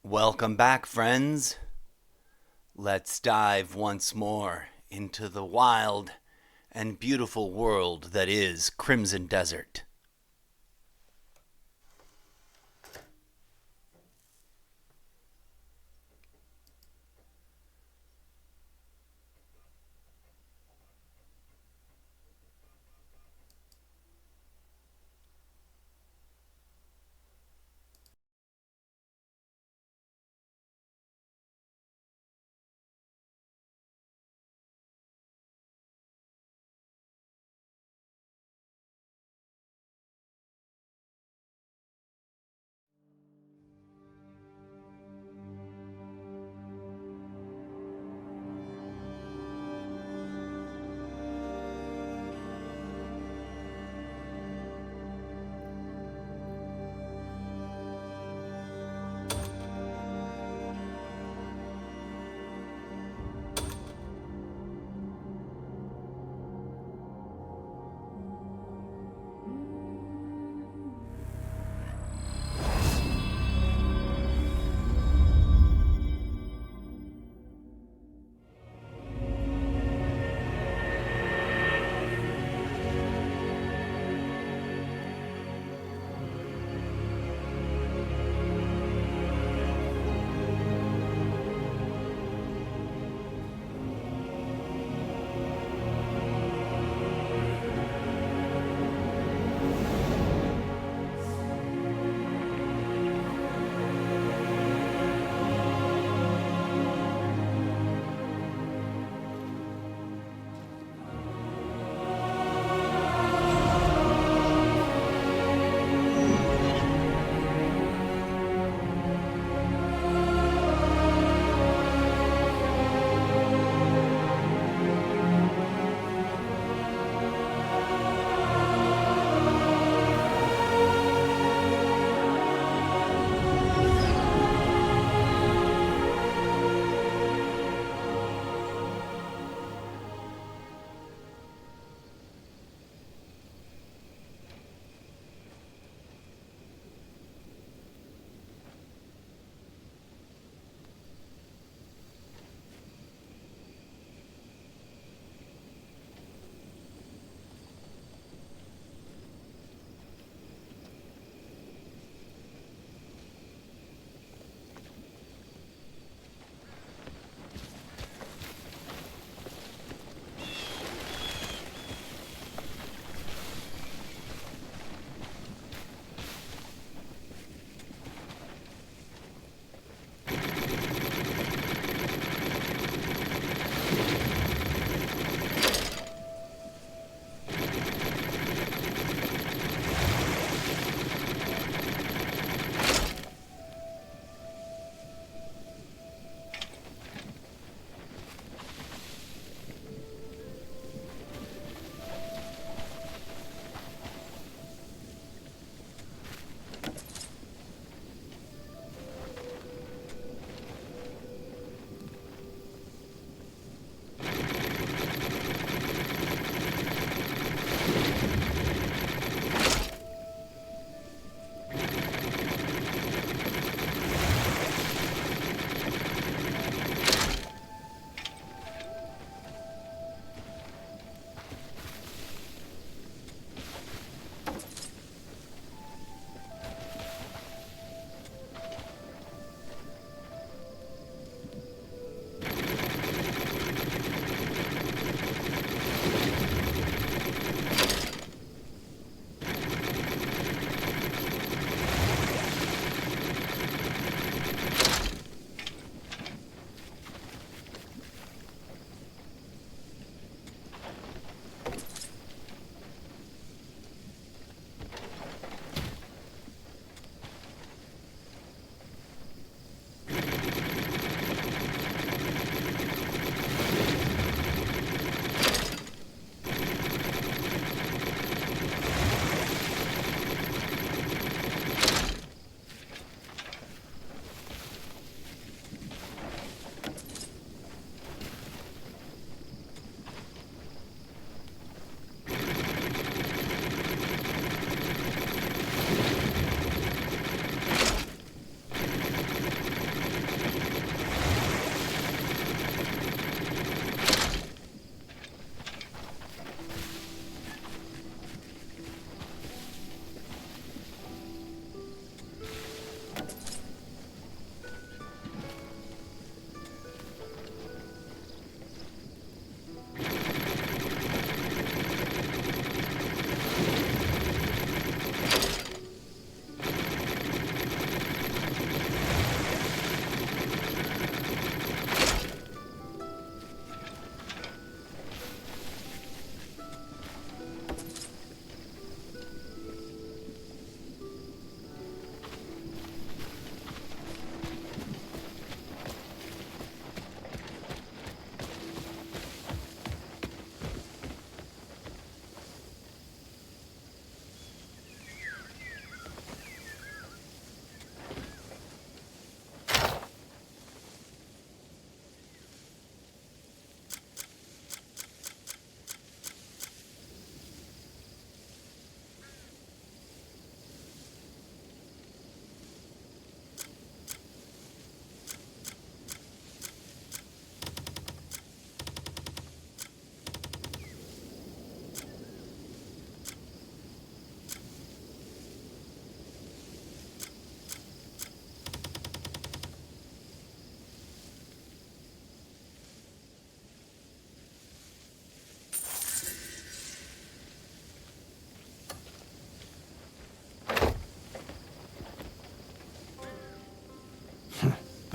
Welcome back, friends. Let's dive once more into the wild and beautiful world that is Crimson Desert.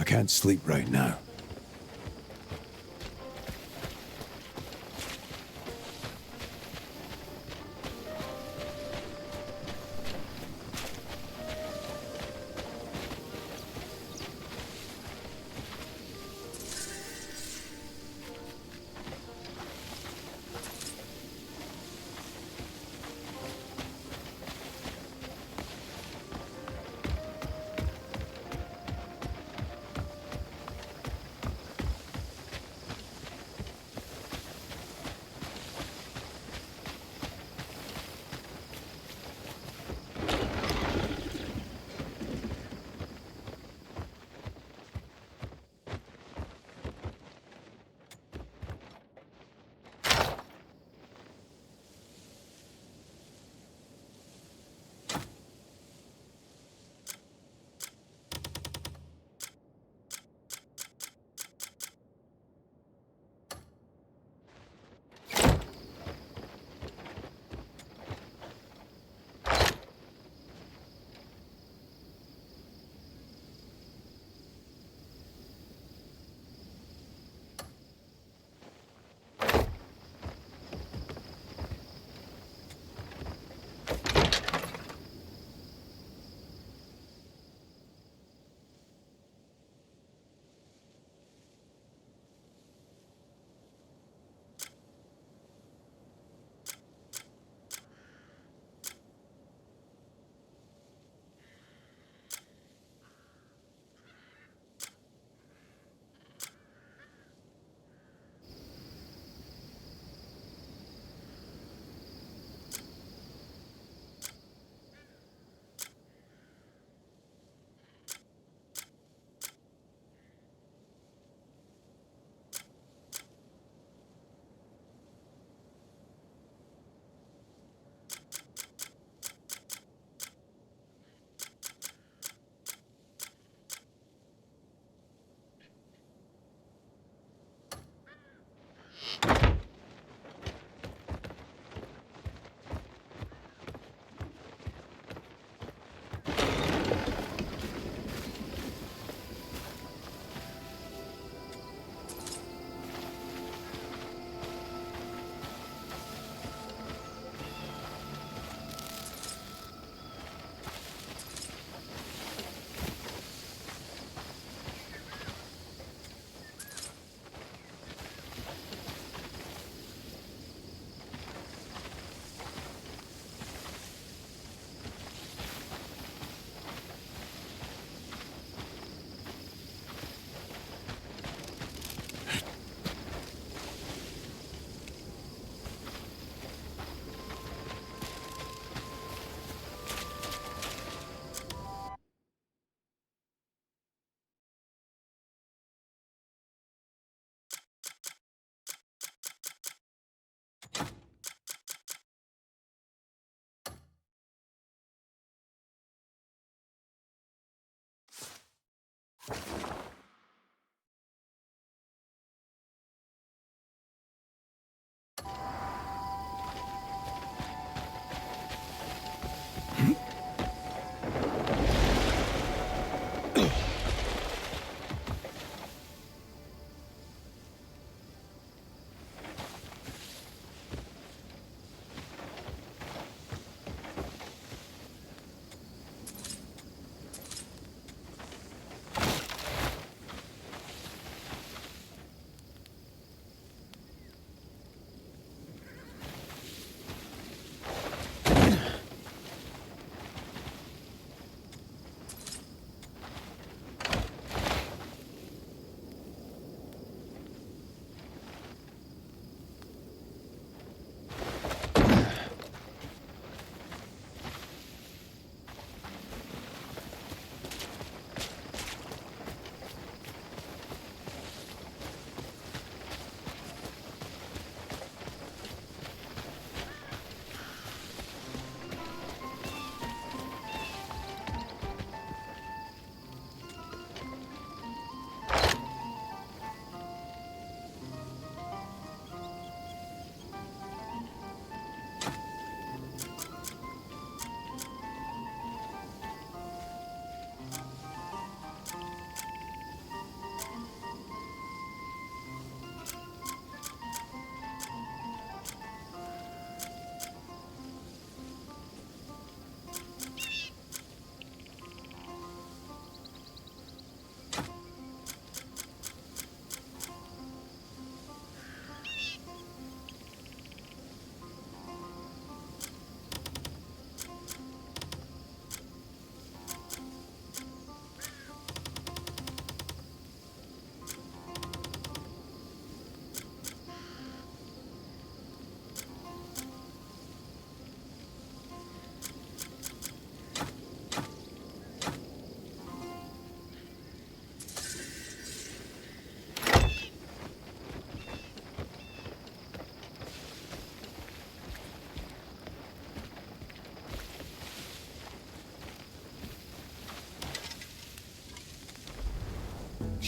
can't sleep right now.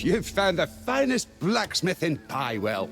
You've found the finest blacksmith in Piewell.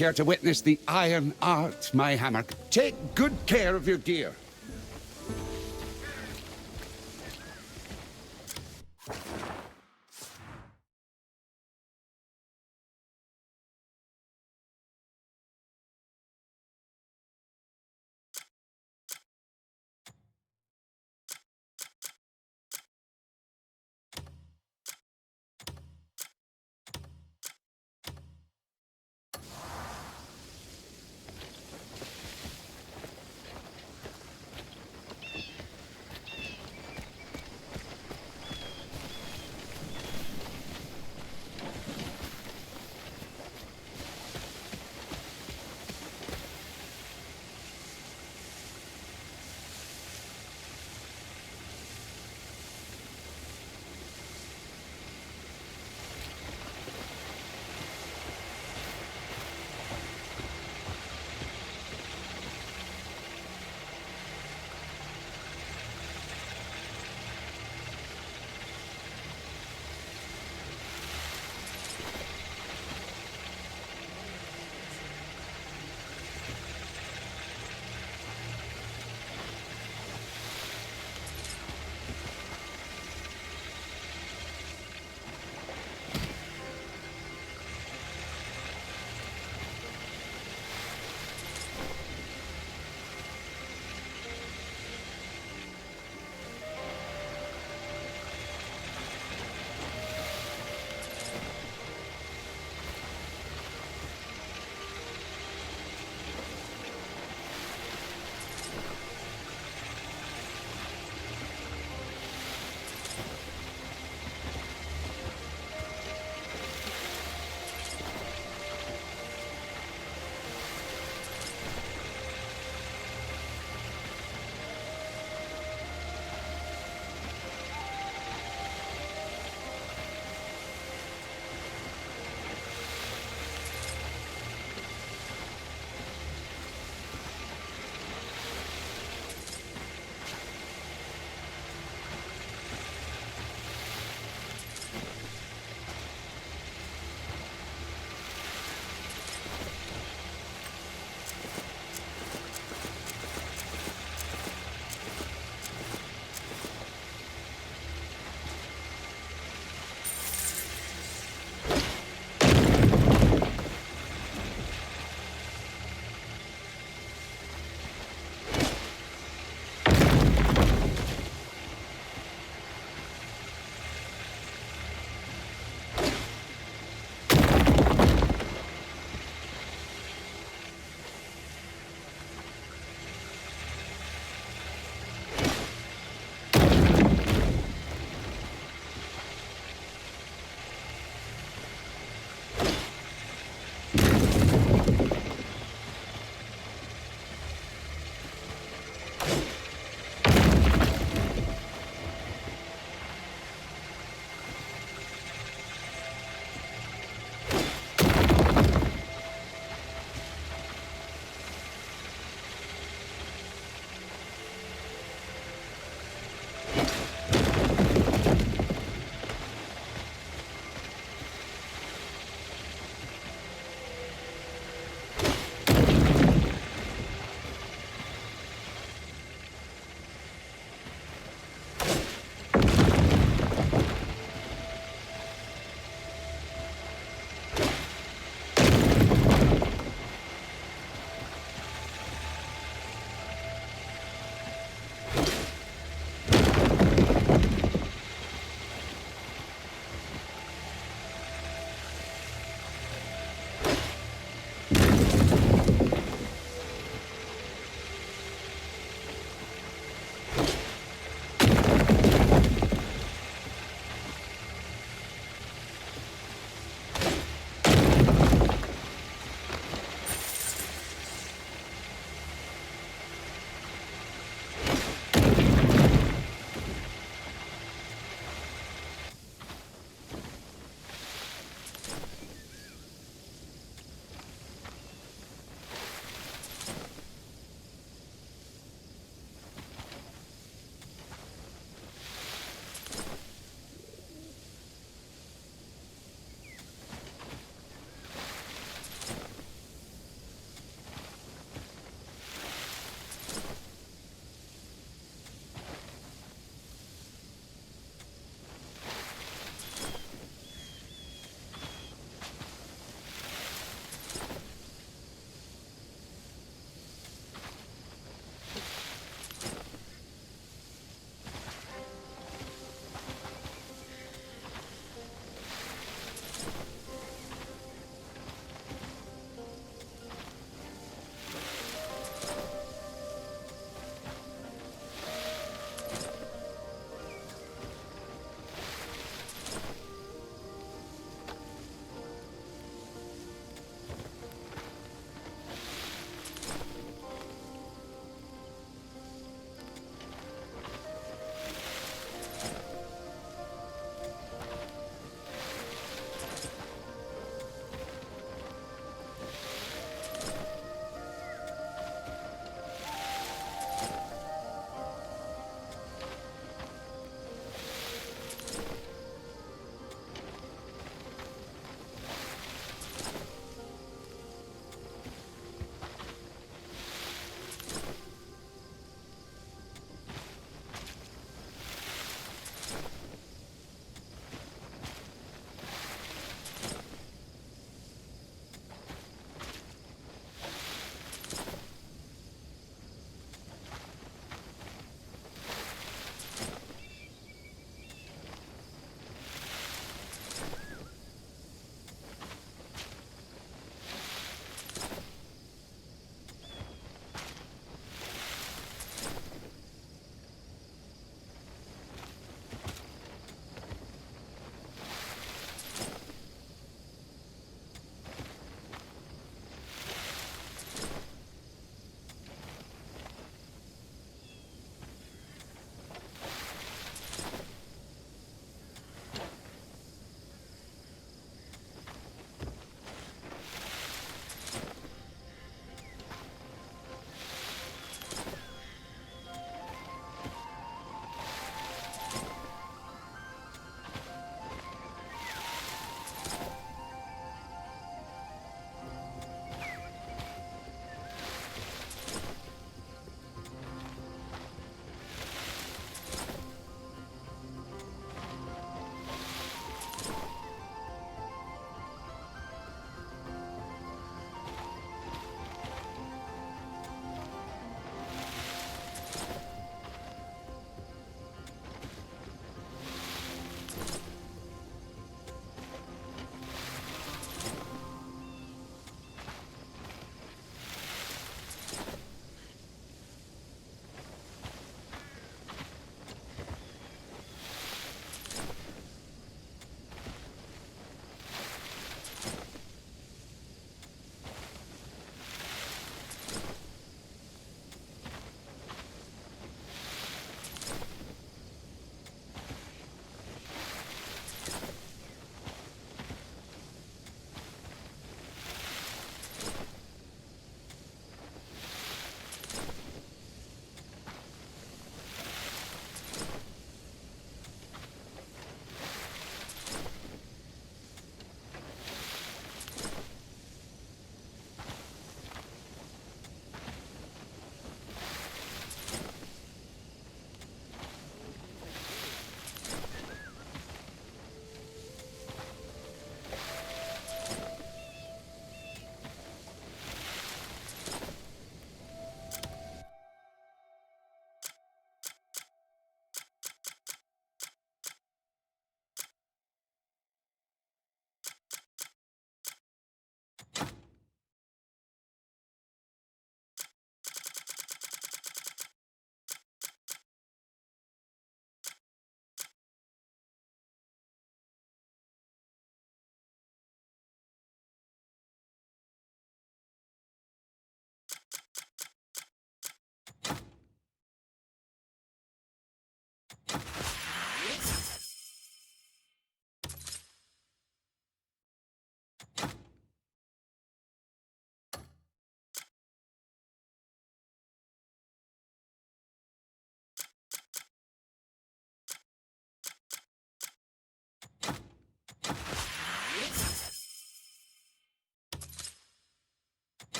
Care to witness the iron art, my hammer? Take good care of your gear.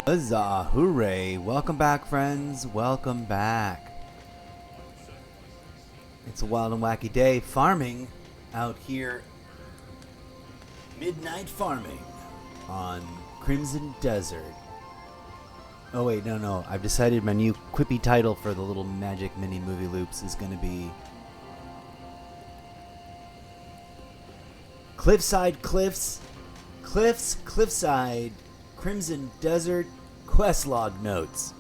Huzzah, hooray. Welcome back, friends. Welcome back. It's a wild and wacky day farming out here. Midnight farming on Crimson Desert. Oh, wait, no. I've decided my new quippy title for the little magic mini movie loops is going to be Cliffside Cliffs, Cliffside, Crimson Desert, Questlog Notes.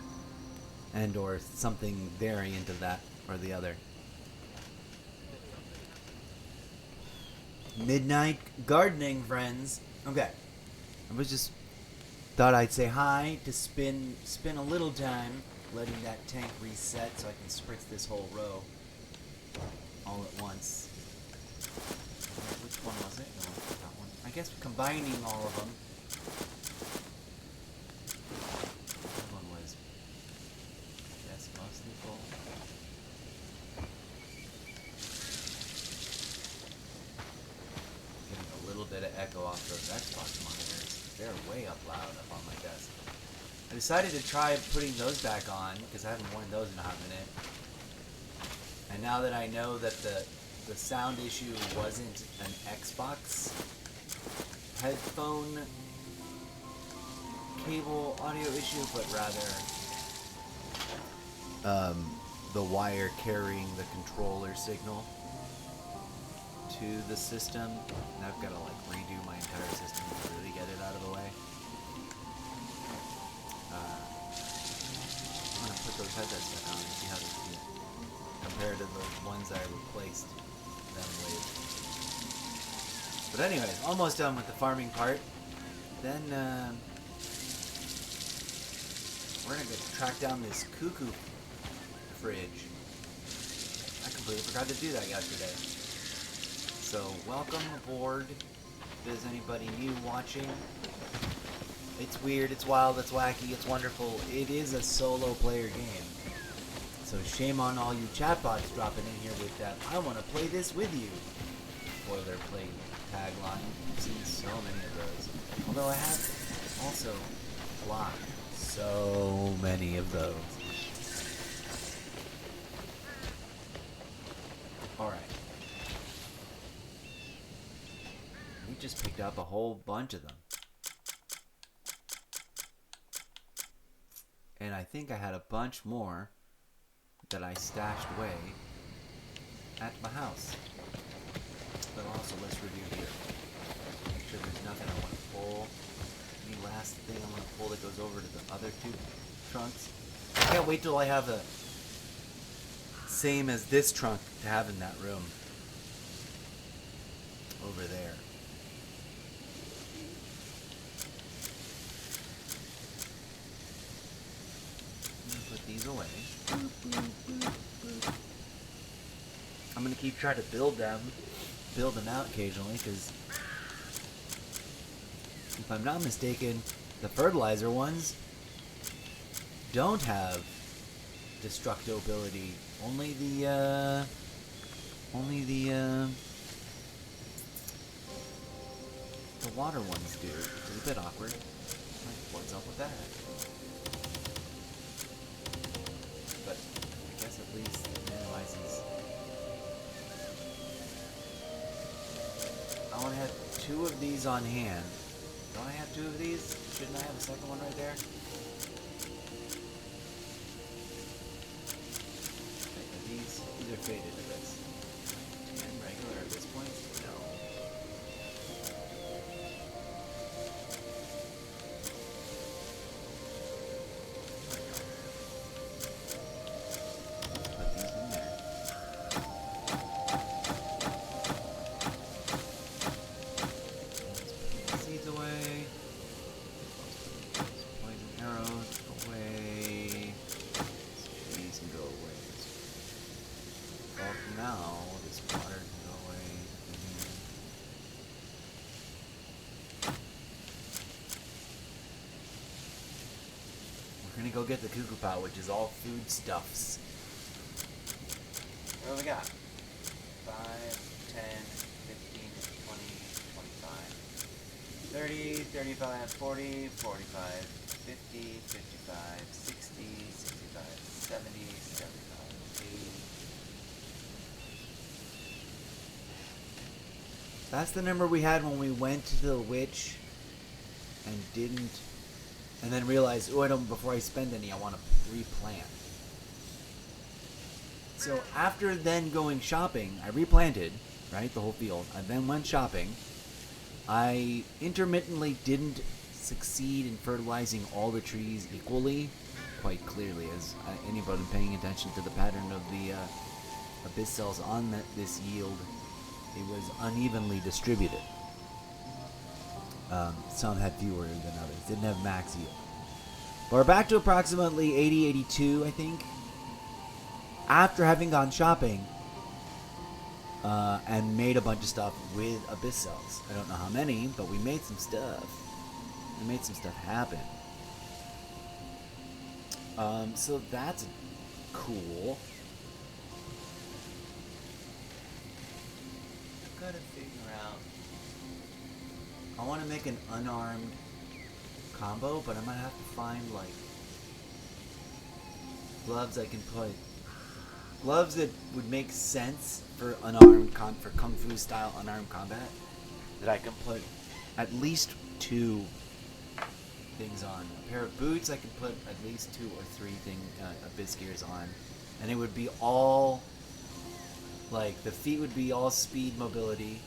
And or something variant of that or the other. Midnight gardening, friends. Okay. I was just thought I'd say hi to spend a little time letting that tank reset so I can spritz this whole row all at once. Which one was it? No, that one. I guess combining all of them. That one was, yes, mostly full. Getting a little bit of echo off those Xbox monitors. They're way up loud up on my desk. I decided to try putting those back on because I haven't worn those in a hot minute. And now that I know that the sound issue wasn't an Xbox headphone cable audio issue, but rather the wire carrying the controller signal to the system. And I've got to like redo my entire system to really get it out of the way. I'm gonna put those headsets back on and see how they feel compared to the ones I replaced them with. But anyways, almost done with the farming part. Then we're gonna go track down this cuckoo fridge. I completely forgot to do that yesterday. So welcome aboard. If there's anybody new watching, it's weird, it's wild, it's wacky, it's wonderful. It is a solo player game. So shame on all you chatbots dropping in here with that "I want to play this with you" boilerplate tagline. I've seen so many of those. Although I have also blocked so many of those. Alright. We just picked up a whole bunch of them. And I think I had a bunch more that I stashed away at my house. But also, let's review here. Make sure there's nothing I want to pull. Any last thing I want to pull that goes over to the other two trunks. I can't wait till I have the same as this trunk to have in that room. Over there. Put these away. I'm gonna keep trying to build them out occasionally, because if I'm not mistaken, the fertilizer ones don't have destructibility. Only the water ones do. It's a bit awkward. What's up with that? But I guess at least it minimizes. I want to have 2 of these on hand. Don't I have 2 of these? Shouldn't I have a second one right there? Okay, these are faded to this. And regular at this point? No. Put these in there. Seeds away. Poison arrows away. These can go away. Well, for now, this water can go away. We're gonna go get the cuckoo pot, which is all foodstuffs. What do we got? 5, 10, 15, 20, 25, 30, 35, 40, 45, 50, That's the number we had when we went to the witch and didn't, and then realized, oh, I don't. Before I spend any, I want to replant. So after then going shopping, I replanted, right, the whole field. I then went shopping. I intermittently didn't succeed in fertilizing all the trees equally, quite clearly, as anybody paying attention to the pattern of the abyss cells on this yield, it was unevenly distributed. Some had fewer than others, didn't have max yield. But we're back to approximately 80, 82, I think, after having gone shopping and made a bunch of stuff with abyss cells. I don't know how many, but we made some stuff. We made some stuff happen. So that's cool. I've got to figure out. I want to make an unarmed combo, but I might have to find like gloves I can put. Gloves that would make sense for unarmed for kung fu style unarmed combat. That I can put at least 2 things on. A pair of boots I can put at least 2 or 3 abyss gears on, and it would be all like the feet would be all speed mobility.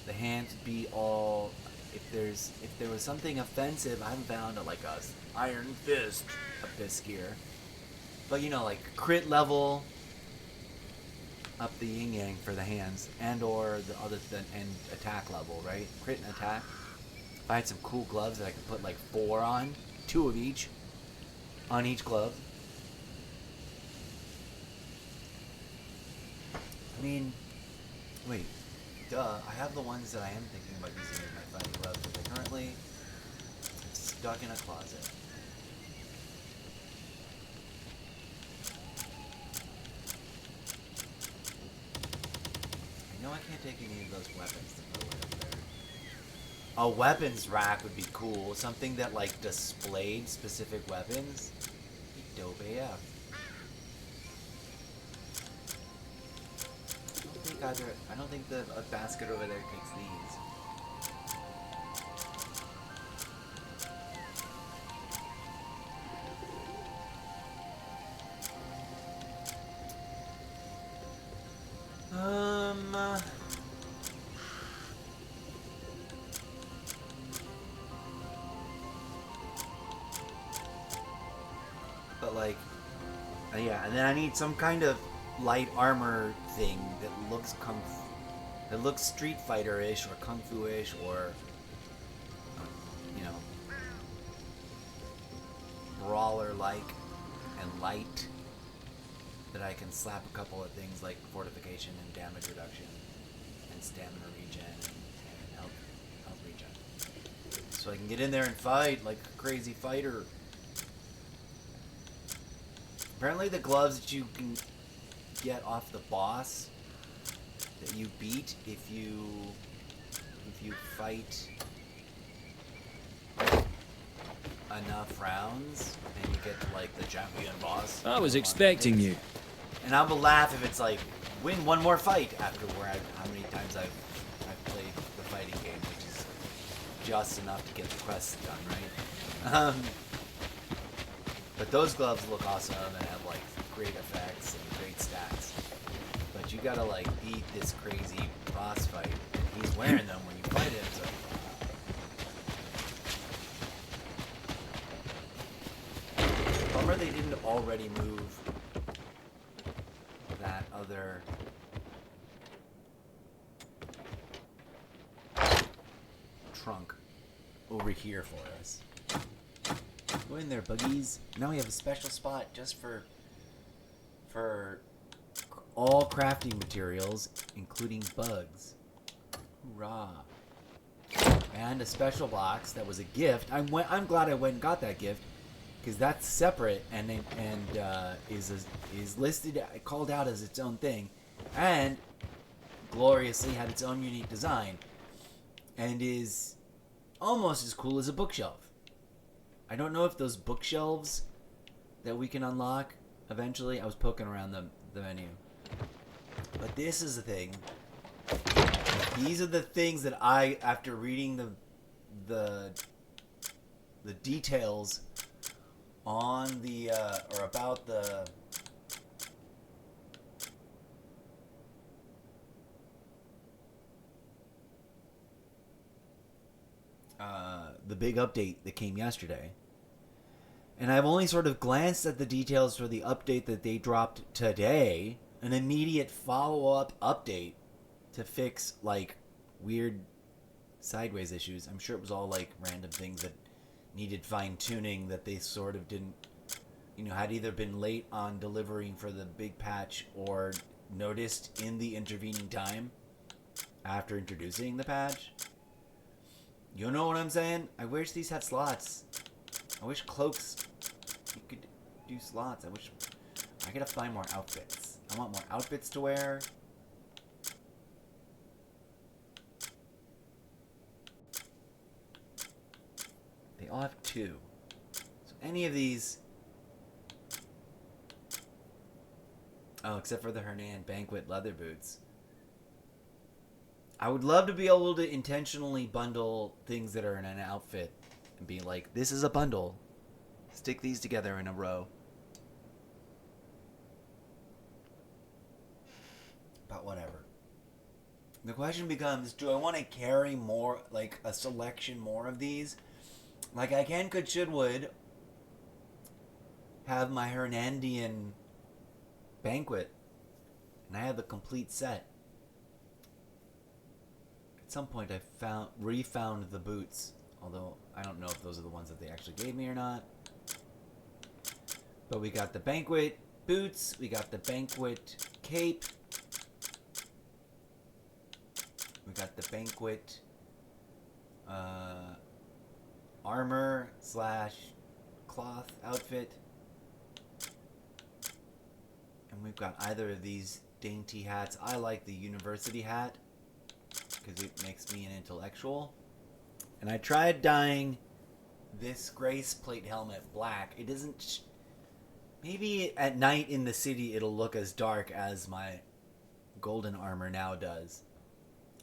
The hands would be all. If there was something offensive, I haven't found a iron fist abyss gear, but like crit level up the yin yang for the hands, and or the other and attack level, right? Crit and attack. If I had some cool gloves that I could put 4 on, 2 of each on each glove. I mean, wait, duh. I have the ones that I am thinking about using in my fighting gloves, but they're currently stuck in a closet. I know I can't take any of those weapons to put away up there. A weapons rack would be cool. Something that displayed specific weapons. Be dope AF. I don't think a basket over there takes these. But yeah, and then I need some kind of light armor thing that looks Street Fighter-ish or Kung Fu-ish or brawler-like and light, that I can slap a couple of things like fortification and damage reduction and stamina regen and health regen, so I can get in there and fight like a crazy fighter. Apparently the gloves that you can get off the boss that you beat if you fight enough rounds and you get to the champion boss. I was expecting you. And I will laugh if it's win one more fight after how many times I've played the fighting game, which is just enough to get the quests done, right? But those gloves look awesome and have great effects and great stats. But you gotta beat this crazy boss fight, and he's wearing them when you fight him. So bummer they didn't already move that other trunk over here for us. Go in there, buggies. Now we have a special spot just for all crafting materials, including bugs. Hoorah. And a special box that was a gift. I'm glad I went and got that gift, because that's separate and is listed, called out as its own thing, and gloriously had its own unique design, and is almost as cool as a bookshelf. I don't know if those bookshelves that we can unlock eventually. I was poking around the menu. But this is the thing. These are the things that I, after reading the details on the or about the big update that came yesterday. And I've only sort of glanced at the details for the update that they dropped today, an immediate follow-up update to fix like weird sideways issues. I'm sure it was all like random things that needed fine-tuning that they sort of didn't, had either been late on delivering for the big patch or noticed in the intervening time after introducing the patch. You know what I'm saying? I wish these had slots. I wish cloaks, you could do slots. I gotta find more outfits. I want more outfits to wear. They all have 2. So any of these... Oh, except for the Hernan Banquet leather boots. I would love to be able to intentionally bundle things that are in an outfit and be like, this is a bundle. Stick these together in a row. But whatever. The question becomes, do I want to carry more, like a selection more of these? Like I can, could, should, would have my Hernandian Banquet, and I have the complete set. At some point I refound the boots, although I don't know if those are the ones that they actually gave me or not. But we got the Banquet boots, we got the Banquet cape, we got the Banquet armor / cloth outfit. And we've got either of these dainty hats. I like the university hat because it makes me an intellectual. And I tried dyeing this Grace plate helmet black. It doesn't... Maybe at night in the city it'll look as dark as my golden armor now does.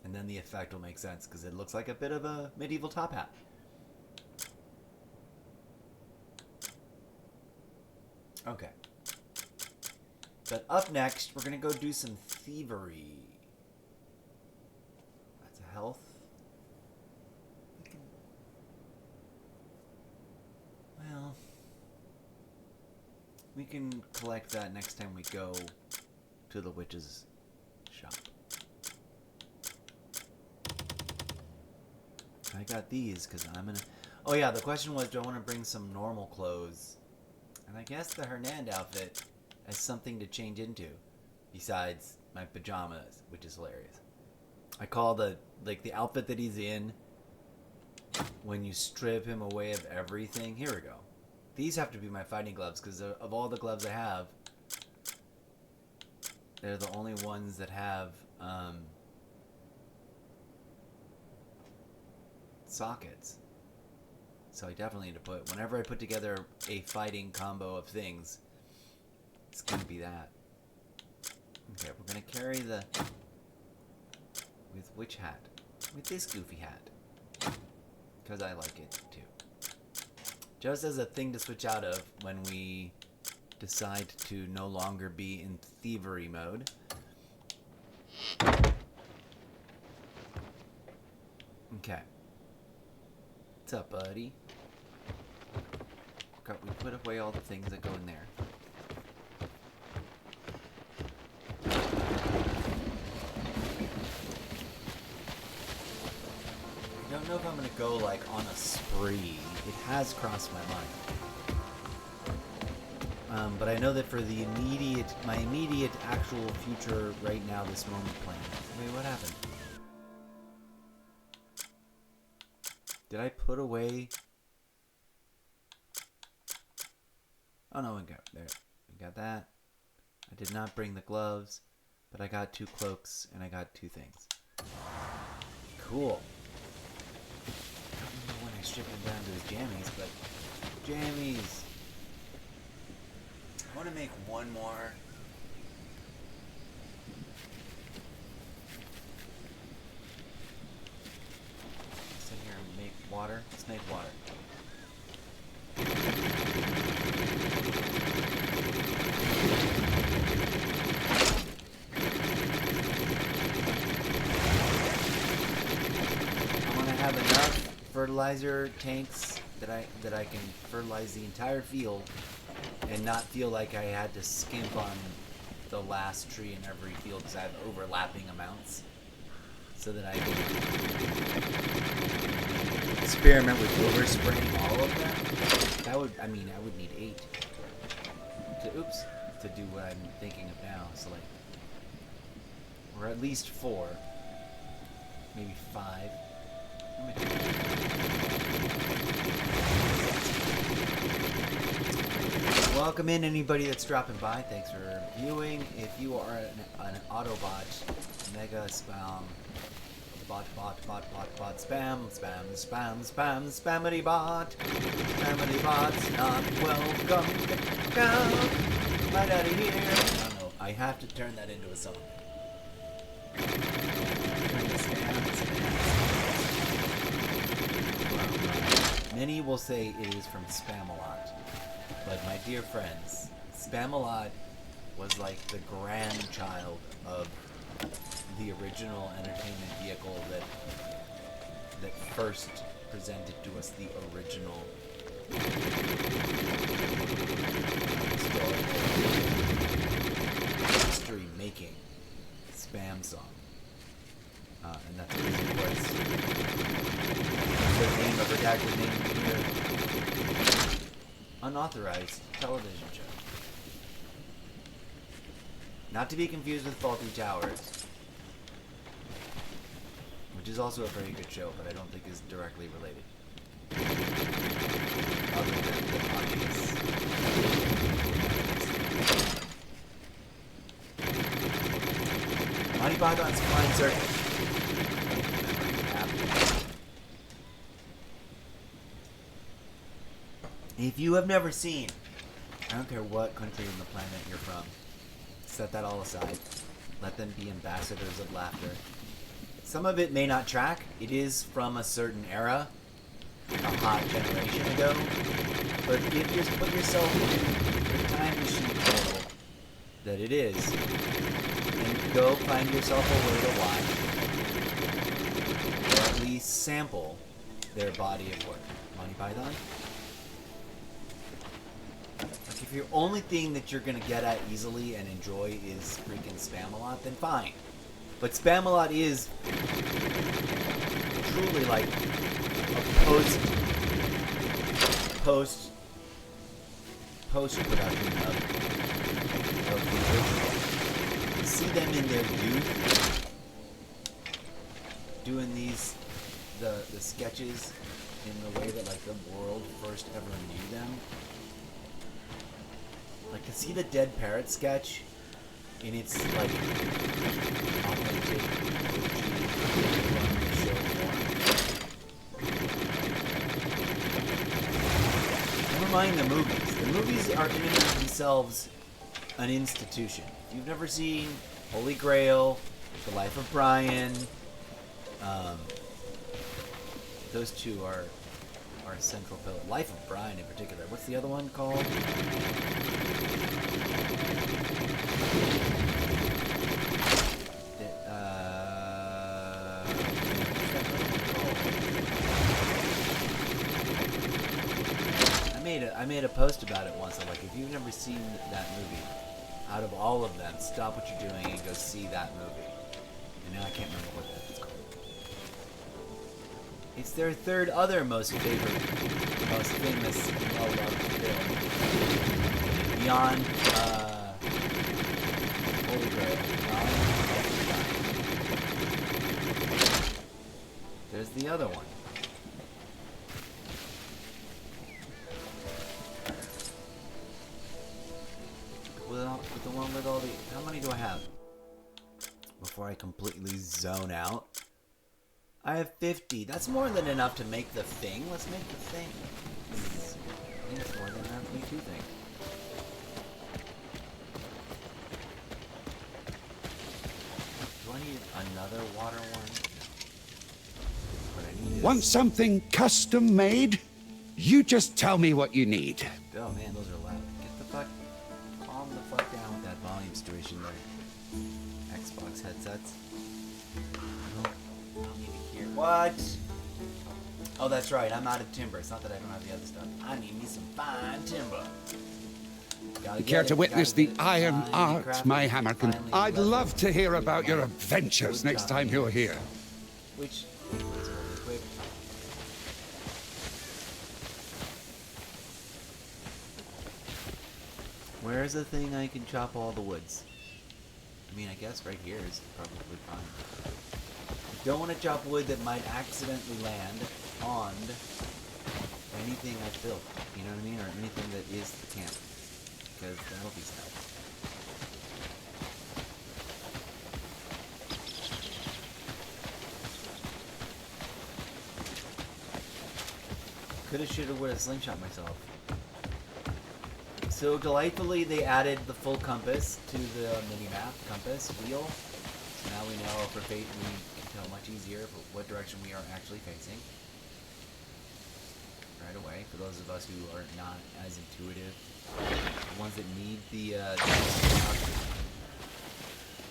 And then the effect will make sense because it looks like a bit of a medieval top hat. Okay. But up next, we're going to go do some thievery. That's a health. Well, we can collect that next time we go to the witch's shop. I got these because I'm gonna... Oh yeah, the question was, do I want to bring some normal clothes? And I guess the Hernand outfit has something to change into besides my pajamas, which is hilarious. I call the outfit that he's in when you strip him away of everything. Here we go. These have to be my fighting gloves because of all the gloves I have, they're the only ones that have sockets. So I definitely need to put, whenever I put together a fighting combo of things, it's gonna be that. Okay, we're gonna carry the, with which hat? With this goofy hat. Because I like it too. Just as a thing to switch out of when we decide to no longer be in thievery mode. Okay. What's up, buddy? We put away all the things that go in there. I don't know if I'm gonna go like on a spree. It has crossed my mind. But I know that for the my immediate actual future right now, this moment plan. Wait, what happened? Did I put away? Oh no, we got there. We got that. I did not bring the gloves, but I got 2 cloaks and I got 2 things. Cool. I don't know when I strip him down to his jammies, but jammies. I want to make one more Water? Let's make water. I want to have enough fertilizer tanks that I can fertilize the entire field and not feel like I had to skimp on the last tree in every field because I have overlapping amounts, so that I can experiment with overspraying all of them. That would, I would need 8 to do what I'm thinking of now. So like, or at least 4, maybe 5. Welcome in anybody that's dropping by. Thanks for viewing. If you are an Autobot, mega spam, bot, spam, spammity bot, bot's not welcome. Come right out of here. I don't know. I have to turn that into a song. Many will say it is from Spamalot, but my dear friends, Spamalot was like the grandchild of the original entertainment vehicle that first presented to us the original history-making spam song. And that's what it was. The name of redacted name here. Unauthorized television show. Not to be confused with Faulty Towers, which is also a very good show, but I don't think is directly related. Other than the obvious. Monty Python's Flying Circus. If you have never seen, I don't care what country on the planet you're from, set that all aside. Let them be ambassadors of laughter. Some of it may not track. It is from a certain era, a hot generation ago. But if you put yourself in the time machine portal that it is, and go find yourself a way to watch, or at least sample their body of work. Monty Python? Like, if your only thing that you're gonna get at easily and enjoy is freaking Spamalot, then fine. But Spamalot is truly like a post-production of the original. You see them in their youth doing the sketches in the way that like the world first ever knew them. Like, to see the Dead Parrot sketch in its, like, authentic show form. Never mind the movies. The movies are in and of themselves an institution. If you've never seen Holy Grail, The Life of Brian, those two are central pillar. Life of Brian in particular. What's the other one called? I made a post about it once. I'm like, if you've never seen that movie, out of all of them, stop what you're doing and go see that movie. And now I can't remember what it's called. It's their third other most famous, well-loved film. Beyond, Holy Grail. There's the other one. With the one with all the... How many do I have? Before I completely zone out. I have 50. That's more than enough to make the thing. Let's make the thing. I think it's more than enough to make two things. Do I need another water one? What I need is... Want something custom made? You just tell me what you need. Oh man, those are loud. Get the fuck... Calm the fuck down with that volume situation there. Xbox headsets. I don't need to hear... What? Oh, that's right. I'm out of timber. It's not that I don't have the other stuff. I need me some fine timber. You care to witness the iron art my hammer can... I'd love to hear about your adventures next time you're here. Which... quick. Where's the thing I can chop all the woods? I mean, I guess right here is probably fine. I don't want to chop wood that might accidentally land on anything I built. You know what I mean? Or anything that is the camp. Because that'll be sad. Coulda, shoulda, woulda slingshot myself. So delightfully, they added the full compass to the mini-map compass wheel. So now we know for fate we can tell much easier what direction we are actually facing. Right away, for those of us who are not as intuitive. The ones that need the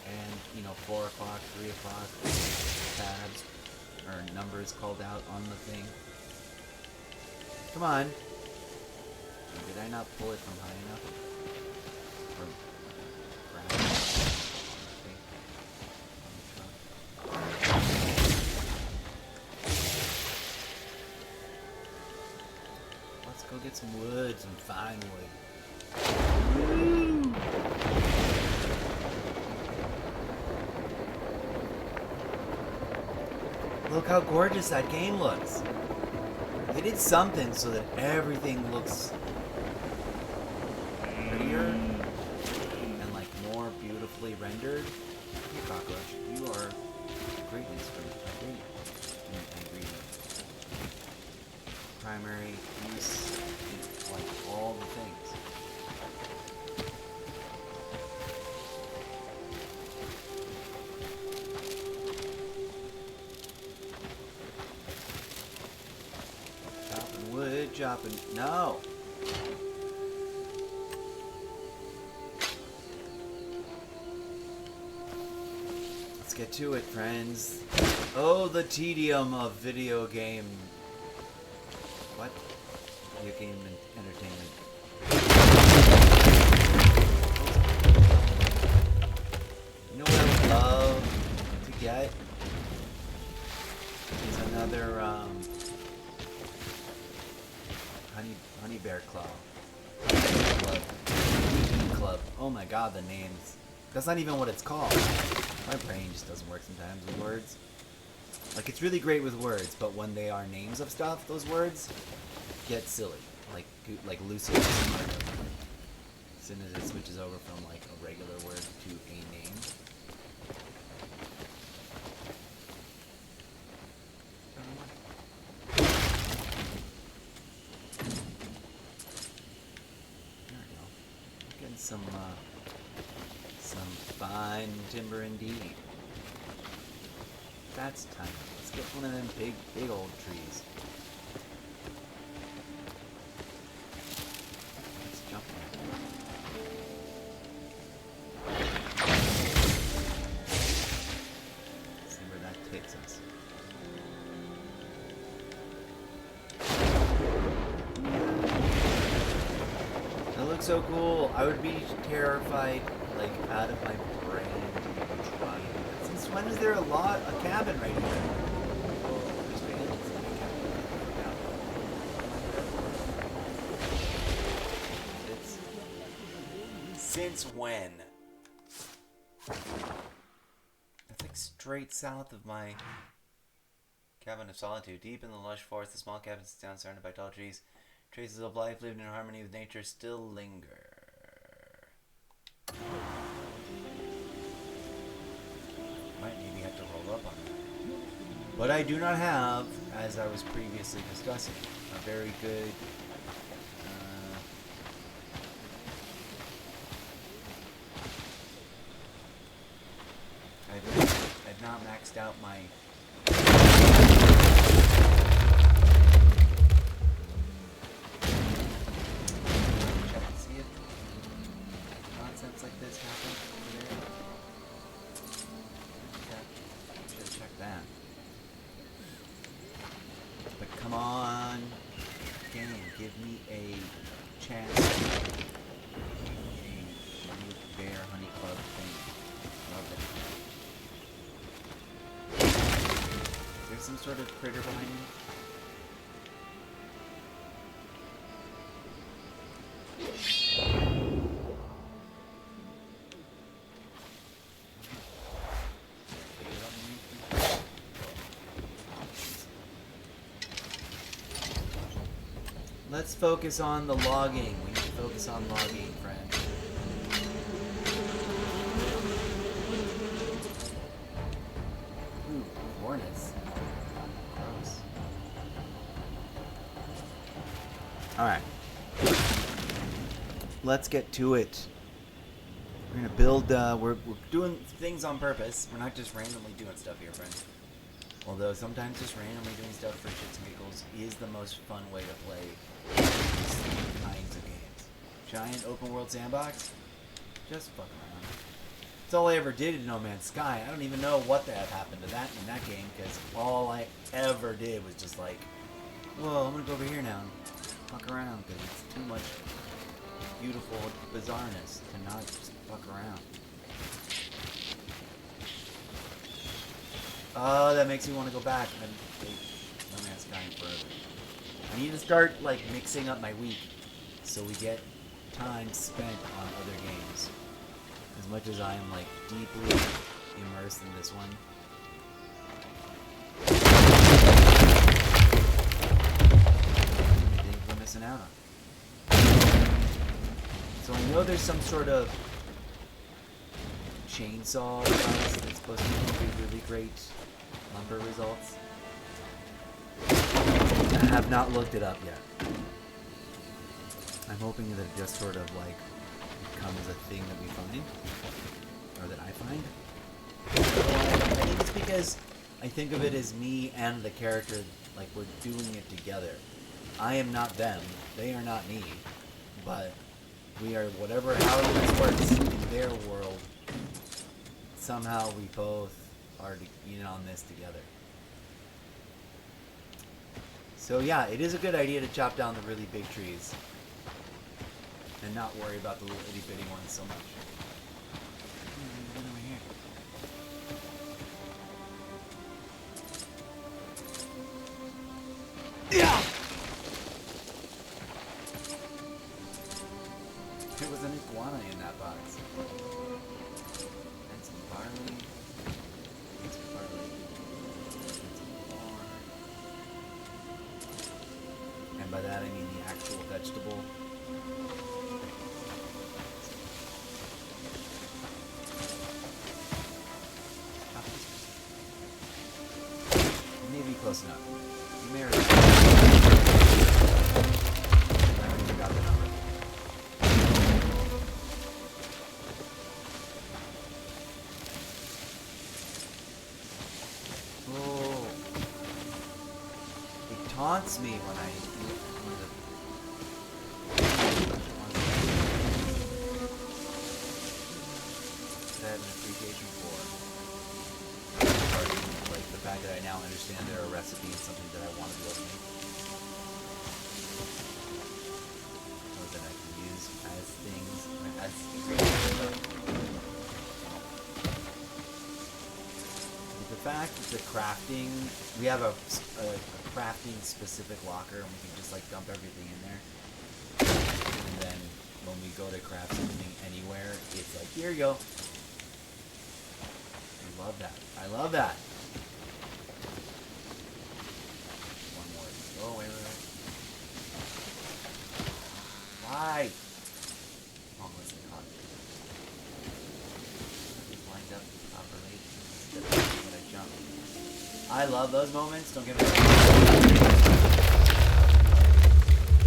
and, you know, 4 o'clock, 3 o'clock tabs or numbers called out on the thing. Come on. Did I not pull it from high enough? From ground? Let's go get some wood, some fine wood. Woo! Look how gorgeous that game looks. They did something so that everything looks prettier and like more beautifully rendered. Hey cockroach, you are greatness for ingredient. Primary use, like all the things. Chopping wood, chopping... No! Let's get to it, friends. Oh, the tedium of video game... What? Video game entertainment. You know what I would love to get? Is another, honey bear claw. Club. Oh my god, the names. That's not even what it's called. My brain just doesn't work sometimes with words. Like, it's really great with words, but when they are names of stuff, those words get silly. Like Lucy. As soon as it switches over from like a regular word to a name. There we go. Getting some fine timber indeed. That's time. Let's get one of them big old trees. Let's jump in. See where that takes us. That looks so cool. I would be terrified, like, out of my brain to even try it. Since when is there a cabin right here? Since when? That's like straight south of my cabin of solitude. Deep in the lush forest, the small cabin sits down surrounded by tall trees. Traces of life lived in harmony with nature still linger. Might maybe have to roll up on that. But I do not have, as I was previously discussing, a very good I've not maxed out my give me a chance to make a new bear honey club thing. Love it. Is there some sort of critter behind me? Let's focus on the logging. We need to focus on logging, friends. Ooh, hornets. Gross. Alright. Let's get to it. We're gonna build, we're doing things on purpose. We're not just randomly doing stuff here, friends. Although sometimes just randomly doing stuff for shits and giggles is the most fun way to play these kinds of games. Giant open world sandbox? Just fuck around. That's all I ever did in No Man's Sky. I don't even know what the F happened to that in that game, because all I ever did was just like, whoa, I'm gonna go over here now and fuck around, because it's too much beautiful bizarreness to not just fuck around. Oh, that makes me want to go back and play No Man's Sky forever. I need to start, like, mixing up my week so we get time spent on other games. As much as I am, like, deeply immersed in this one. I think we're missing out on. So I know there's some sort of chainsaw device that's supposed to give really great lumber results. I have not looked it up yet. I'm hoping that it just sort of like becomes a thing that we find, or that I find. I think it's because I think of it as me and the character, like we're doing it together. I am not them, they are not me, but we are however this works in their world. Somehow we both are in on this together. So yeah, it is a good idea to chop down the really big trees and not worry about the little itty bitty ones so much. Yeah. There was an iguana in that box. And some barley. And some barley. And some corn. And by that I mean the actual vegetable. Maybe close enough. You may already got the number. Oh. It taunts me when I I have an appreciation for. Like the fact that I now understand they're a recipe and something that I want to be able to make. Or that I can use as things, as ingredients. The fact that the crafting, we have a crafting specific locker and we can just like dump everything in there. And then when we go to craft something anywhere, it's like, here you go. I love that. I love that. One more. Oh, wait. Why? Almost caught it. Just lined up properly. When I jump. I love those moments. Don't get me wrong.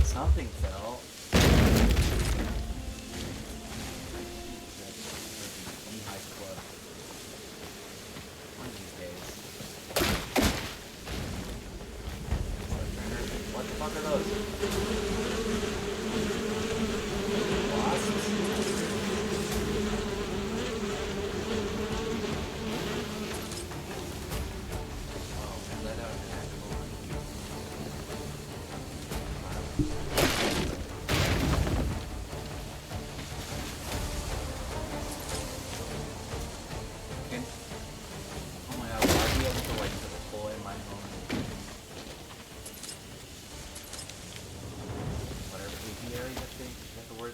Something fell. What the fuck are those? Wasps? Oh, I let out an actual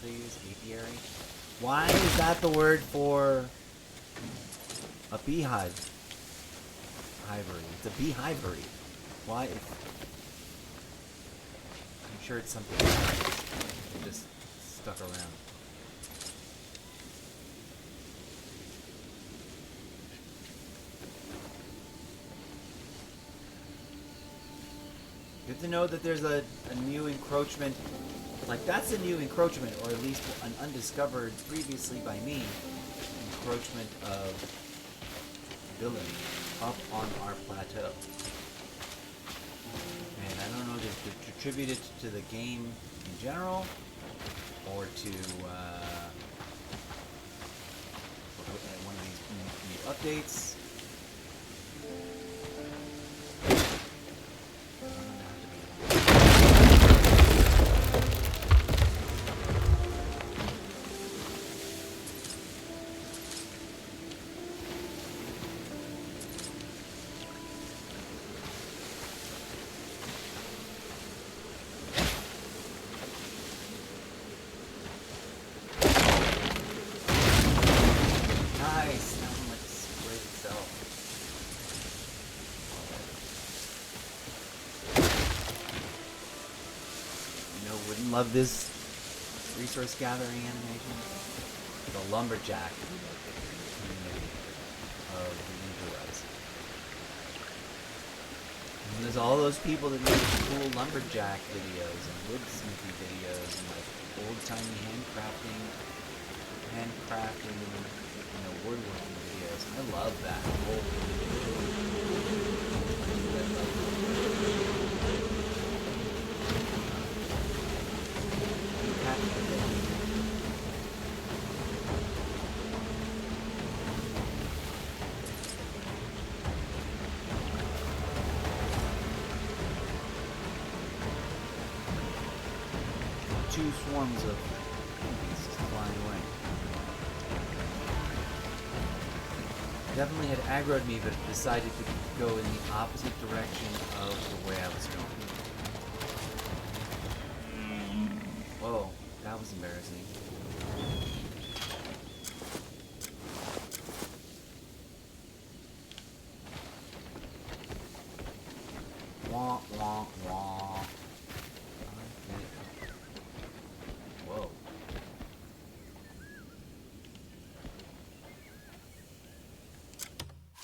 they use? Apiary? Why is that the word for a beehive? Hivery. It's a beehivery. Why? I'm sure it's something that just stuck around. Good to know that there's a new encroachment. Like, that's a new encroachment, or at least an undiscovered previously by me encroachment of villain up on our plateau. And I don't know if to attribute it to the game in general or to one of these new updates. Love this resource gathering animation. The lumberjack community of the Ninja. And there's all those people that make cool lumberjack videos and woodsmithy videos and like old-timey handcrafting, woodworking videos. I love that whole two swarms of bees just flying away. Definitely had aggroed me, but decided to go in the opposite direction of the way I was going. Whoa, that was embarrassing. Wah, wah, wah. Whoa.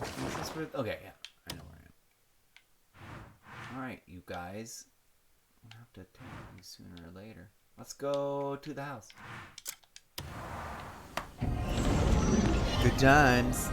Is this where... Okay, yeah. I know where I am. Alright, you guys. We'll have to attack you sooner or later. Let's go to the house. Good times.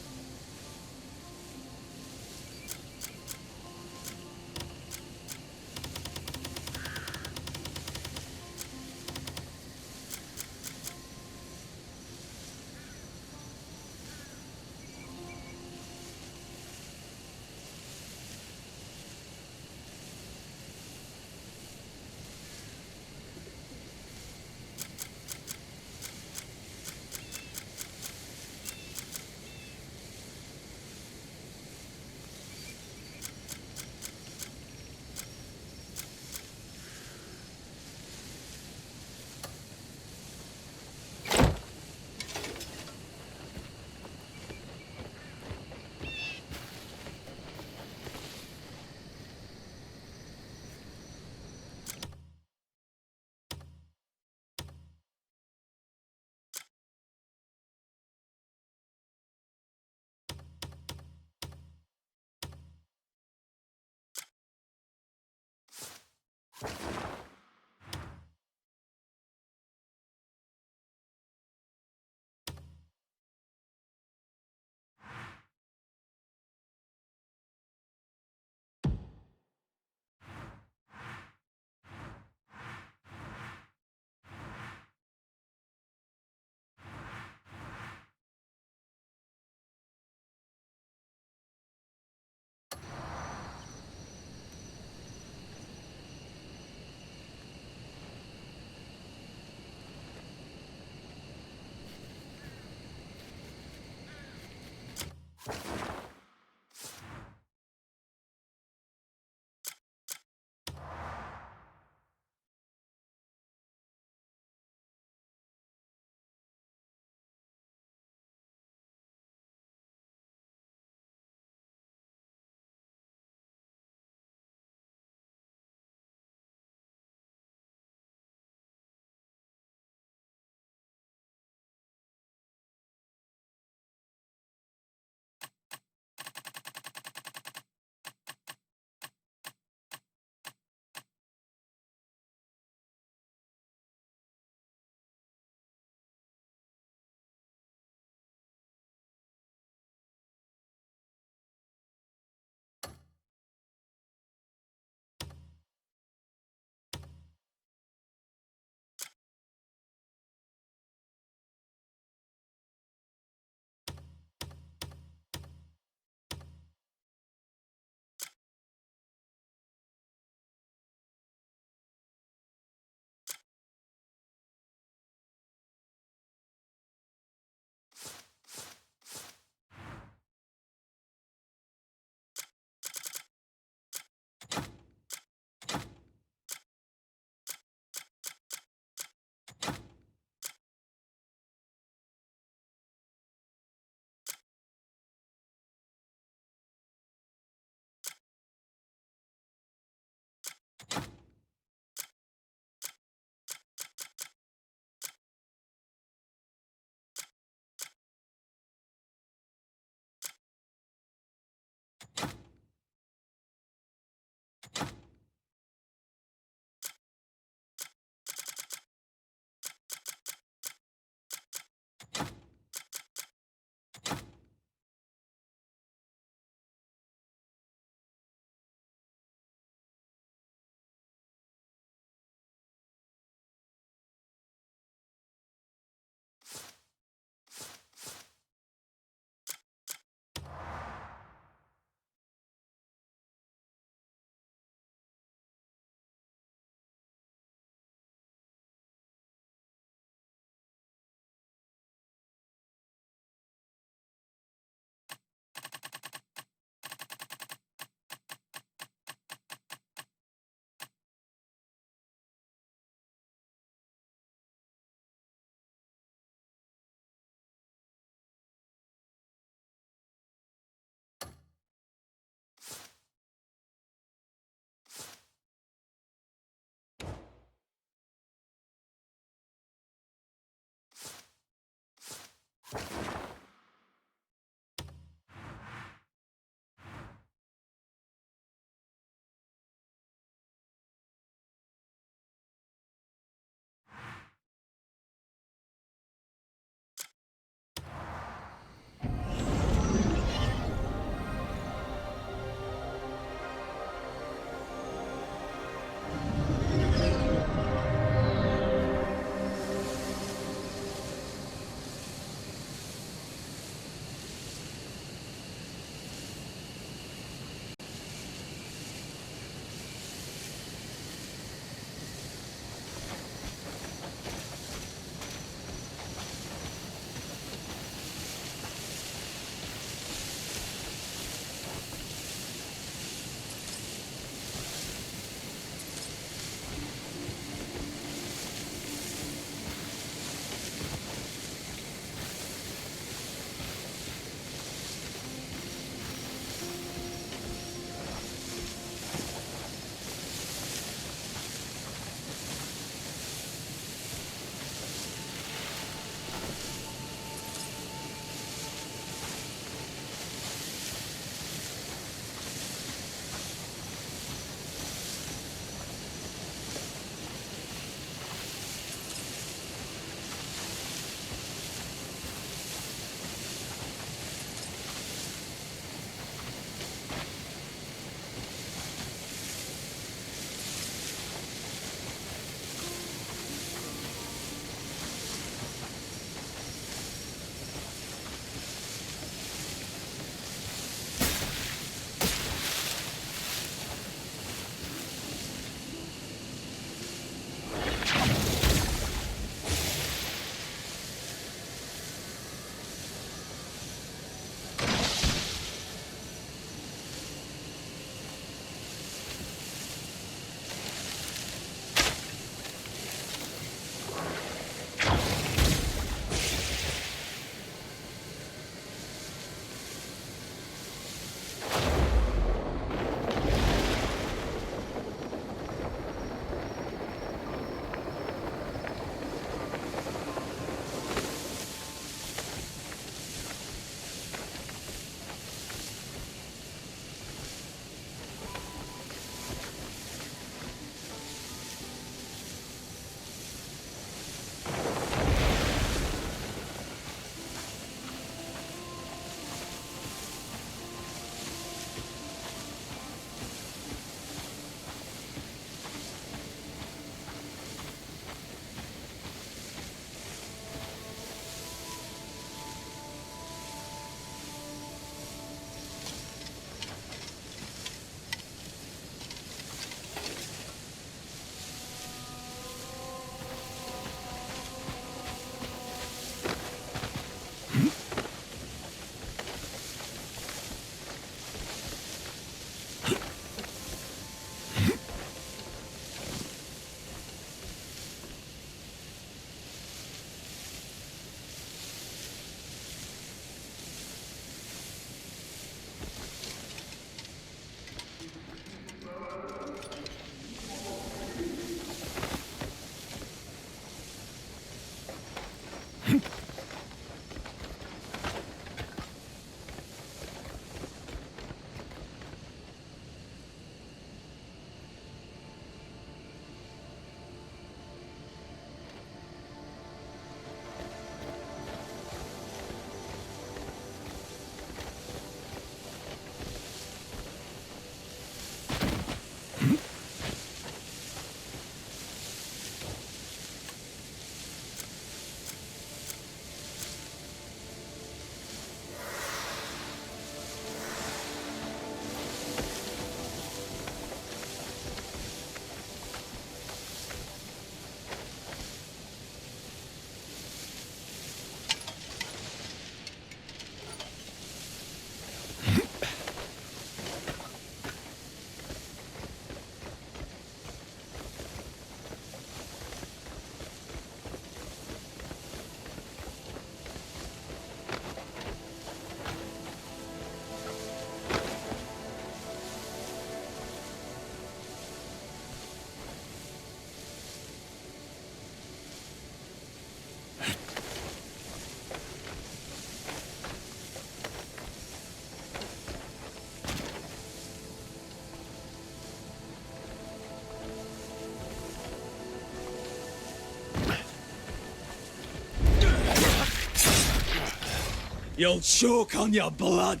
You'll choke on your blood.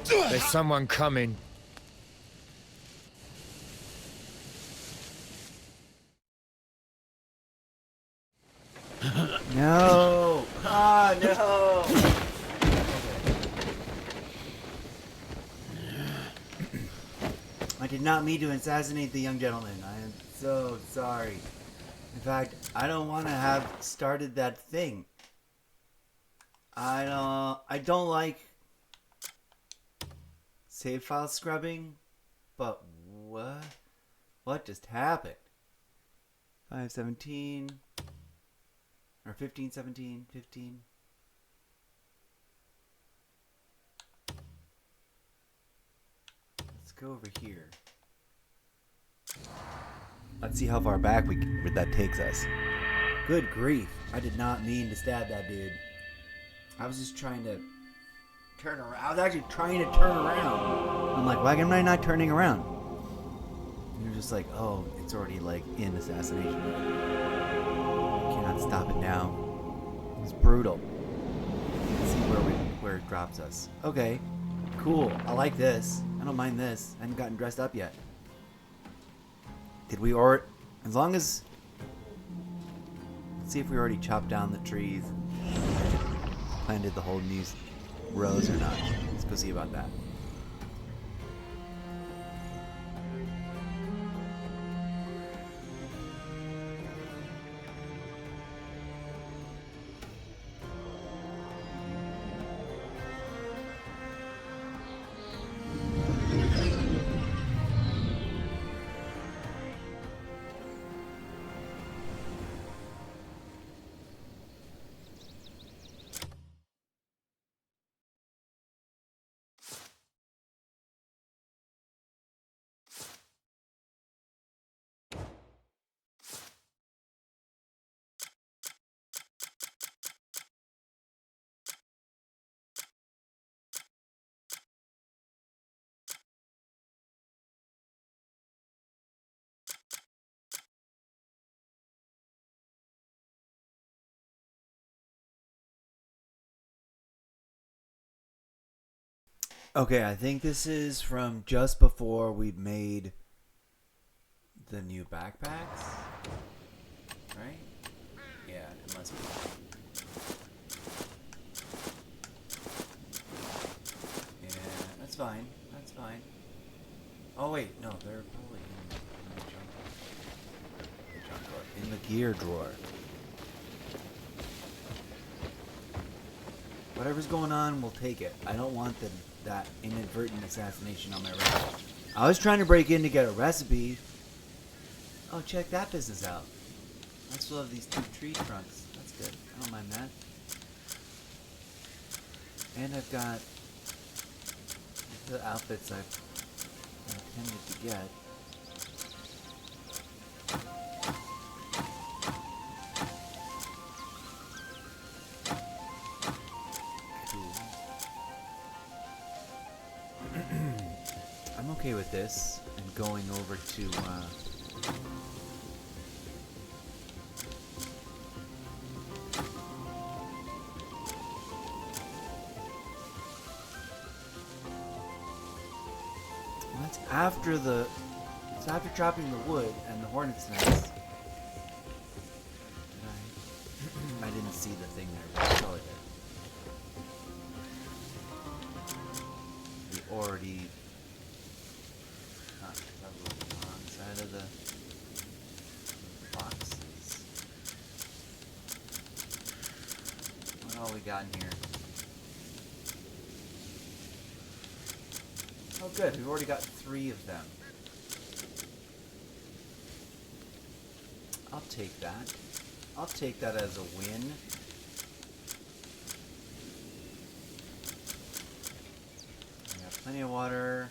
There's someone coming. No! Ah, no! I did not mean to assassinate the young gentleman. I am so sorry. In fact, I don't want to have started that thing. I don't like save file scrubbing, but what just happened? 517 or 1517, 15. Let's go over here. Let's see how far back that takes us. Good grief. I did not mean to stab that dude. I was just trying to turn around. I was actually trying to turn around. I'm like, why am I not turning around? And you're just like, oh, it's already like in assassination mode. I cannot stop it now. It's brutal. Let's see where it drops us. Okay, cool. I like this. I don't mind this. I haven't gotten dressed up yet. Did we as long as, let's see if we already chopped down the trees, planted the whole new rows or not. Let's go see about that. Okay, I think this is from just before we made the new backpacks, right? Yeah, it must be. Yeah, that's fine. That's fine. Oh wait, no, they're probably in the junk drawer. In the gear drawer. Whatever's going on, we'll take it. I don't want that inadvertent assassination on my radar. I was trying to break in to get a recipe. Oh, check that business out. I still have these 2 tree trunks. That's good. I don't mind that. And I've got the outfits I've intended to get. I'm okay with this and going over to It's after chopping the wood and the hornet's nest. I didn't see the thing there. But oh, we already on the side of the boxes. What all we got in here? Oh good, we've already got 3 of them. I'll take that. I'll take that as a win. We got plenty of water.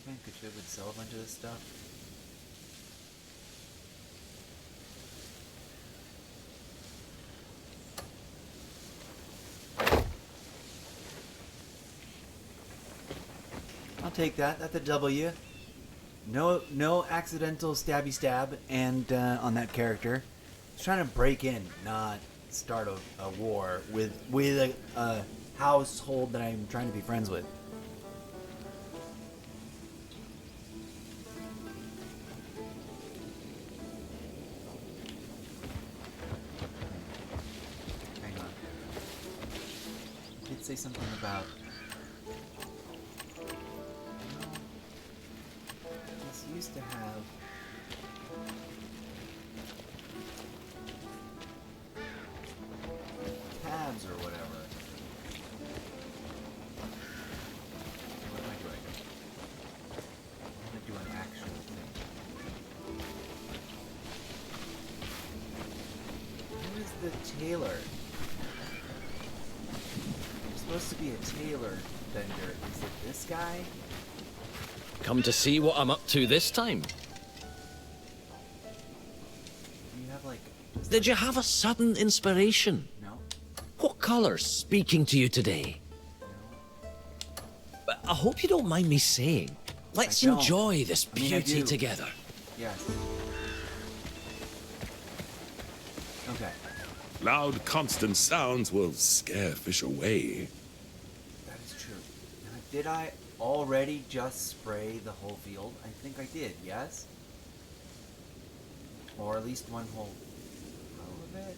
Man, we would sell a bunch of this stuff. I'll take that. That's a W. No accidental stabby stab and on that character. He's trying to break in, not start a war with a household that I'm trying to be friends with. Hang on. I did say something about. Used to have tabs or whatever. What am I doing? I'm gonna do an actual thing. Who is the tailor? There's supposed to be a tailor vendor. Is it this guy? Come to see what I'm up to this time. Do you have like... Did you have a sudden inspiration? No. What color's speaking to you today? But I hope you don't mind me saying. Let's enjoy this beauty together. Yes. Okay. Loud, constant sounds will scare fish away. That is true. Now, did I already just spray the whole field? I think I did, yes? Or at least one whole row of it?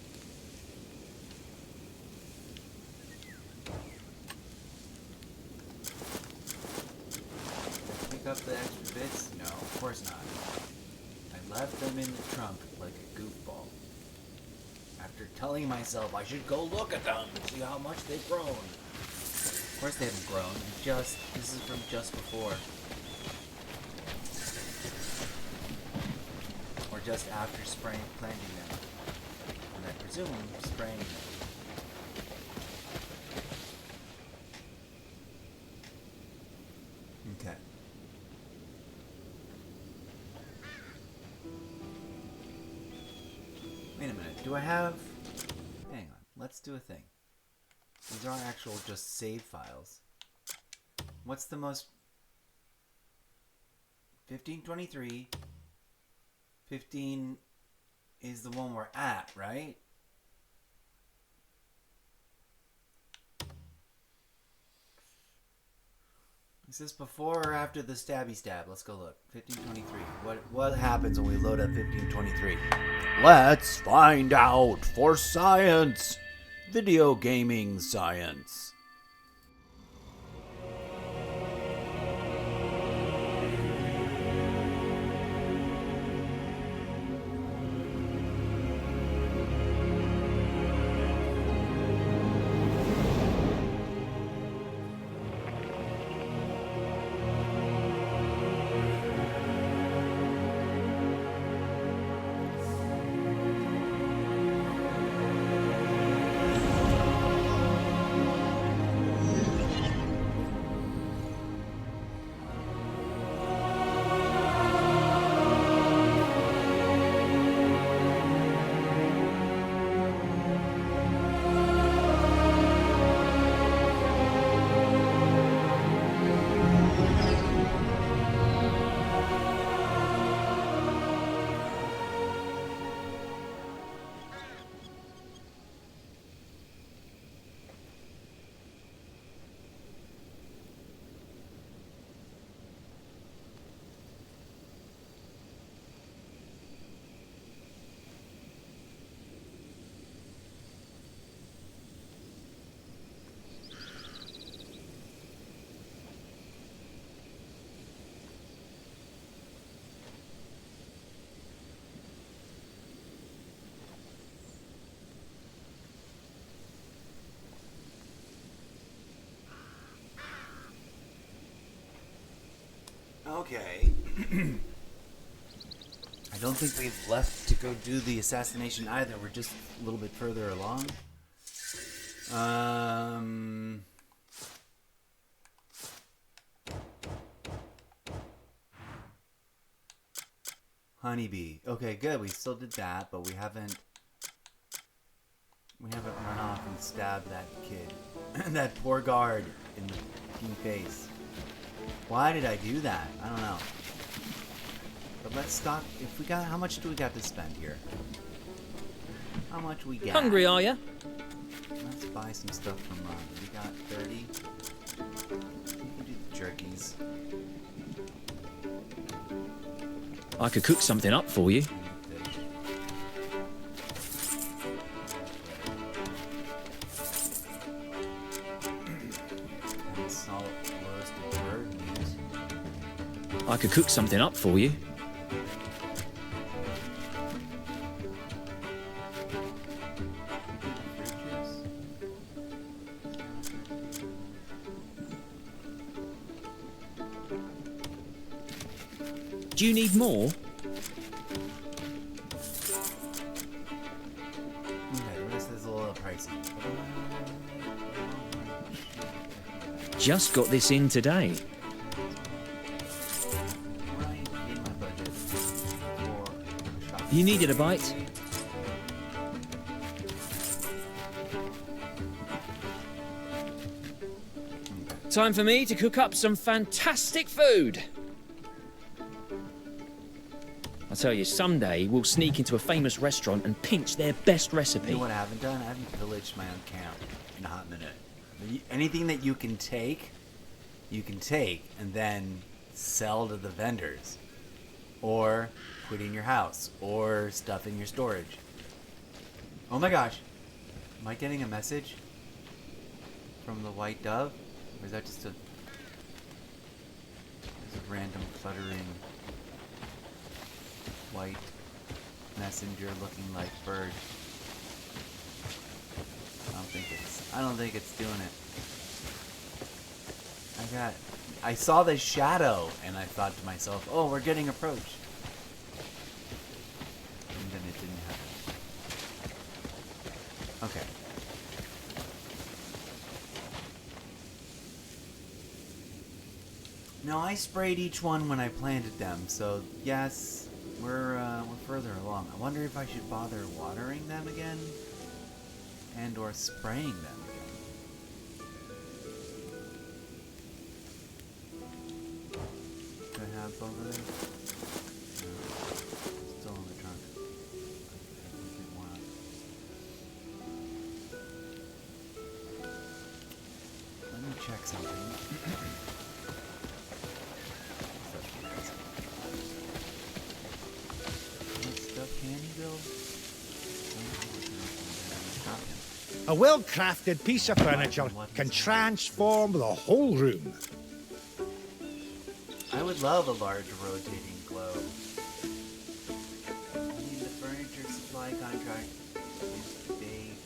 Did I pick up the extra bits? No, of course not. I left them in the trunk like a goofball. After telling myself I should go look at them and see how much they've grown. Of course they haven't grown. This is from just before. Or just after planting them. And I presume spraying them. Okay. Wait a minute. Do I have... Hang on. Let's do a thing. These aren't actual just save files. What's the most... 1523. 15 is the one we're at, right? Is this before or after the stabby stab? Let's go look. 1523. What happens when we load up 1523? Let's find out for science. Video gaming science. Okay. I don't think we've left to go do the assassination either. We're just a little bit further along. Honeybee. Okay, good. We still did that, but we haven't run off and stabbed that kid. That poor guard in the fucking face. Why did I do that? I don't know. But let's stock. If we got, how much do we got to spend here? How much we got? Hungry, are you? Let's buy some stuff from we got 30. We can do the jerkies. I could cook something up for you. And salt roasted bird meat. I could cook something up for you. Do you need more? Okay, this is a little pricey. Just got this in today. Right in my budget for shopping. You needed a bite? Time for me to cook up some fantastic food. I tell you, someday we'll sneak into a famous restaurant and pinch their best You recipe. know what I haven't done? I haven't pillaged my own camp in a hot minute. Anything that you can take and then sell to the vendors. Or put in your house. Or stuff in your storage. Oh my gosh. Am I getting a message from the white dove? Or is that just a random fluttering white messenger looking like bird? I don't think it's doing it. I saw the shadow and I thought to myself, oh, we're getting approached. And then it didn't happen. Okay. No, I sprayed each one when I planted them, so yes, we're further along. I wonder if I should bother watering them again and or spraying them again. Do I have both of them? No, still in the trunk. I did one. Let me check something. A well-crafted piece of furniture can transform the whole room. I would love a large rotating globe. I mean, the furniture supply contract is big.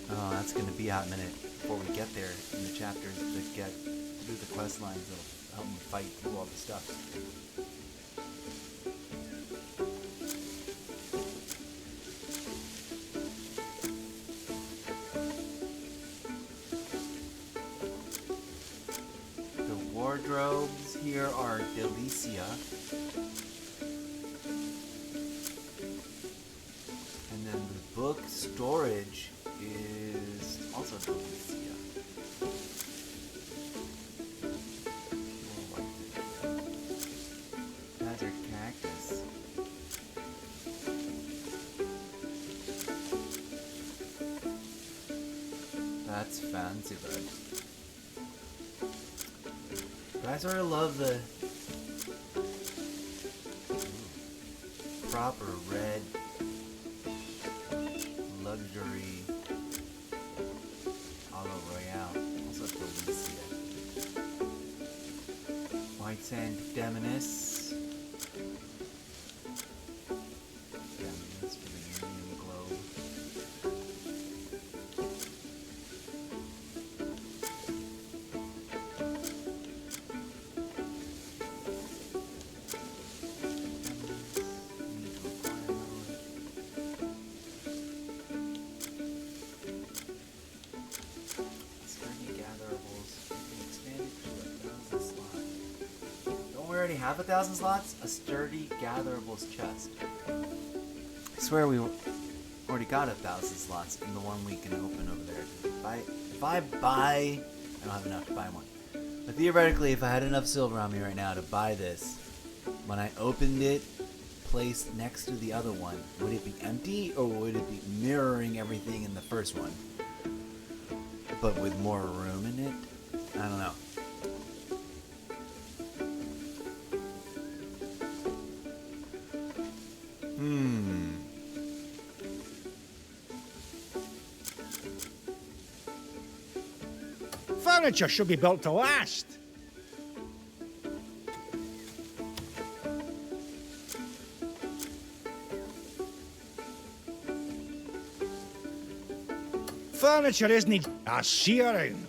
Oh, that's going to be out in a minute before we get there in the chapters that get through the quest lines that'll help me fight through all the stuff. Wardrobes here are Delicia. And then the book storage is also Delicia. Desert cactus. That's fancy, bud. I sort of love the proper red luxury olive royale. Also Delicia. White sand Demonis. Demonis for the Union Globe. already have 1,000 slots? A sturdy gatherable's chest. I swear we already got 1,000 slots in the one we can open over there. If I buy... I don't have enough to buy one. But theoretically, if I had enough silver on me right now to buy this, when I opened it, placed next to the other one, would it be empty or would it be mirroring everything in the first one, but with more room in it? I don't know. Furniture should be built to last. Furniture isn't a sea around.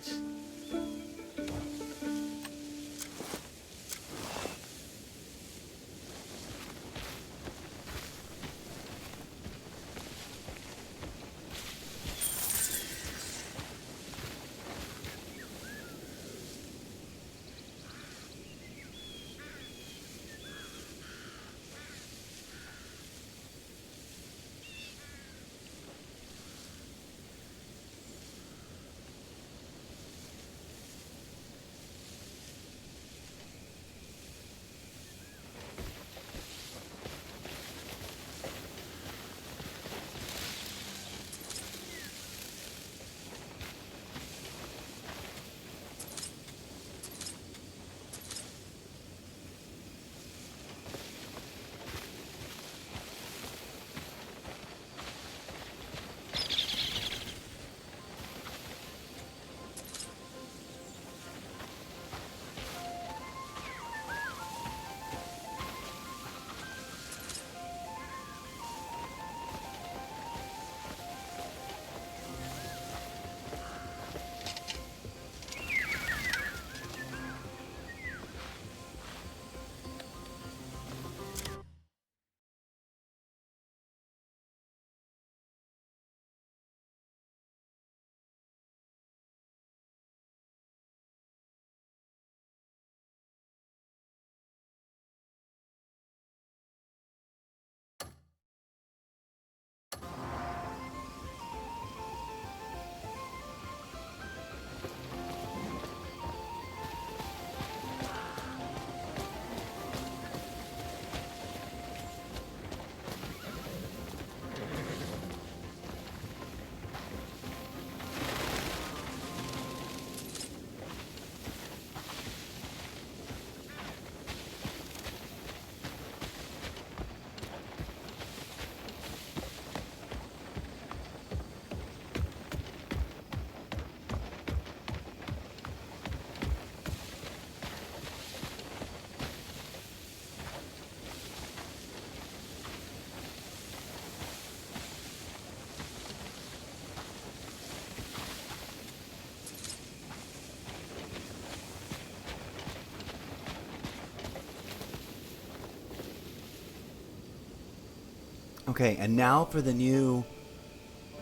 Okay, and now for the new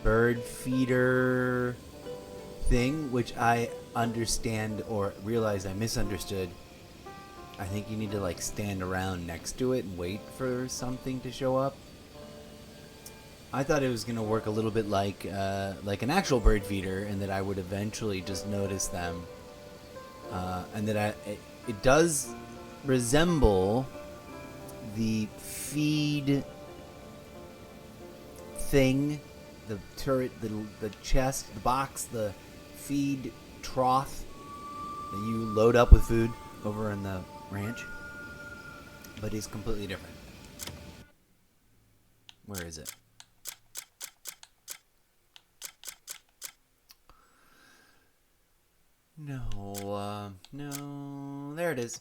bird feeder thing, which I understand or realize I misunderstood. I think you need to like stand around next to it and wait for something to show up. I thought it was gonna work a little bit like an actual bird feeder, and that I would eventually just notice them, and that it does resemble the feed thing, the turret, the chest, the box, the feed trough that you load up with food over in the ranch, but it's completely different. Where is it? No, there it is.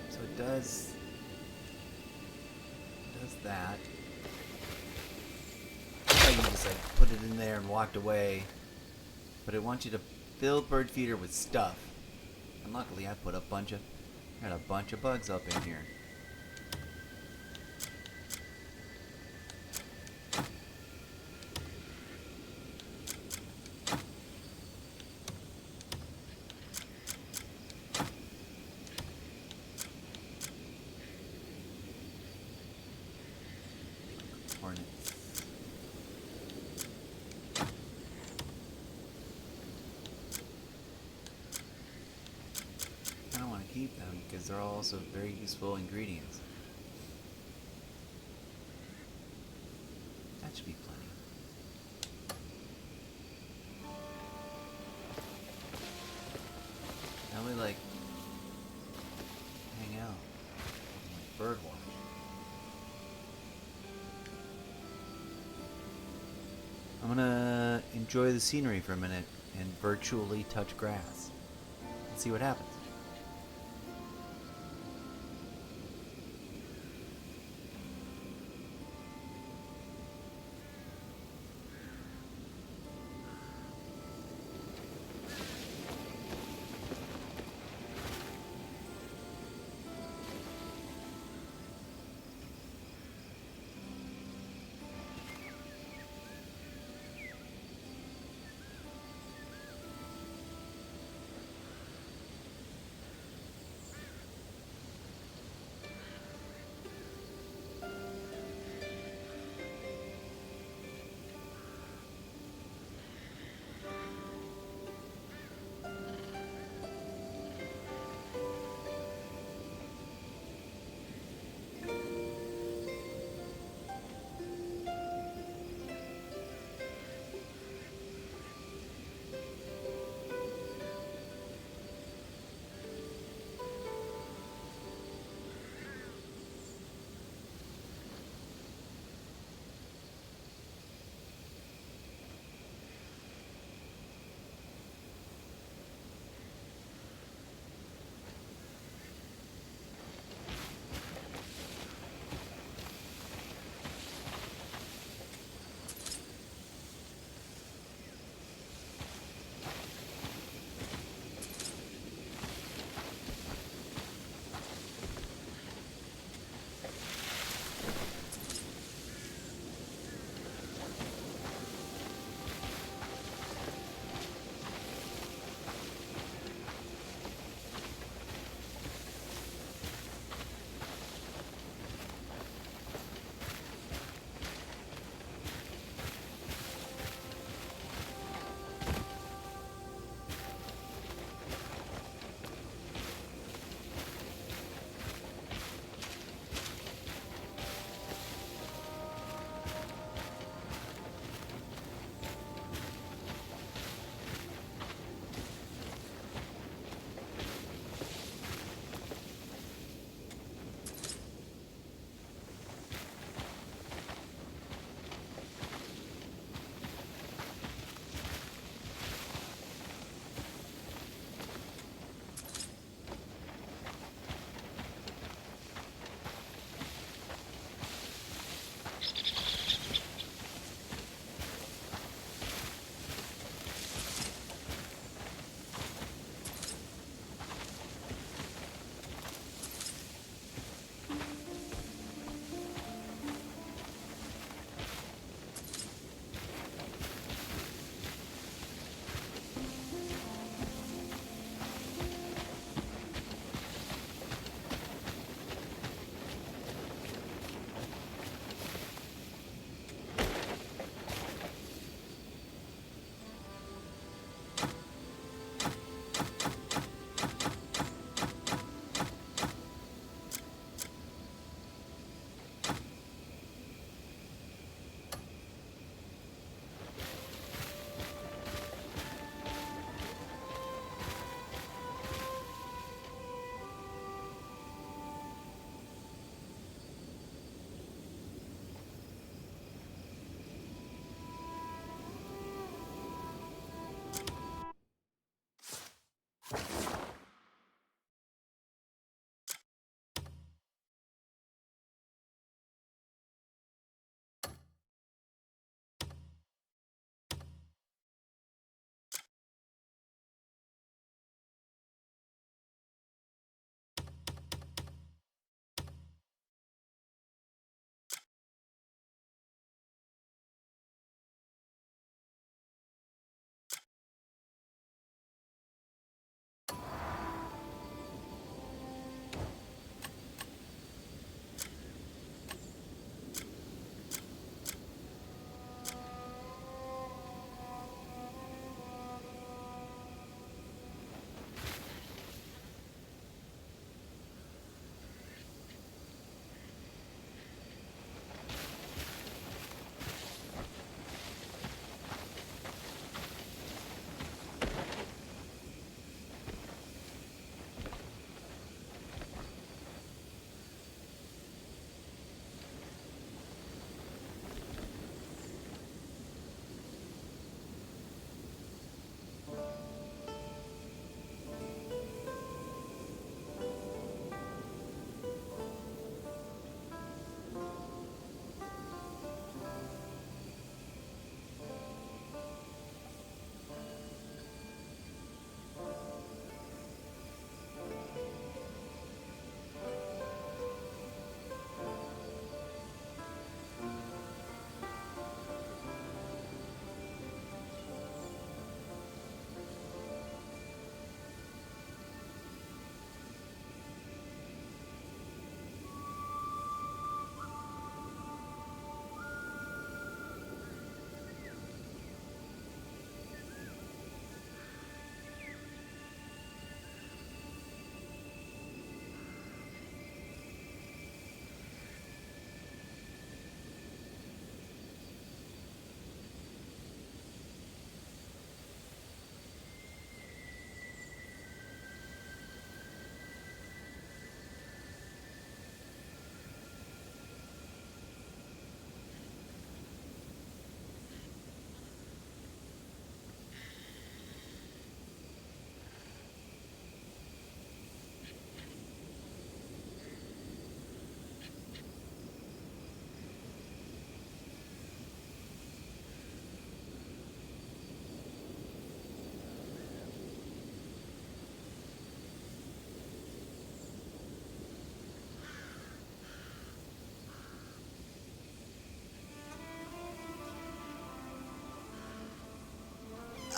So it does that. I thought you just like put it in there and walked away, but it wants you to fill bird feeder with stuff. And luckily, I got a bunch of bugs up in here. because they're also very useful ingredients. That should be plenty. Now we like hang out, like bird watch. I'm gonna enjoy the scenery for a minute and virtually touch grass and see what happens.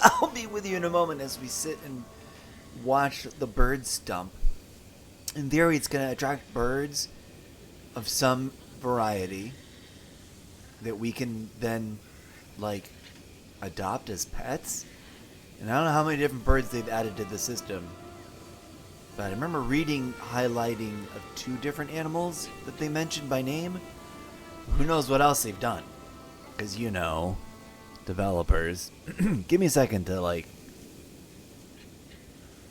I'll be with you in a moment as we sit and watch the bird stump. In theory, it's going to attract birds of some variety that we can then, like, adopt as pets. And I don't know how many different birds they've added to the system, but I remember reading highlighting of 2 different animals that they mentioned by name. Who knows what else they've done? Because, you know, developers. Give me a second to, like,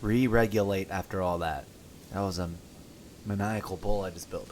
re-regulate after all that. That was a maniacal bull I just built.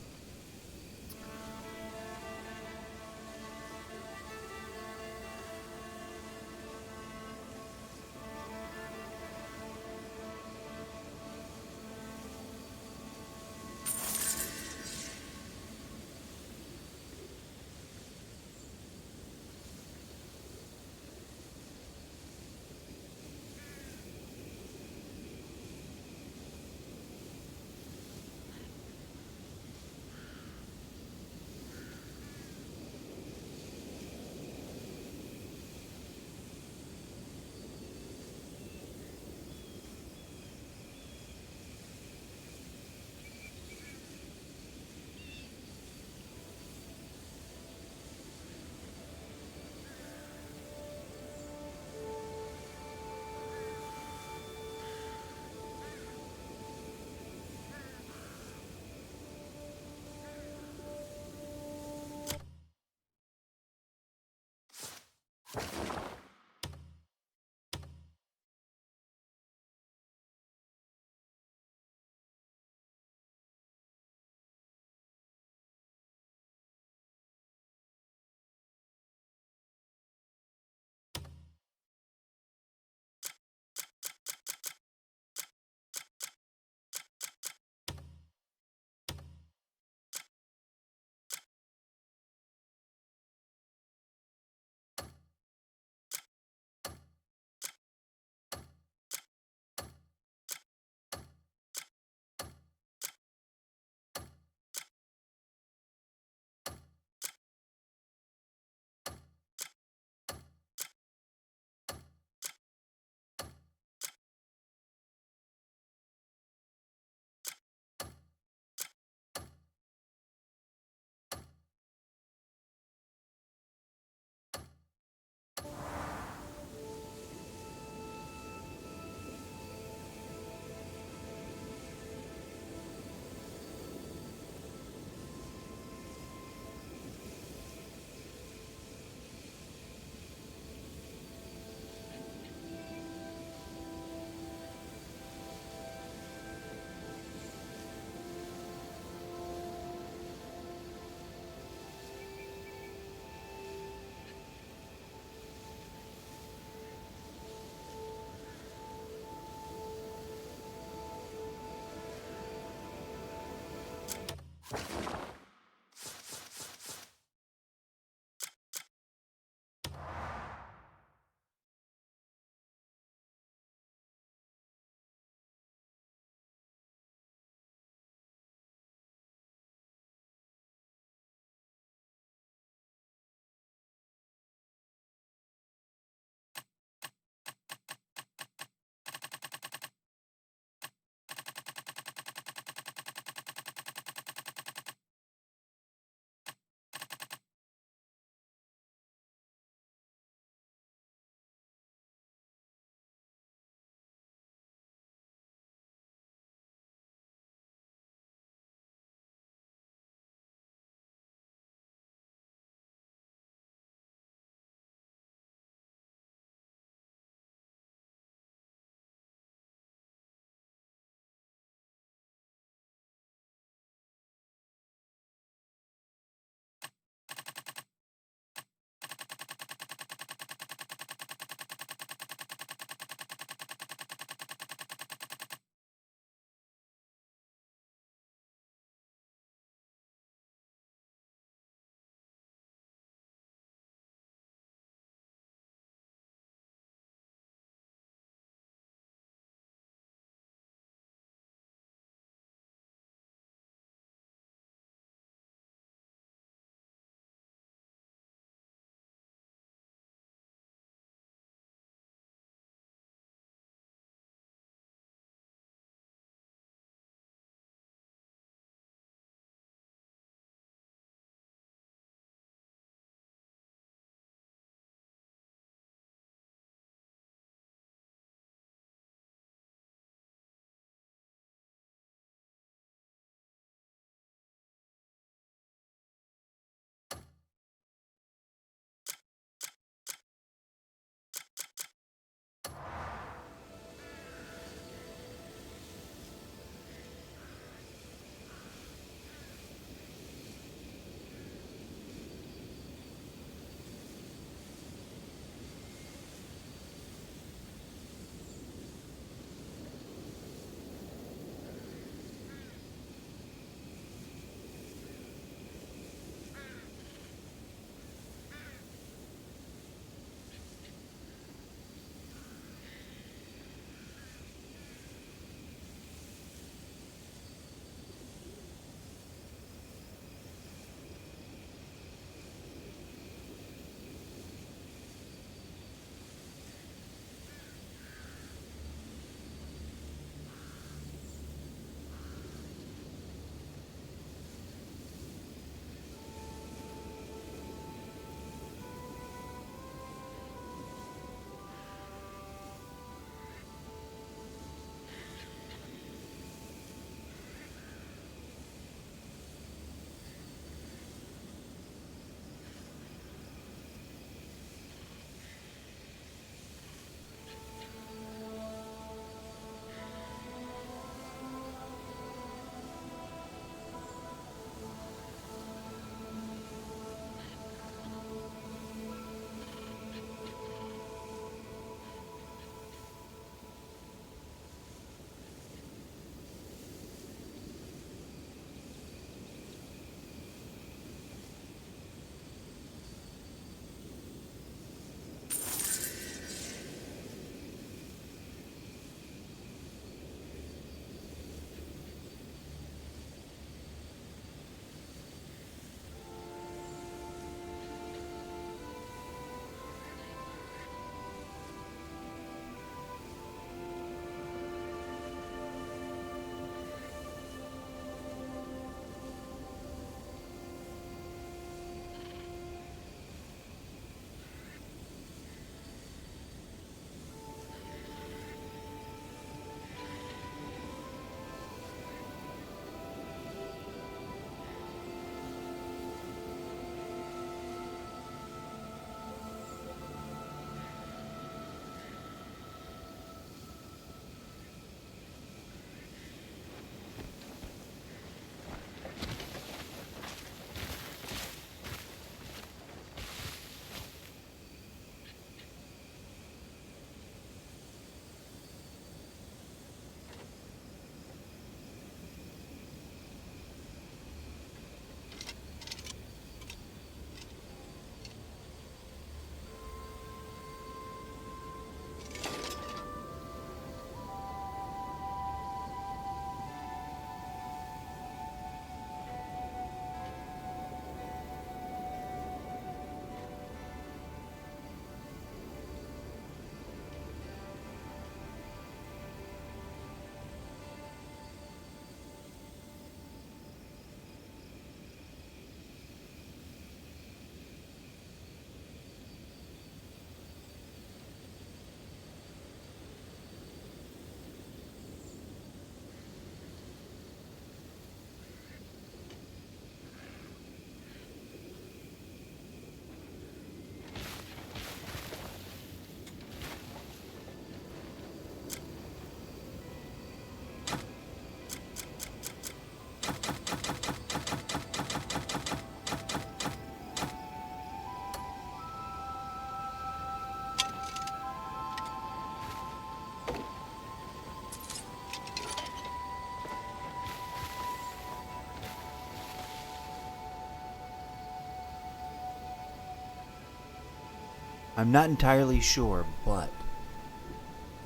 I'm not entirely sure, but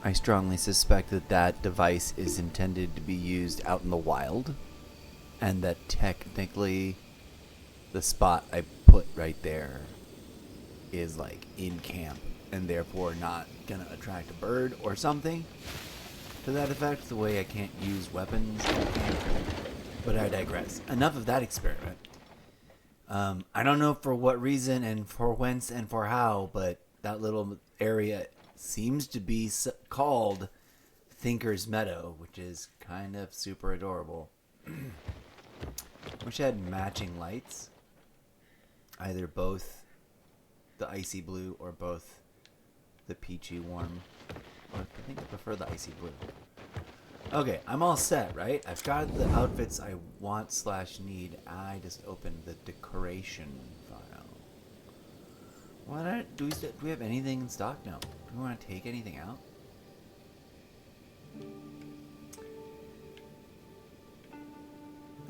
I strongly suspect that that device is intended to be used out in the wild, and that technically the spot I put right there is like in camp and therefore not gonna attract a bird or something to that effect, the way I can't use weapons in camp. But I digress. Enough of that experiment. I don't know for what reason and for whence and for how, but that little area seems to be called Thinker's Meadow, which is kind of super adorable. Wish I had matching lights. Either both the icy blue or both the peachy warm. Or I think I prefer the icy blue. Okay, I'm all set, right? I've got the outfits I want / need. I just opened the decoration file. Do we have anything in stock? No. Do we want to take anything out?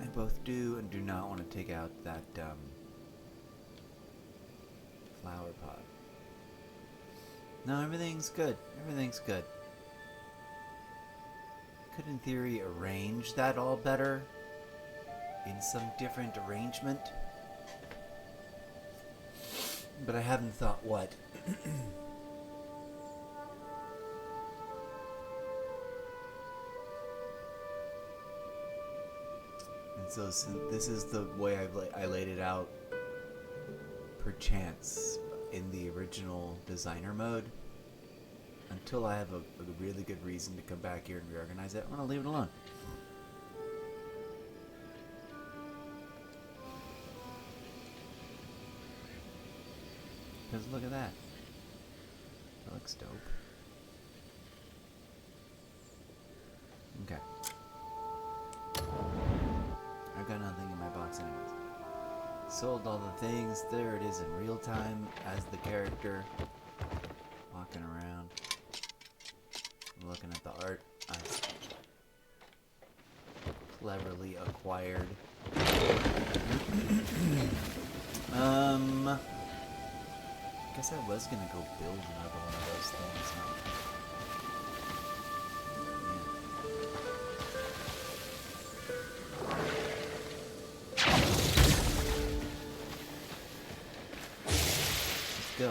I both do and do not want to take out that flower pot. No, everything's good. Everything's good. Could in theory arrange that all better in some different arrangement, but I haven't thought what. And so this is the way I laid it out, perchance in the original designer mode. Until I have a really good reason to come back here and reorganize it, I'm going to leave it alone. Because look at that. That looks dope. Okay. I've got nothing in my box anyways. Sold all the things. There it is in real time as the character walking around. Looking at the art I've cleverly acquired. Guess I was gonna go build another one of those things, huh? Yeah. Let's go.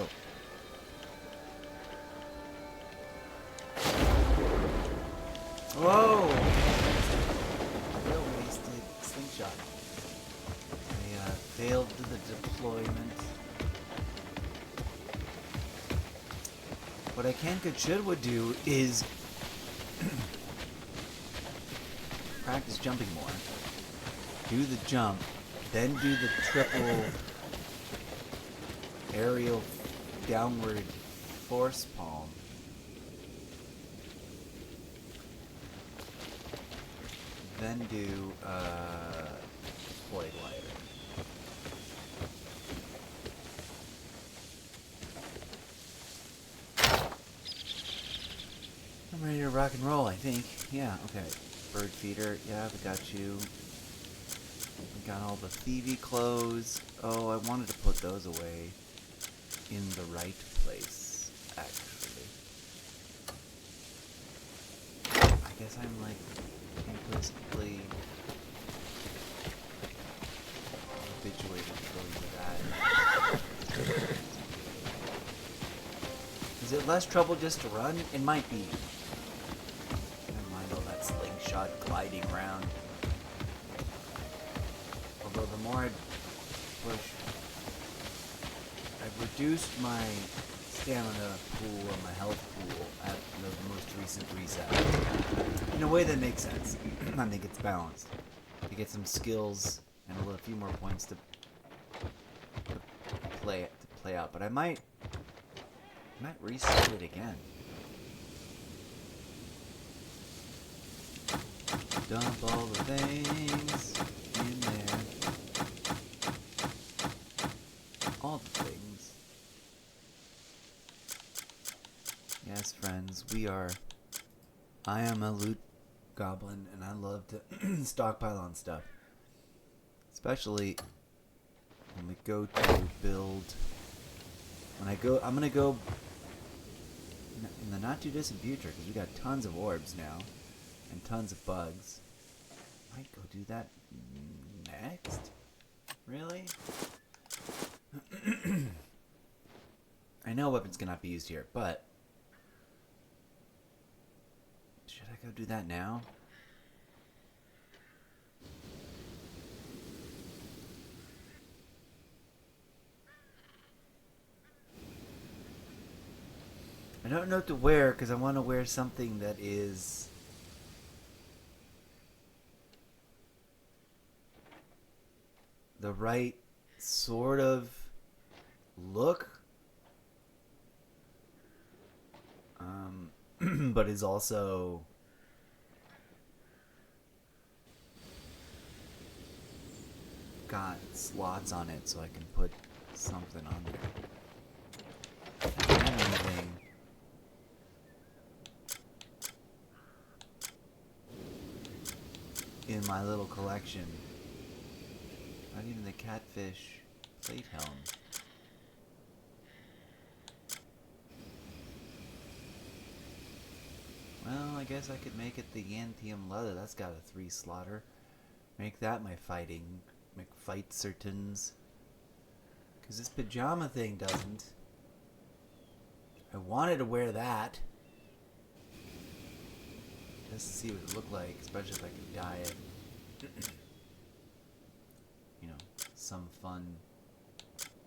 Whoa! Real wasted slingshot. I failed the deployment. What I would do is practice jumping more. Do the jump, then do the triple aerial downward force palm. Then do deploy glider. I'm ready to rock and roll, I think. Yeah, okay. Bird feeder, yeah, we got you. We got all the thievy clothes. Oh, I wanted to put those away in the right place, actually. I guess I'm like implicitly habituated to going to that. Is it less trouble just to run? It might be. Never mind all that slingshot gliding around. Although the more I push, I've reduced my stamina pool and my health pool at the most recent reset. In a way that makes sense. I think it's balanced. To get some skills and a few more points to play out. But I might reset it again. Dump all the things in there. All the things. Yes, friends, I am a loot goblin, and I love to stockpile on stuff. Especially when we go to build When I go, I'm gonna go in the not too distant future because we got tons of orbs now and tons of bugs. Might go do that next. Really? I know weapons cannot be used here, but should I go do that now? I don't know what to wear because I want to wear something that is the right sort of look, but is also got slots on it so I can put something on there. Anything. In my little collection. Not even the catfish plate helm. Well, I guess I could make it the Yantium leather. That's got a 3 slaughter. Make that my fight certains. Because this pajama thing doesn't. I wanted to wear that. Just to see what it looked like, especially if I could dye it. You know, some fun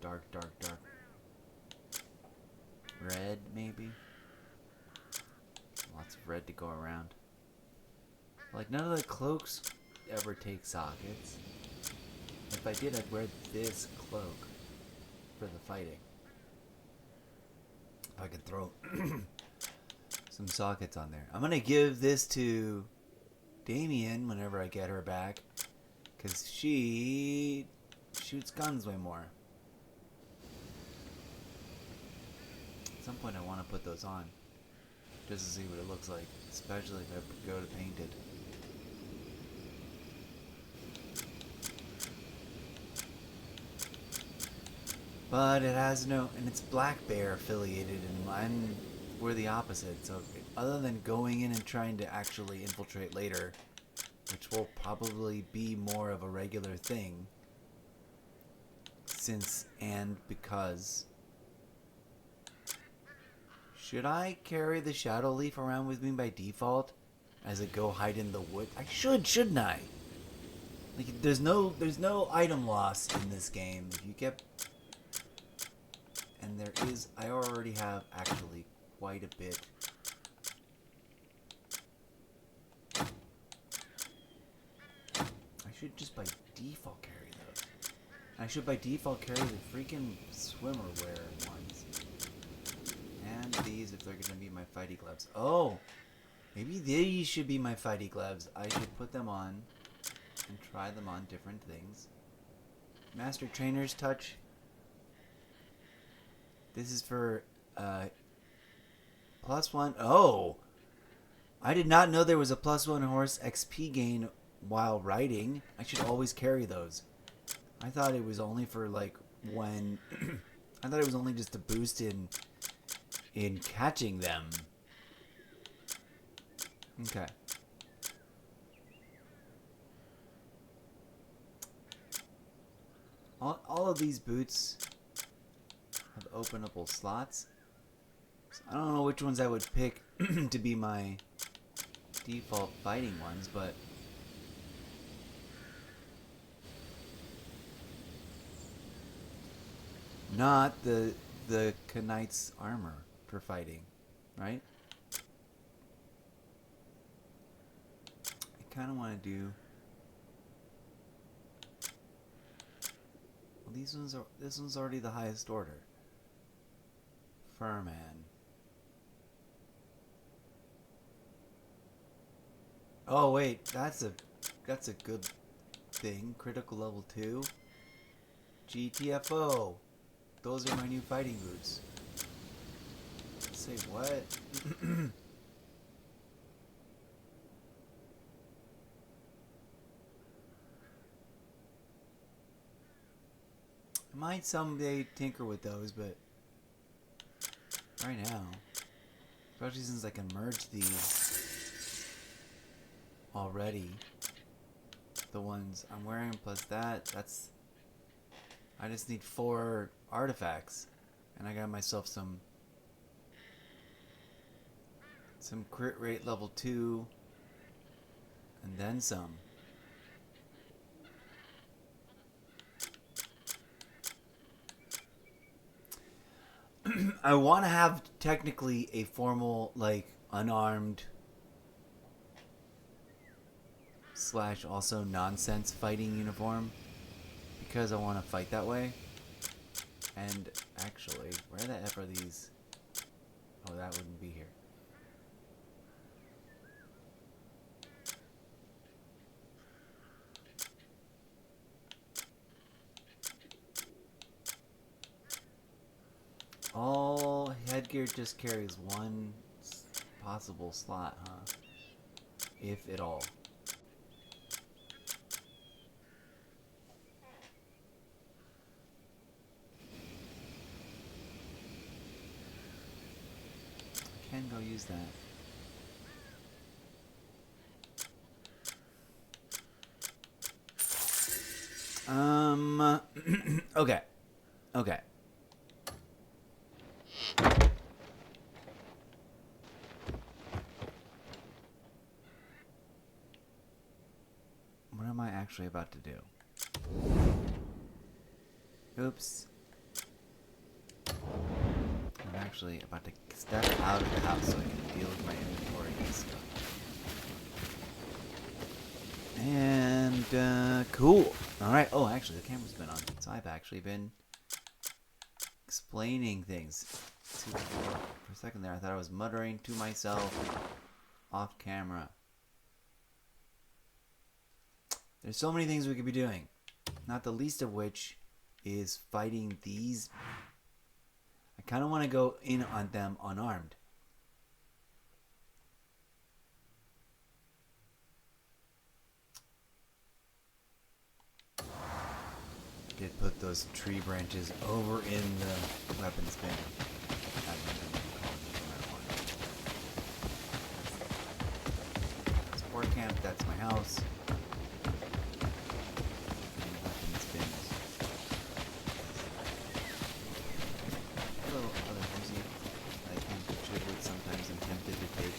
dark red, maybe? Lots of red to go around. Like, none of the cloaks ever take sockets. If I did, I'd wear this cloak for the fighting. If I could throw some sockets on there. I'm gonna give this to Damien whenever I get her back, because she shoots guns way more. At some point I want to put those on just to see what it looks like, especially if I go to paint it. But it has no, and it's Black Bear affiliated, and we're the opposite. So other than going in and trying to actually infiltrate later, which will probably be more of a regular thing, since and because, should I carry the Shadow Leaf around with me by default as I go hide in the wood? I should, shouldn't I? Like, there's no item loss in this game. If you get, and there is, I already have actually quite a bit. I should just by default carry those. I should by default carry the freaking swimmerwear ones. And these if they're gonna be my fighty gloves. Oh! Maybe these should be my fighty gloves. I should put them on and try them on different things. Master Trainer's Touch. This is for +1. Oh! I did not know there was a +1 horse XP gain while riding. I should always carry those. I thought it was only for like when I thought it was only just a boost in catching them. Okay. All of these boots have openable slots. So I don't know which ones I would pick to be my default fighting ones, but not the Knight's armor for fighting, right? I kind of want to do. Well, this one's already the highest order. Furman. Oh wait, that's a good thing. Critical level 2. GTFO. Those are my new fighting boots. Say what? I might someday tinker with those, but right now. Especially since I can merge these already. The ones I'm wearing plus that's... I just need 4 artifacts. And I got myself some crit rate level 2. And then some. I want to have technically a formal, like, unarmed / also nonsense fighting uniform, because I want to fight that way. And actually, where the F are these? Oh, that wouldn't be here. All headgear just carries 1 possible slot, huh? If at all. I can go use that. Okay. Okay. What am I actually about to do? Oops. I'm actually about to step out of the house so I can deal with my inventory and stuff. And, cool. Alright. Oh, actually, the camera's been on. So I've actually been explaining things. For a second there, I thought I was muttering to myself off camera. There's so many things we could be doing. Not the least of which is fighting these. I kind of want to go in on them unarmed. Did put those tree branches over in the weapons bin. That's sport camp, that's my house. And weapons bins. Little other music I can contribute, sometimes I'm tempted to take,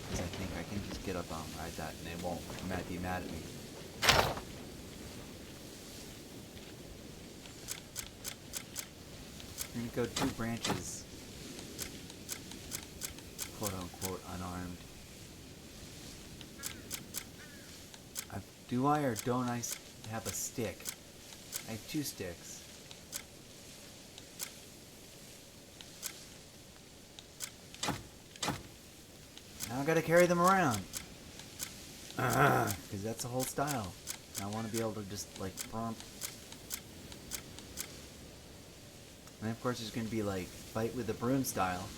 because I think I can just get up on ride that and they won't be mad at me. We're gonna go 2 branches, quote unquote, unarmed. Do I or don't I have a stick? I have 2 sticks. Now I gotta carry them around. Because that's the whole style. I want to be able to just, like, prompt. And of course there's going to be like fight with the broom style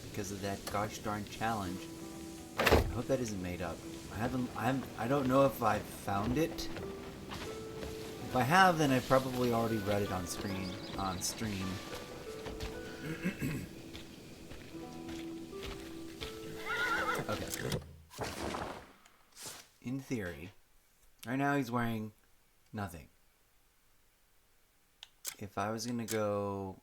because of that gosh darn challenge. I hope that isn't made up. I don't know if I've found it. If I have, then I've probably already read it on stream. Okay. In theory, right now he's wearing nothing. If I was gonna go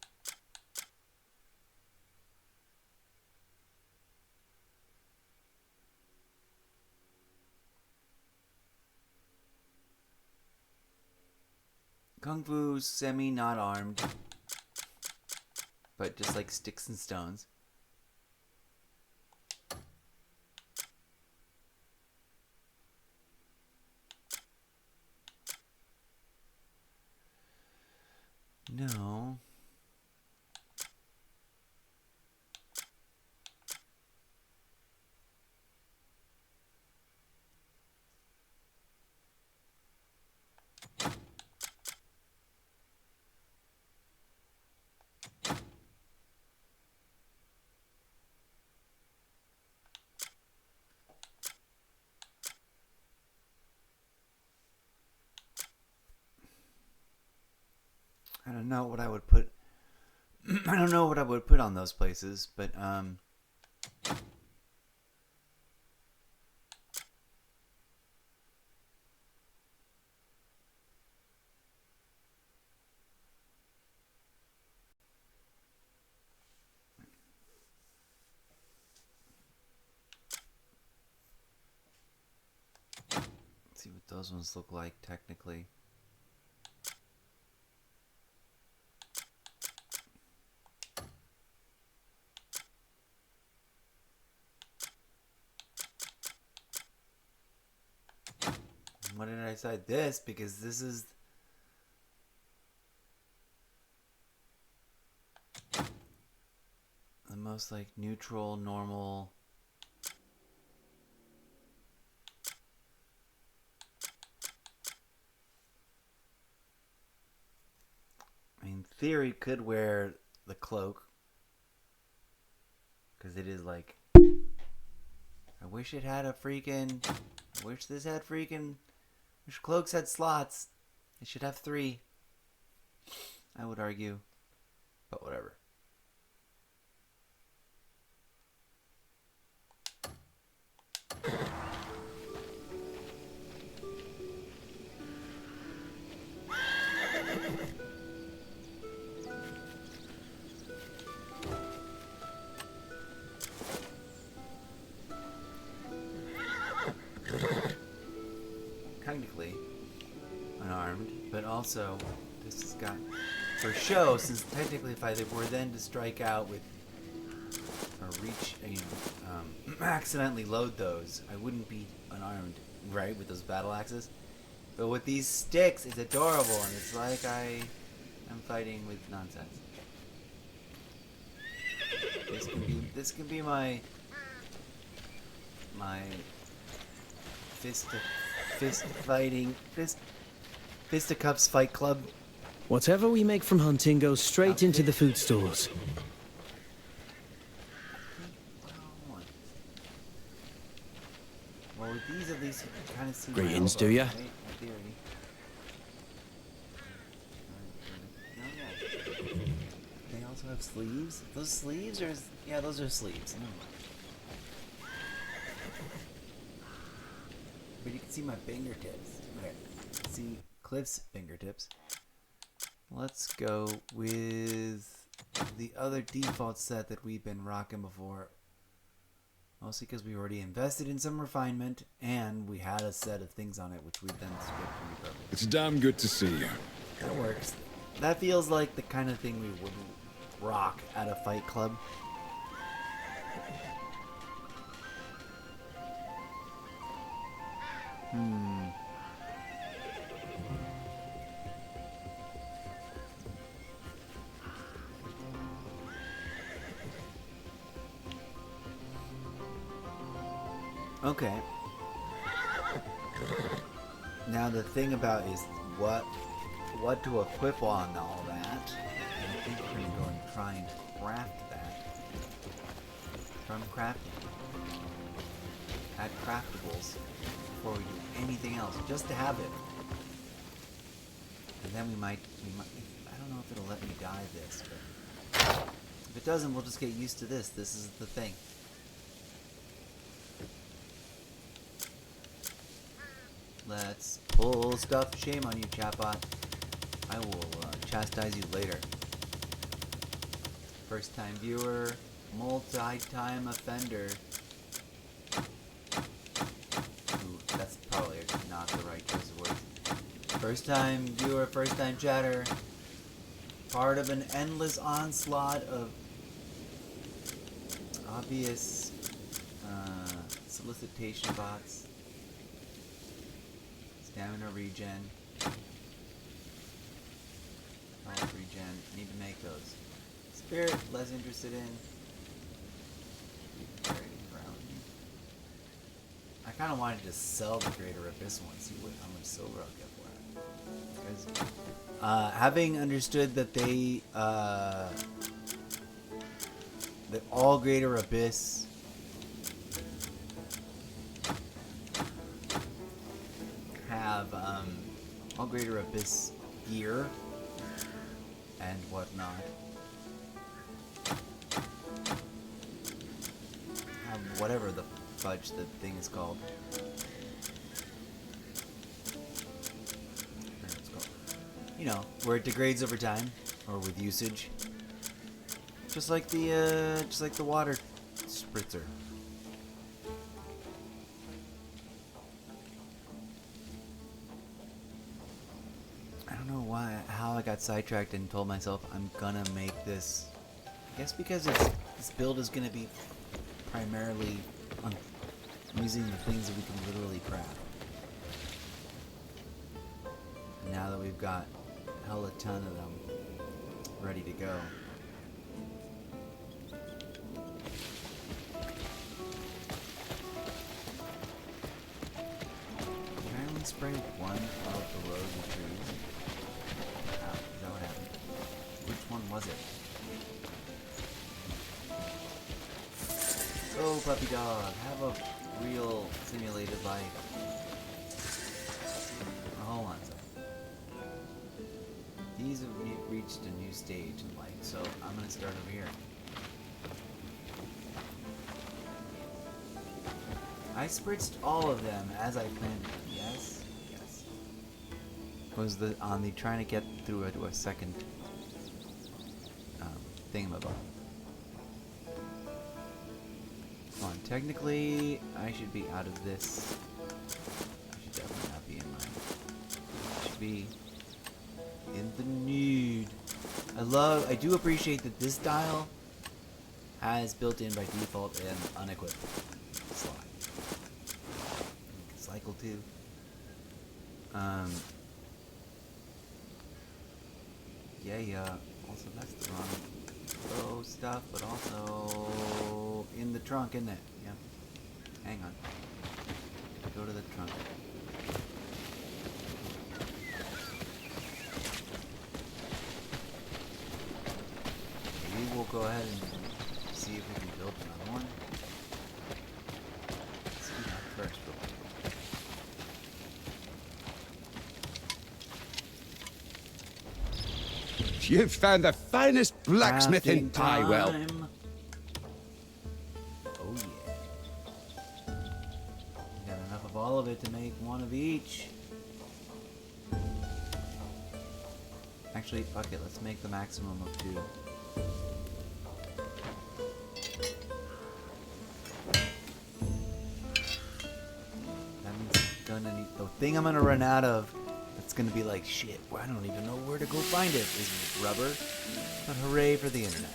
Kung Fu semi not armed, but just like sticks and stones. No. I don't know what I would put. I don't know what I would put on those places, but let's see what those ones look like technically. Why did I decide this? Because this is the most like neutral, normal. I mean, in theory, could wear the cloak because it is like. I wish it had a freaking. I wish this had freaking. Wish cloaks had slots. It should have 3. I would argue, but whatever. Technically unarmed, but also this has got for show, since technically if I were then to strike out with or reach, accidentally load those, I wouldn't be unarmed, right, with those battle axes. But with these sticks, it's adorable, and it's like I am fighting with nonsense. This can be my fisticuffs fight club. Whatever we make from hunting goes straight into the food stores. Well, with these at least you can kind of see. Greetings, do ya? Right? In theory. Oh, yeah. They also have sleeves. Those sleeves are yeah, those are sleeves. Never mind. But you can see my fingertips. Okay. See Cliff's fingertips. Let's go with the other default set that we've been rocking before. Mostly because we already invested in some refinement, and we had a set of things on it, which we then stripped and repurposed. It's damn good to see you. That works. That feels like the kind of thing we would rock at a fight club. Okay. Now the thing about is what to equip on all that. And I think we're gonna go and try and craft that. From crafting. Add craftables before we do anything else, just to have it. And then we might I don't know if it'll let me dye this, but if it doesn't, we'll just get used to this. This is the thing. Let's pull stuff. Shame on you, chatbot. I will chastise you later. First time viewer, multi-time offender. Ooh, that's probably not the right choice of words. First time viewer, first time chatter. Part of an endless onslaught of obvious solicitation bots. Stamina regen. Health regen. Need to make those. Spirit, less interested in. I kind of wanted to sell the Greater Abyss one, see how much silver I'll get for it. Because having understood that that all Greater Abyss have all Greater Abyss gear and whatnot whatever the fudge the thing is called. Let's go. You know, where it degrades over time or with usage, just like the water spritzer. I don't know how I got sidetracked and told myself I'm gonna make this. I guess because this build is gonna be primarily using the things that we can literally craft. Now that we've got a hell of a ton of them ready to go. Can I only spray one of the rows of trees? Wow, is that what happened? Which one was it? Oh, puppy dog, have a real simulated life. Oh, hold on a second. These have reached a new stage in life, so I'm gonna start over here. I spritzed all of them as I planned. Yes, yes. Was on the trying to get through it to a second thingamabob. Come on, technically, I should be out of this. I should definitely not be in mine. I should be in the nude. I do appreciate that this dial has built in by default an unequipped slide. Cycle 2. Yeah. Also, that's the wrong throw stuff, but also in the trunk, isn't it? Yeah. Hang on. Go to the trunk. Maybe we'll go ahead and see if we can build another one. Let's do that first. You've found the finest blacksmith in Tywell. Oh yeah. Got enough of all of it to make one of each. Actually, fuck it. Let's make the maximum of 2. That means I'm gonna need the thing I'm gonna run out of. It's gonna be like shit. Well, I don't even know where to go find it. Is rubber? But hooray for the internet.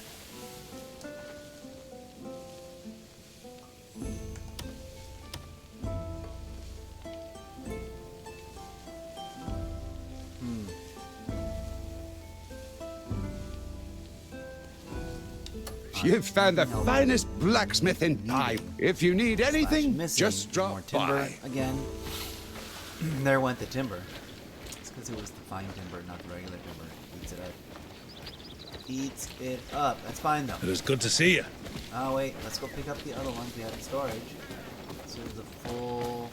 You've found the finest blacksmith in Tywell. If you need anything, Missing just more drop timber by. again. There went the timber. It's because it was the fine timber, not the regular timber. Eats it up. Eats it up. That's fine though. It was good to see you. Oh wait, let's go pick up the other ones we have in storage. So the full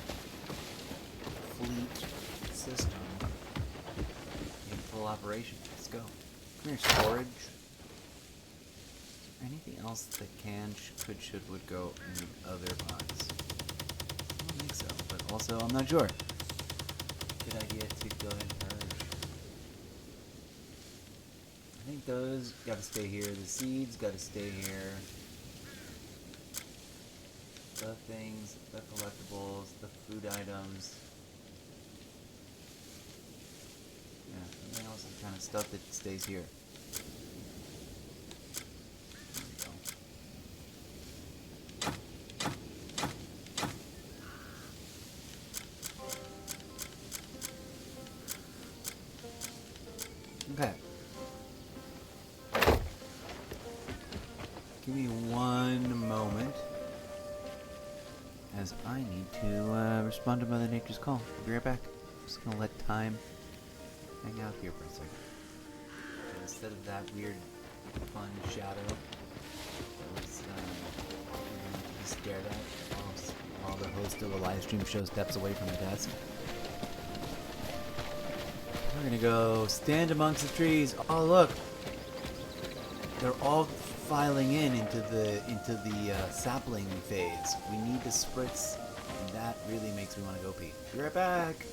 fleet system in full operation. Let's go. Come here, storage. Anything else that can, could, should, would go in the other pods? I don't think so, but also I'm not sure. Good idea to go ahead and purge. I think those gotta stay here. The seeds gotta stay here. The things, the collectibles, the food items. Yeah, something else is kind of stuff that stays here. Okay. Give me one moment, as I need to respond to Mother Nature's call. I'll be right back. I'm just gonna let time hang out here for a second. And instead of that weird, fun shadow that was to be stared at while the host of a live stream show steps away from the desk. We're gonna go stand amongst the trees. Oh look, they're all filing into the sapling phase. We need the spritz, and that really makes me want to go pee. Be right back.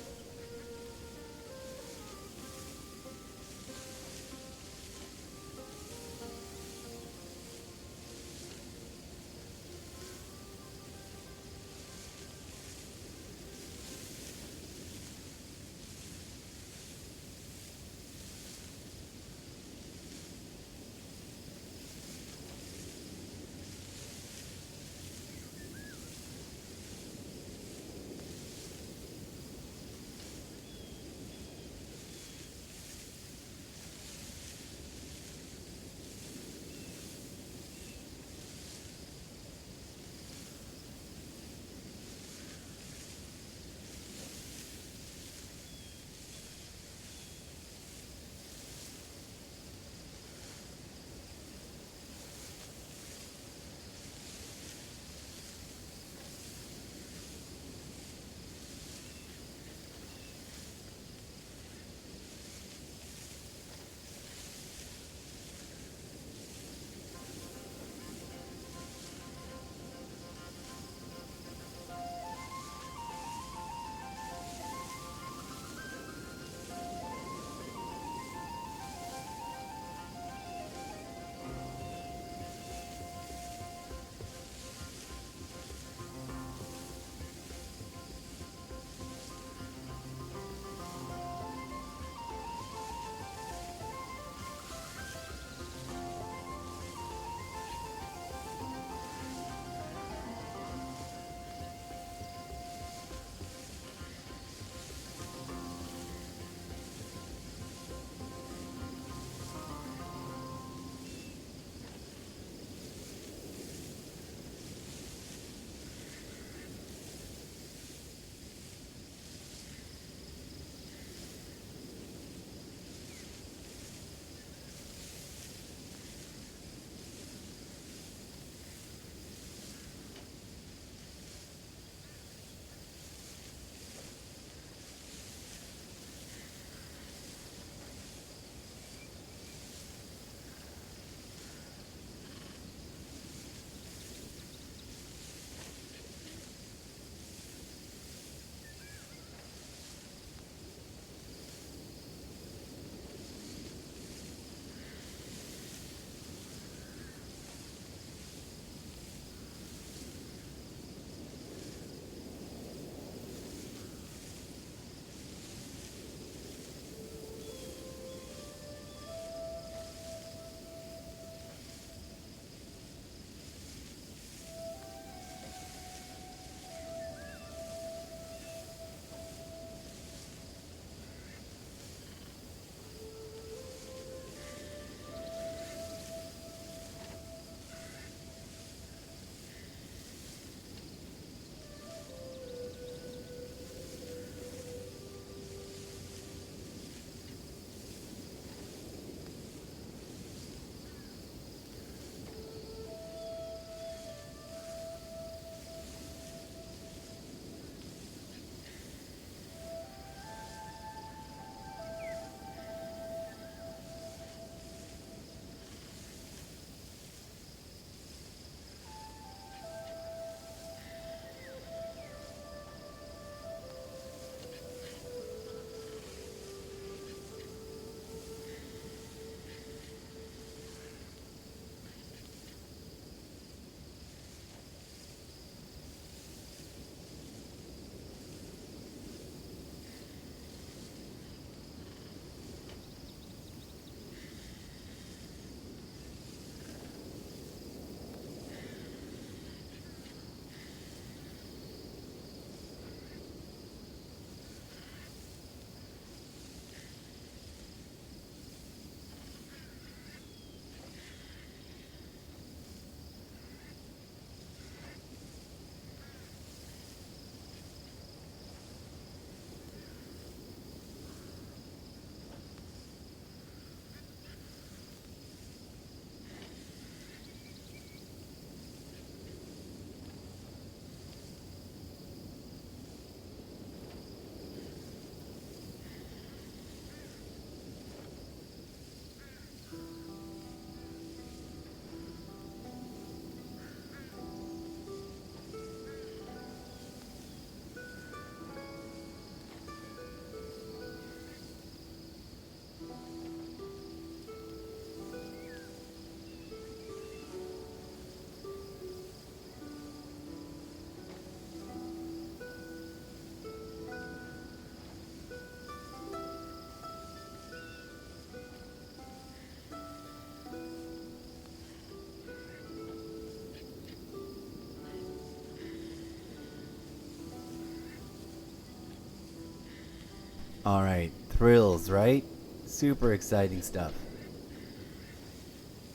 Alright, thrills, right? Super exciting stuff.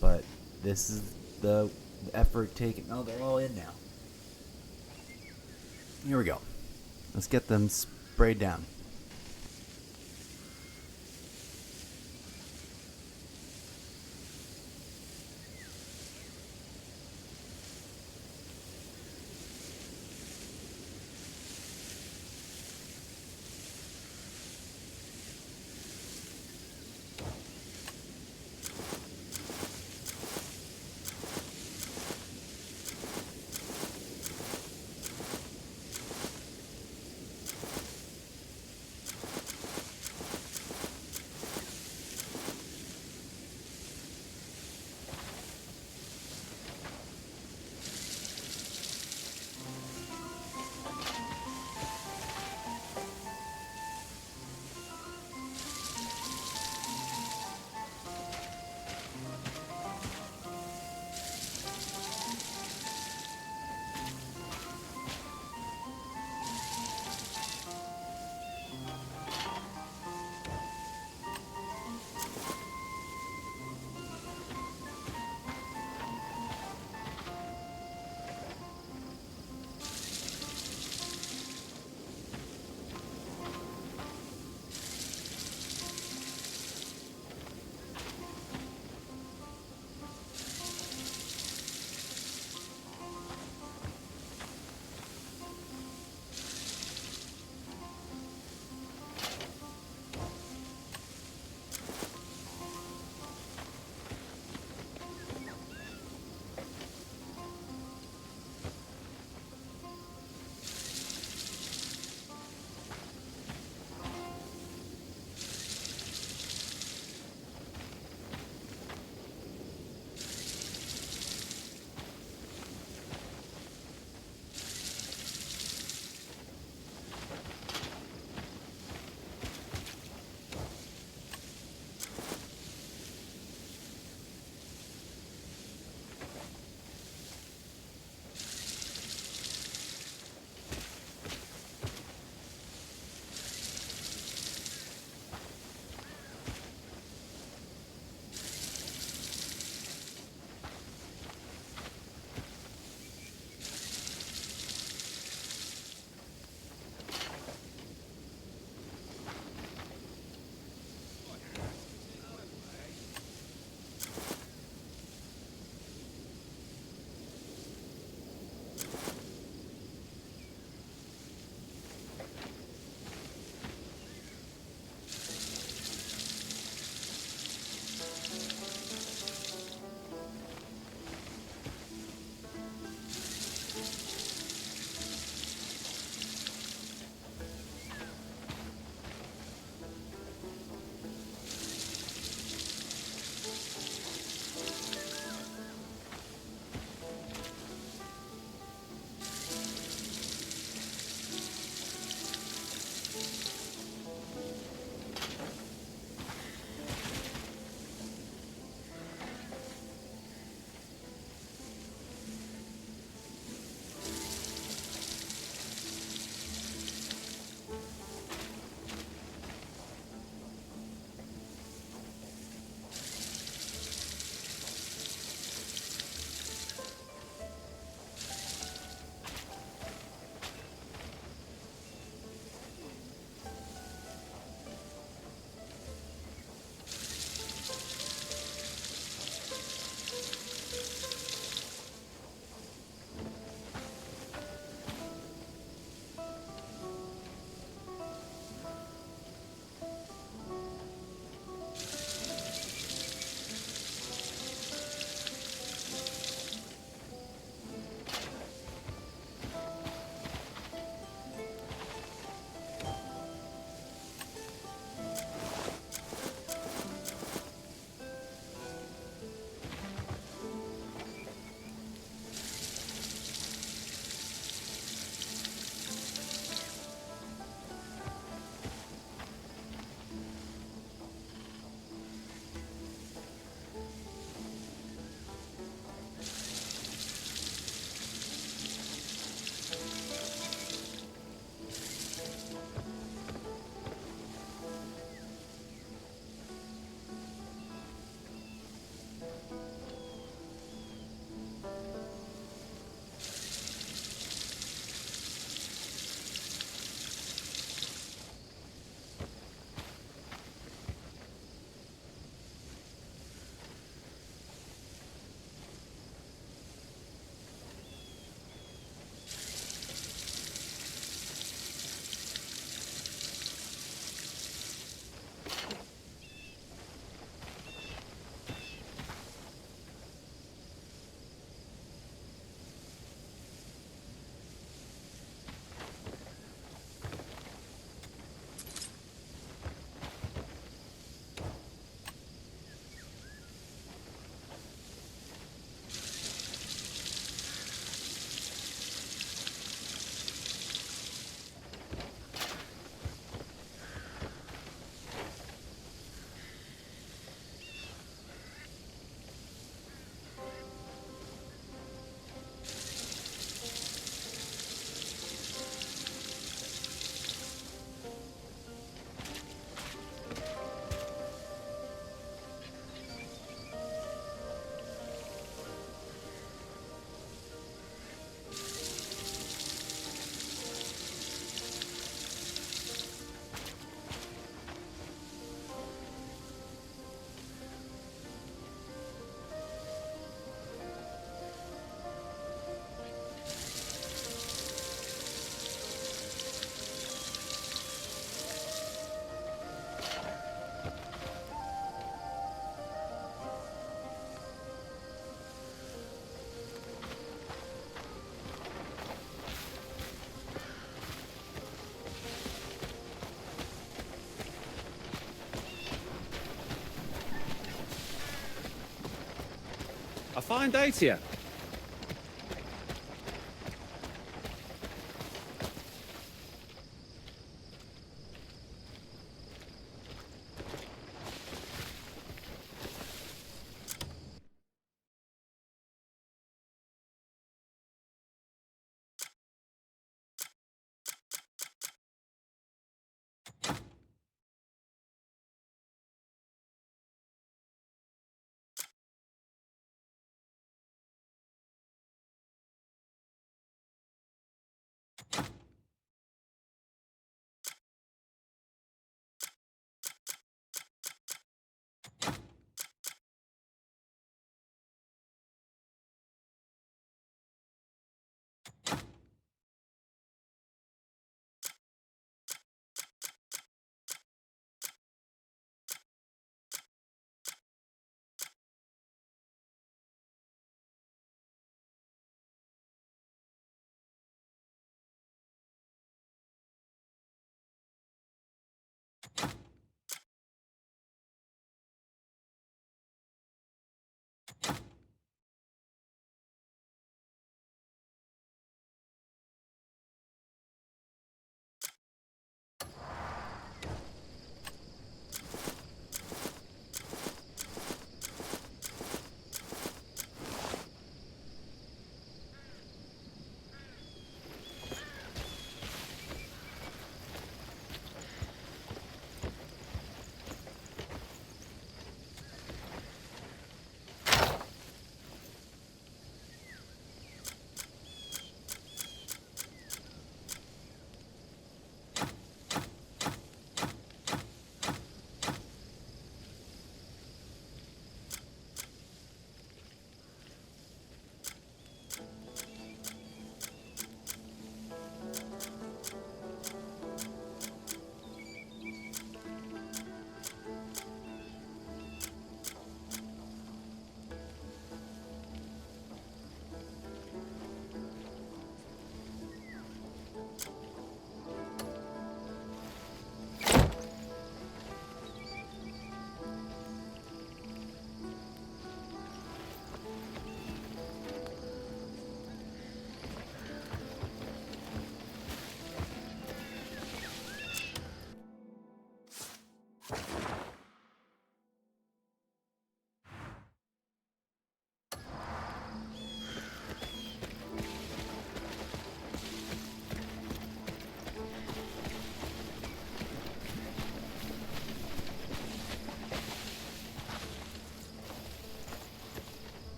But this is the effort taken. Oh, they're all in now. Here we go. Let's get them sprayed down. A fine day to you.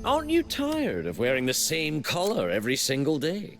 Aren't you tired of wearing the same color every single day?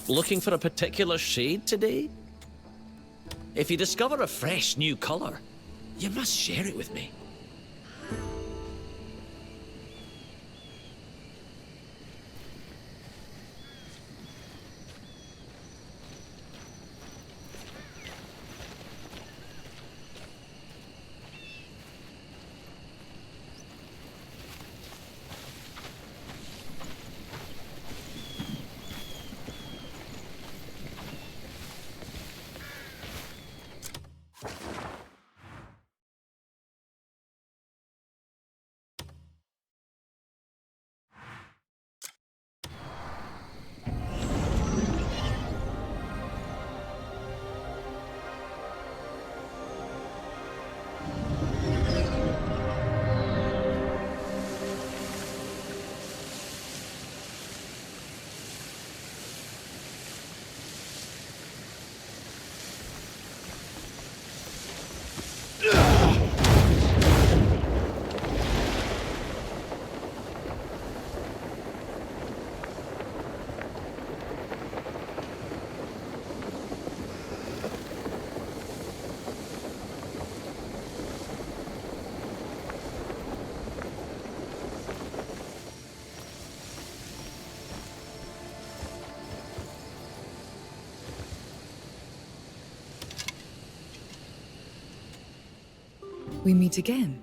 Looking for a particular shade today? If you discover a fresh new colour, you must share it with me. We meet again.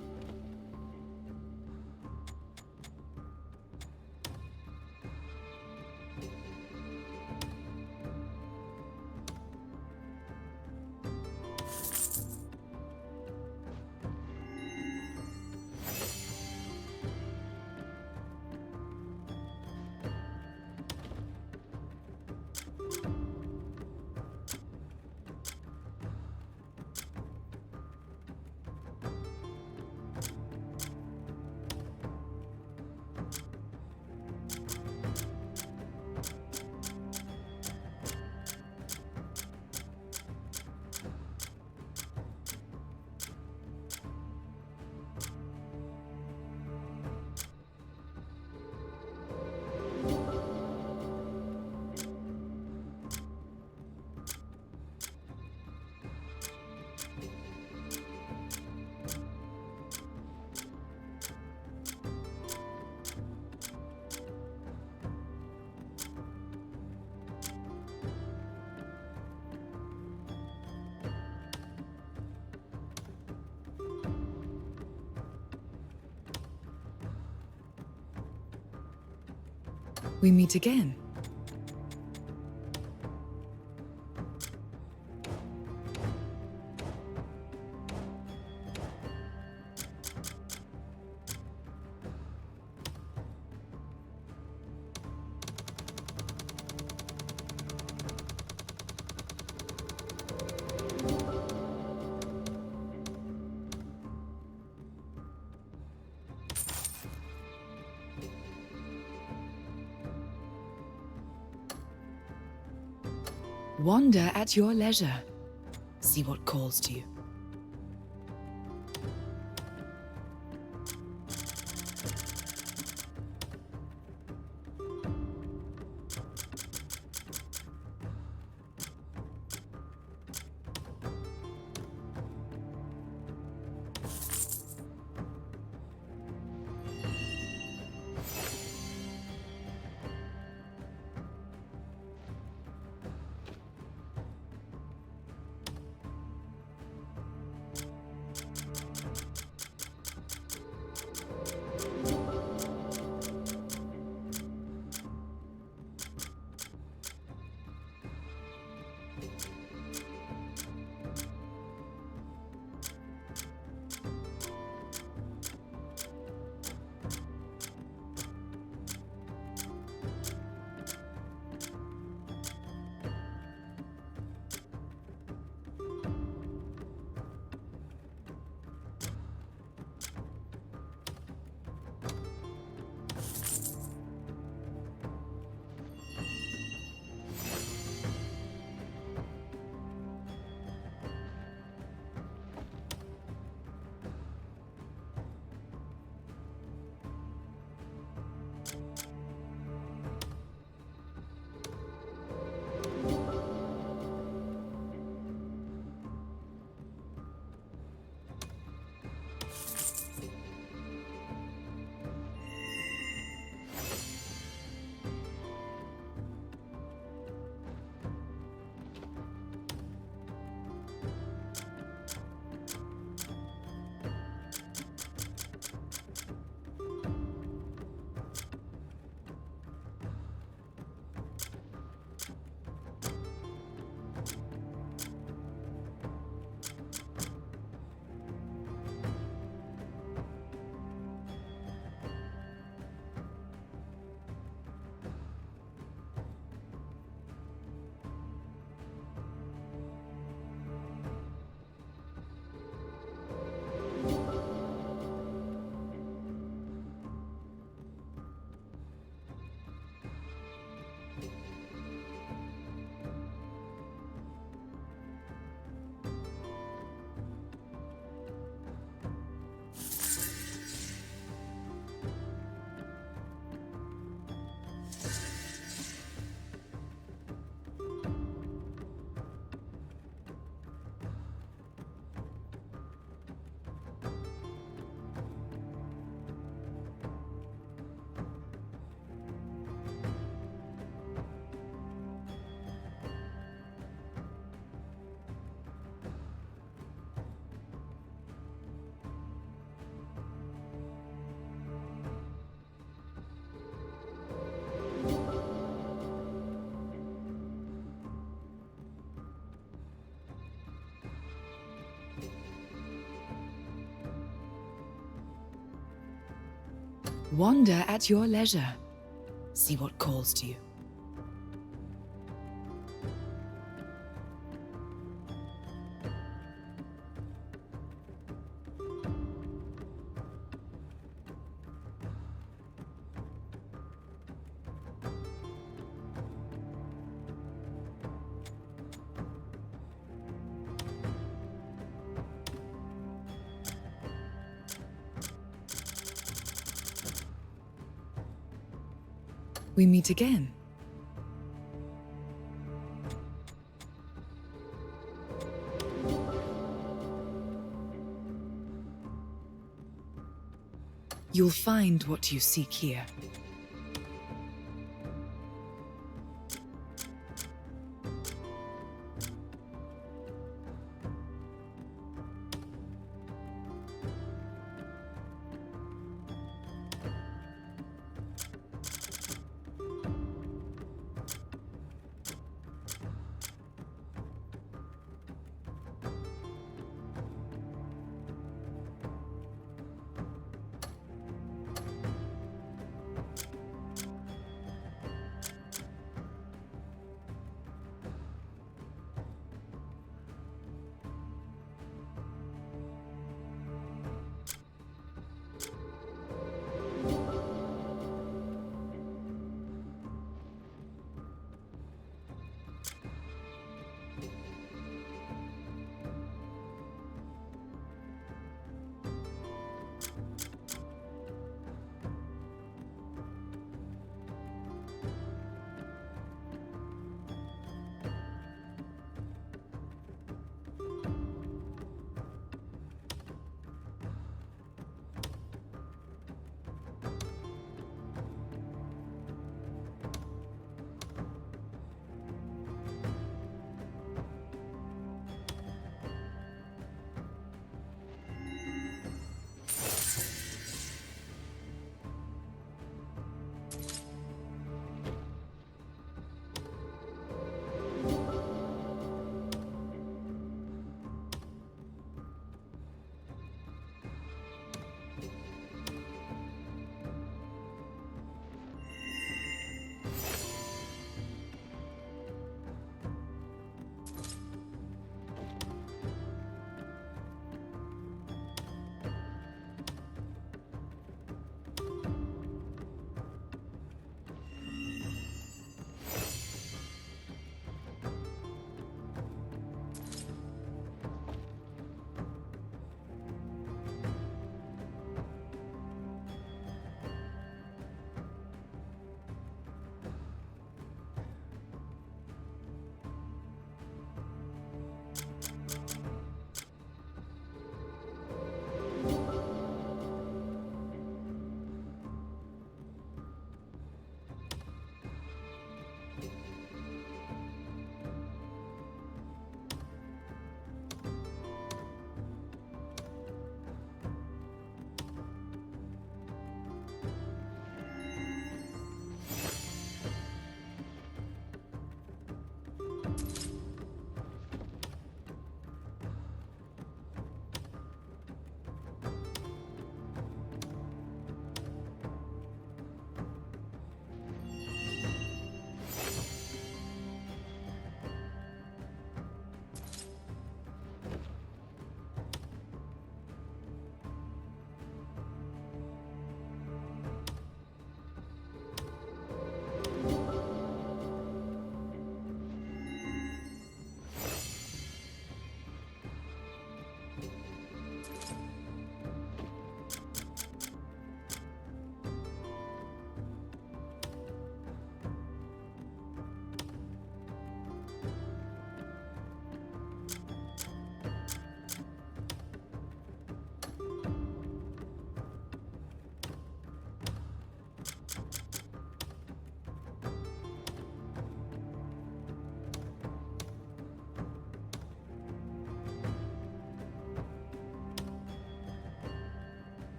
We meet again. Wander at your leisure. See what calls to you. Wander at your leisure. See what calls to you. We meet again. You'll find what you seek here.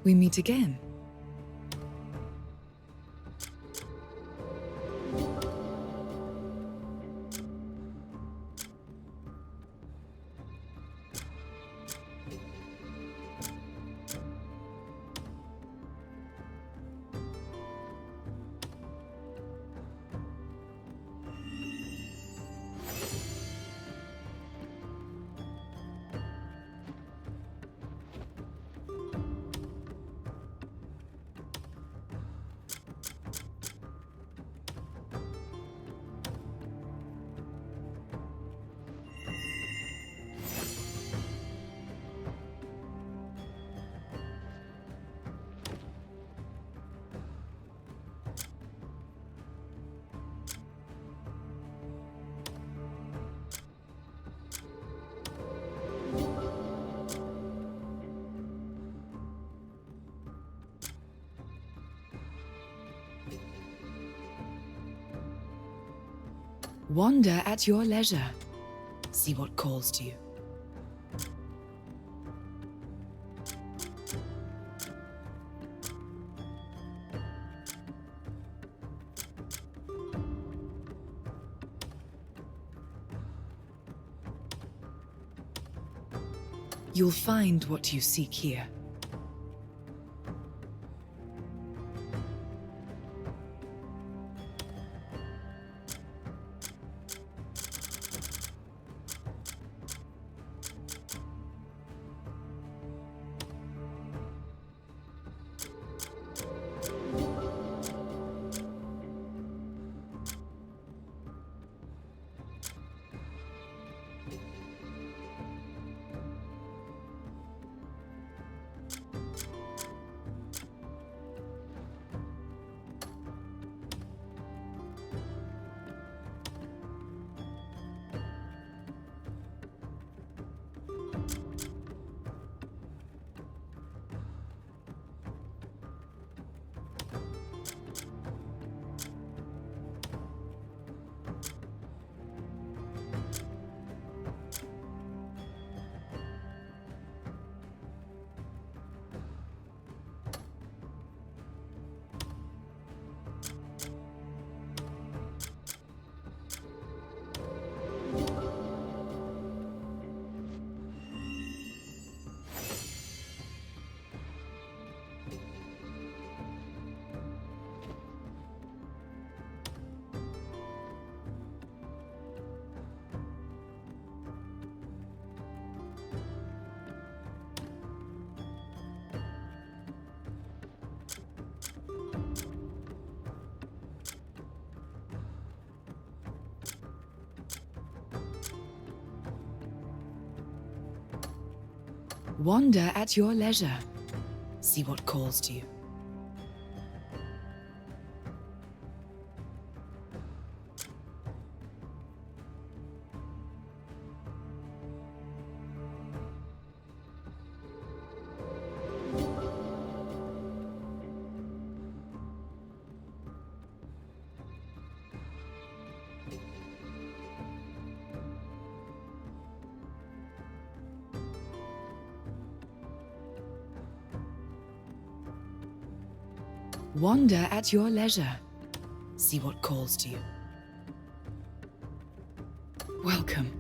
We meet again. Wander at your leisure. See what calls to you. You'll find what you seek here. Wander at your leisure. See what calls to you. Wander at your leisure. See what calls to you. Welcome.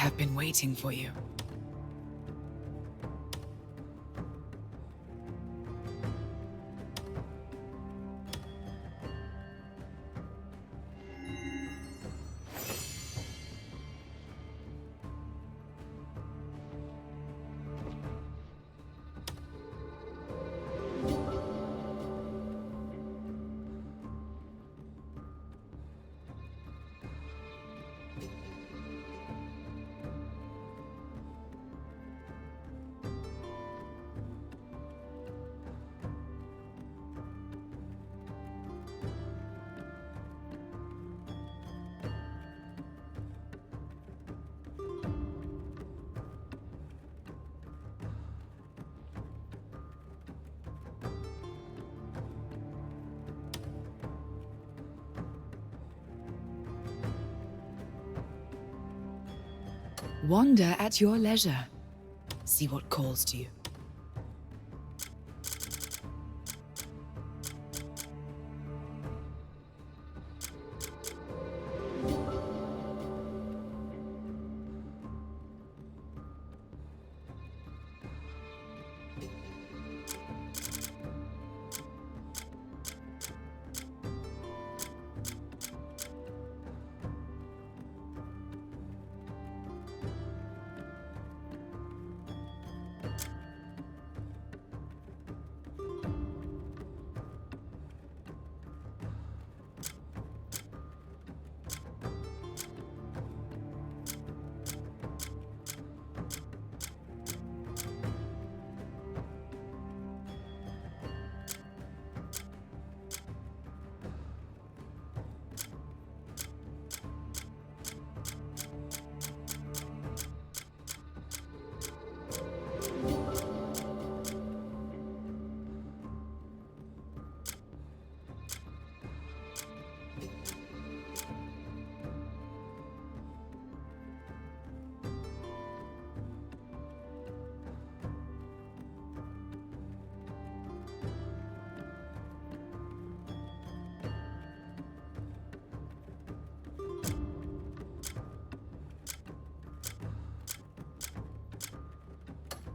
have been waiting for you. Wander at your leisure. See what calls to you.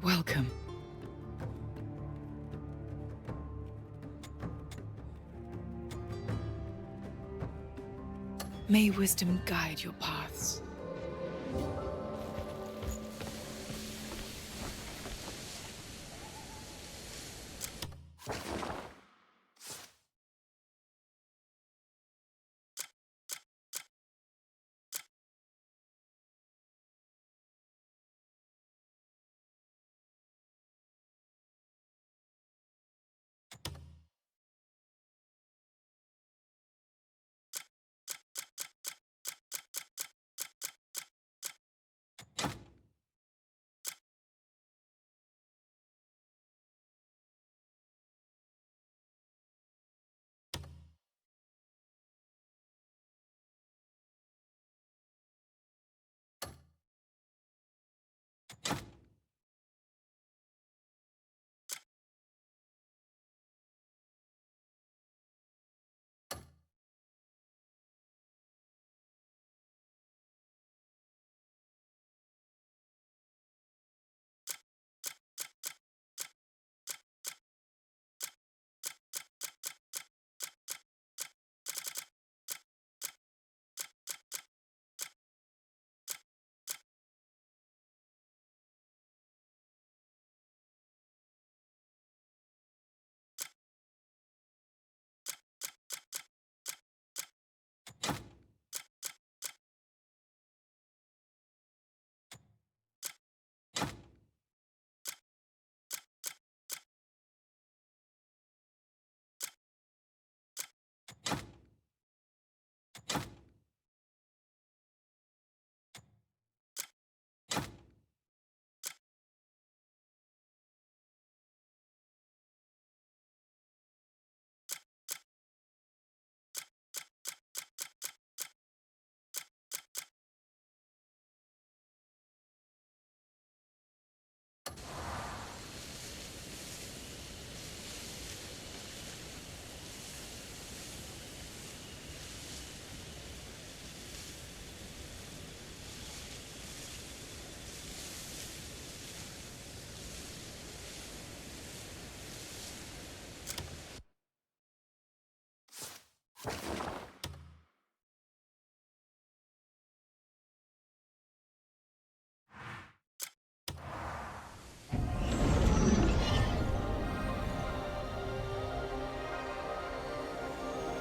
Welcome. May wisdom guide your paths.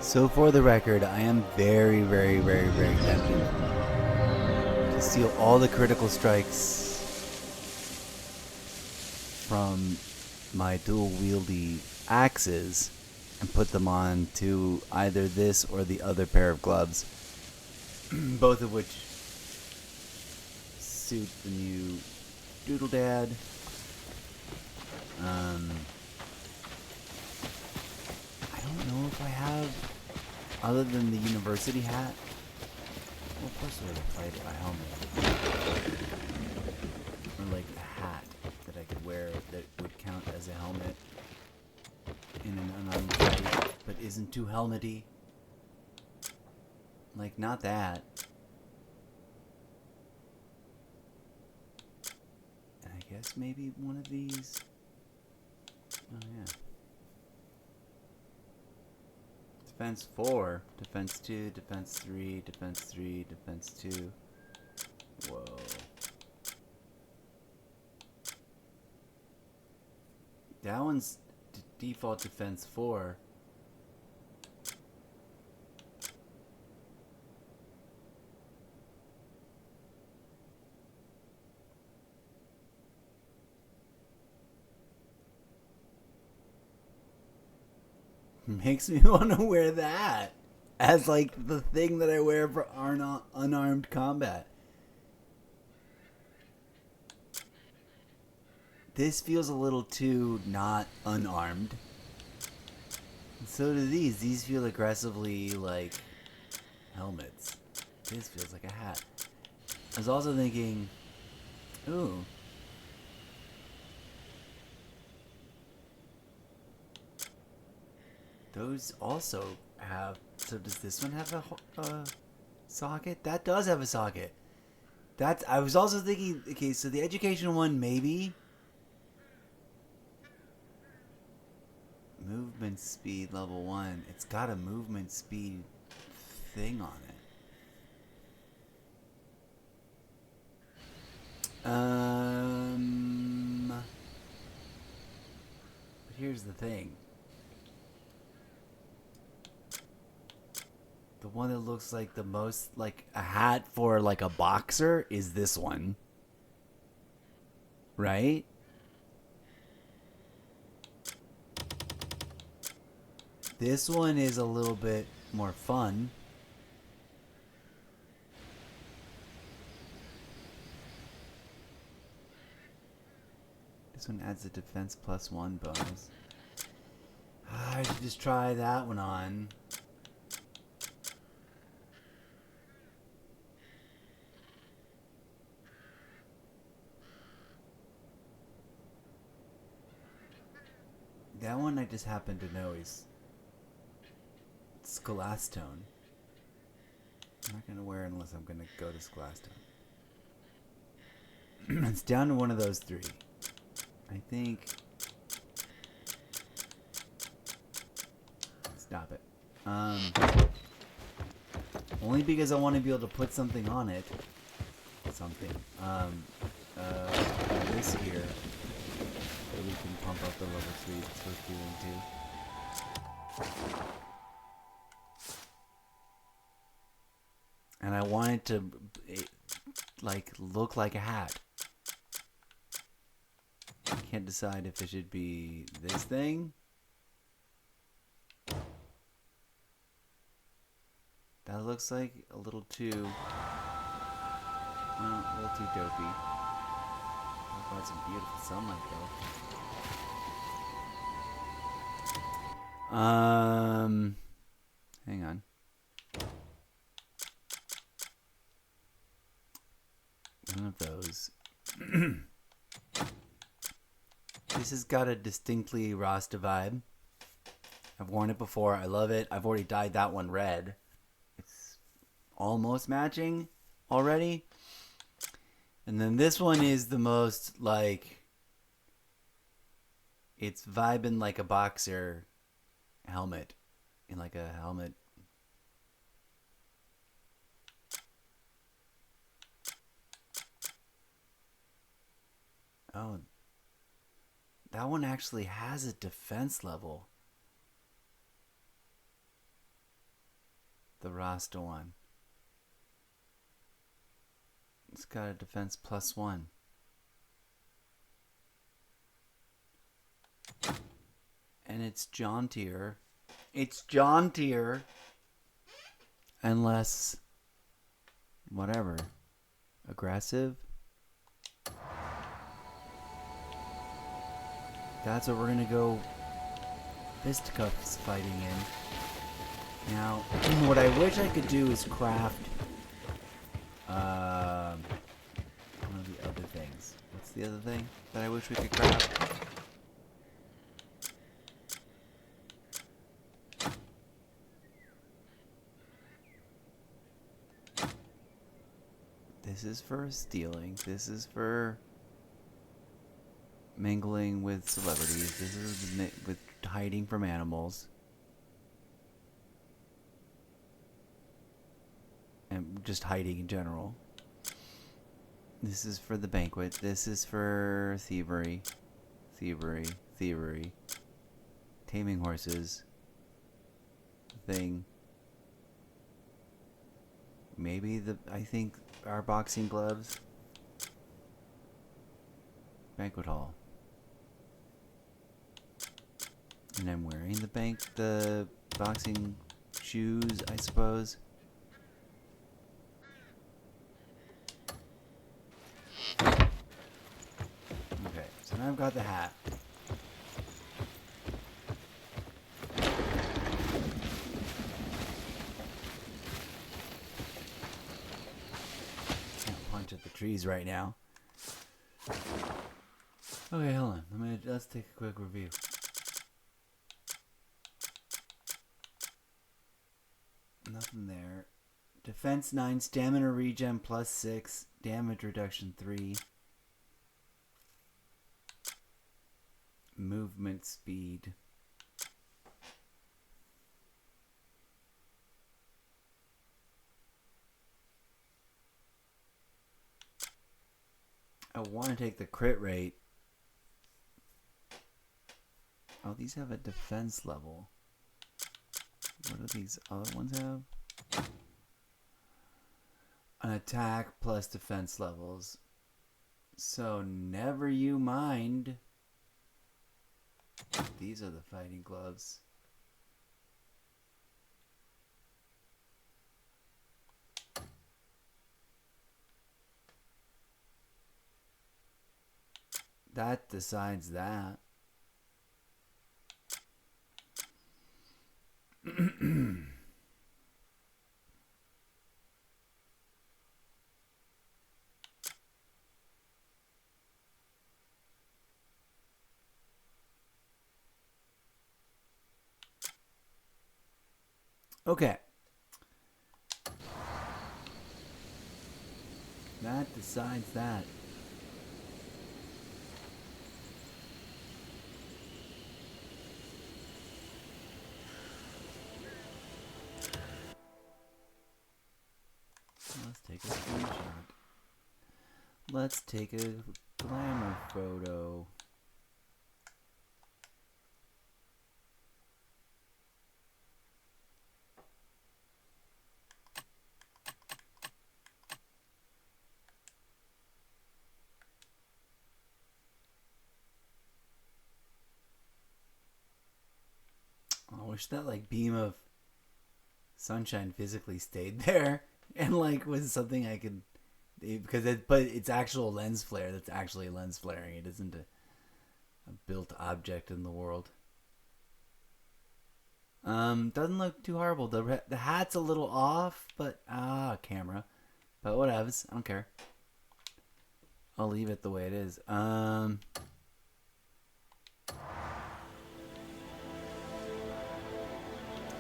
So for the record, I am very, very, very, very tempted to steal all the critical strikes from my dual wieldy axes and put them on to either this or the other pair of gloves, both of which suit the new Doodle Dad. I don't know if I have, other than the university hat. Well, of course I would have played a helmet. Or like a hat that I could wear that would count as a helmet in an unarmed fight, but isn't too helmety. Like, not that. And I guess maybe one of these. Oh, yeah. Defense 4, defense 2, defense 3, defense 3, defense 2. Whoa. That one's default defense 4. Makes me want to wear that as like the thing that I wear for unarmed combat. This feels a little too not unarmed. And so do these. These feel aggressively like helmets. This feels like a hat. I was also thinking, ooh. Those also have. So does this one have a socket? That does have a socket. That's. I was also thinking. Okay, so the education one maybe. Movement speed level 1. It's got a movement speed thing on it. But here's the thing. The one that looks like the most like a hat for like a boxer is this one. Right? This one is a little bit more fun. This one adds a defense +1 bonus. I should just try that one on. That one I just happen to know is Scholastone. I'm not gonna wear it unless I'm gonna go to Scholastone. It's down to one of those three. I think. Stop it. Only because I want to be able to put something on it. Something. This here. So we can pump up the level 3 it's supposed to be doing too. And I want it to like look like a hat. I can't decide if it should be this thing. That looks like a little too, well, a little too dopey. I've got some beautiful sunlight though. Hang on. One of those. This has got a distinctly Rasta vibe. I've worn it before. I love it. I've already dyed that one red. It's almost matching already. And then this one is the most like, it's vibing like a boxer helmet. In like a helmet. Oh, that one actually has a defense level. the Rasta one. It's got a defense +1. And it's jauntier. It's jauntier. And less... whatever. Aggressive. That's what we're gonna go fisticuffs fighting in. Now, what I wish I could do is craft one of the other things. What's the other thing that I wish we could craft? This is for stealing. This is for mingling with celebrities. This is with hiding from animals. And just hiding in general. This is for the banquet. This is for thievery. Thievery. Taming horses. Thing. Maybe I think our boxing gloves. Banquet hall. And I'm wearing the boxing shoes, I suppose. Okay, so now I've got the hat. Can't punch at the trees right now. Okay, hold on. Let's take a quick review. Nothing there. Defense 9, stamina regen +6, damage reduction 3. Movement speed. I want to take the crit rate. Oh, these have a defense level. What do these other ones have? An attack plus defense levels. So never you mind. These are the fighting gloves. That decides that. Okay. That decides that. Let's take a screenshot. Let's take a glamour photo. I wish that like beam of sunshine physically stayed there and like was something I could, because but it's actual lens flare. That's actually lens flaring. It isn't a built object in the world. Doesn't look too horrible. The hat's a little off, but camera. But whatevs. I don't care. I'll leave it the way it is.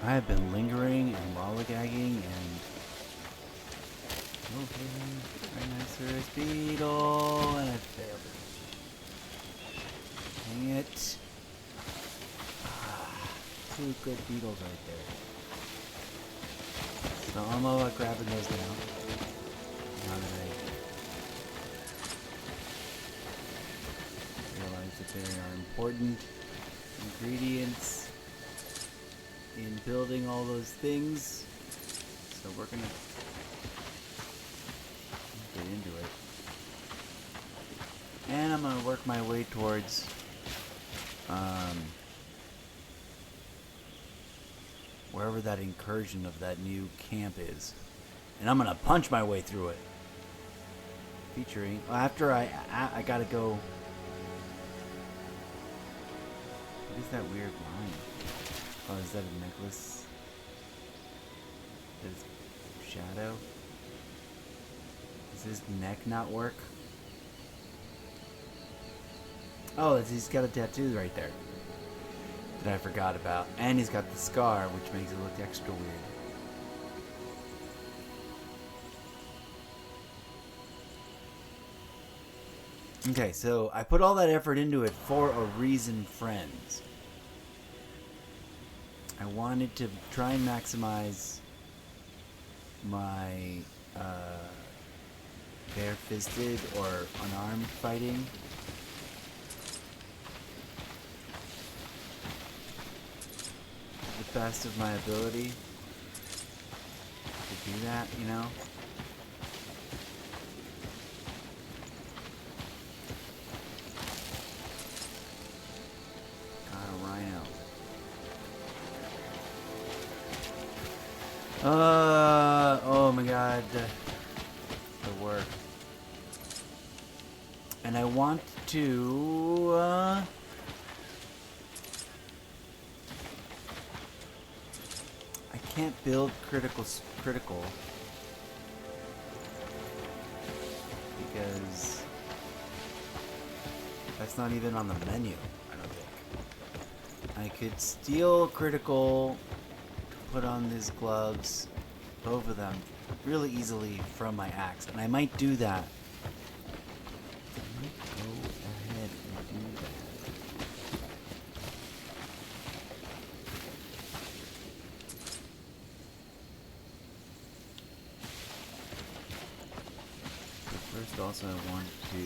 I have been lingering and lollygagging and rhinoceros beetle, and I failed it. Dang it. Two good beetles right there. So I'm all about grabbing those now. Now that I realize that they are important ingredients in building all those things. So we're gonna get into it. And I'm gonna work my way towards wherever that incursion of that new camp is. And I'm gonna punch my way through it. Featuring after I gotta go. What is that weird line? Oh, is that a necklace? Is shadow? Does his neck not work? Oh, he's got a tattoo right there that I forgot about. And he's got the scar, which makes it look extra weird. Okay, so I put all that effort into it for a reason, friends. I wanted to try and maximize my bare-fisted or unarmed fighting. The best of my ability to do that, you know? Got a rhino. Oh my god. The work. And I want to, I can't build critical because that's not even on the menu, I don't think. I could steal critical, put on these gloves, both of them, really easily from my axe, and I might do that. I might go ahead and do that. First, also, I want to...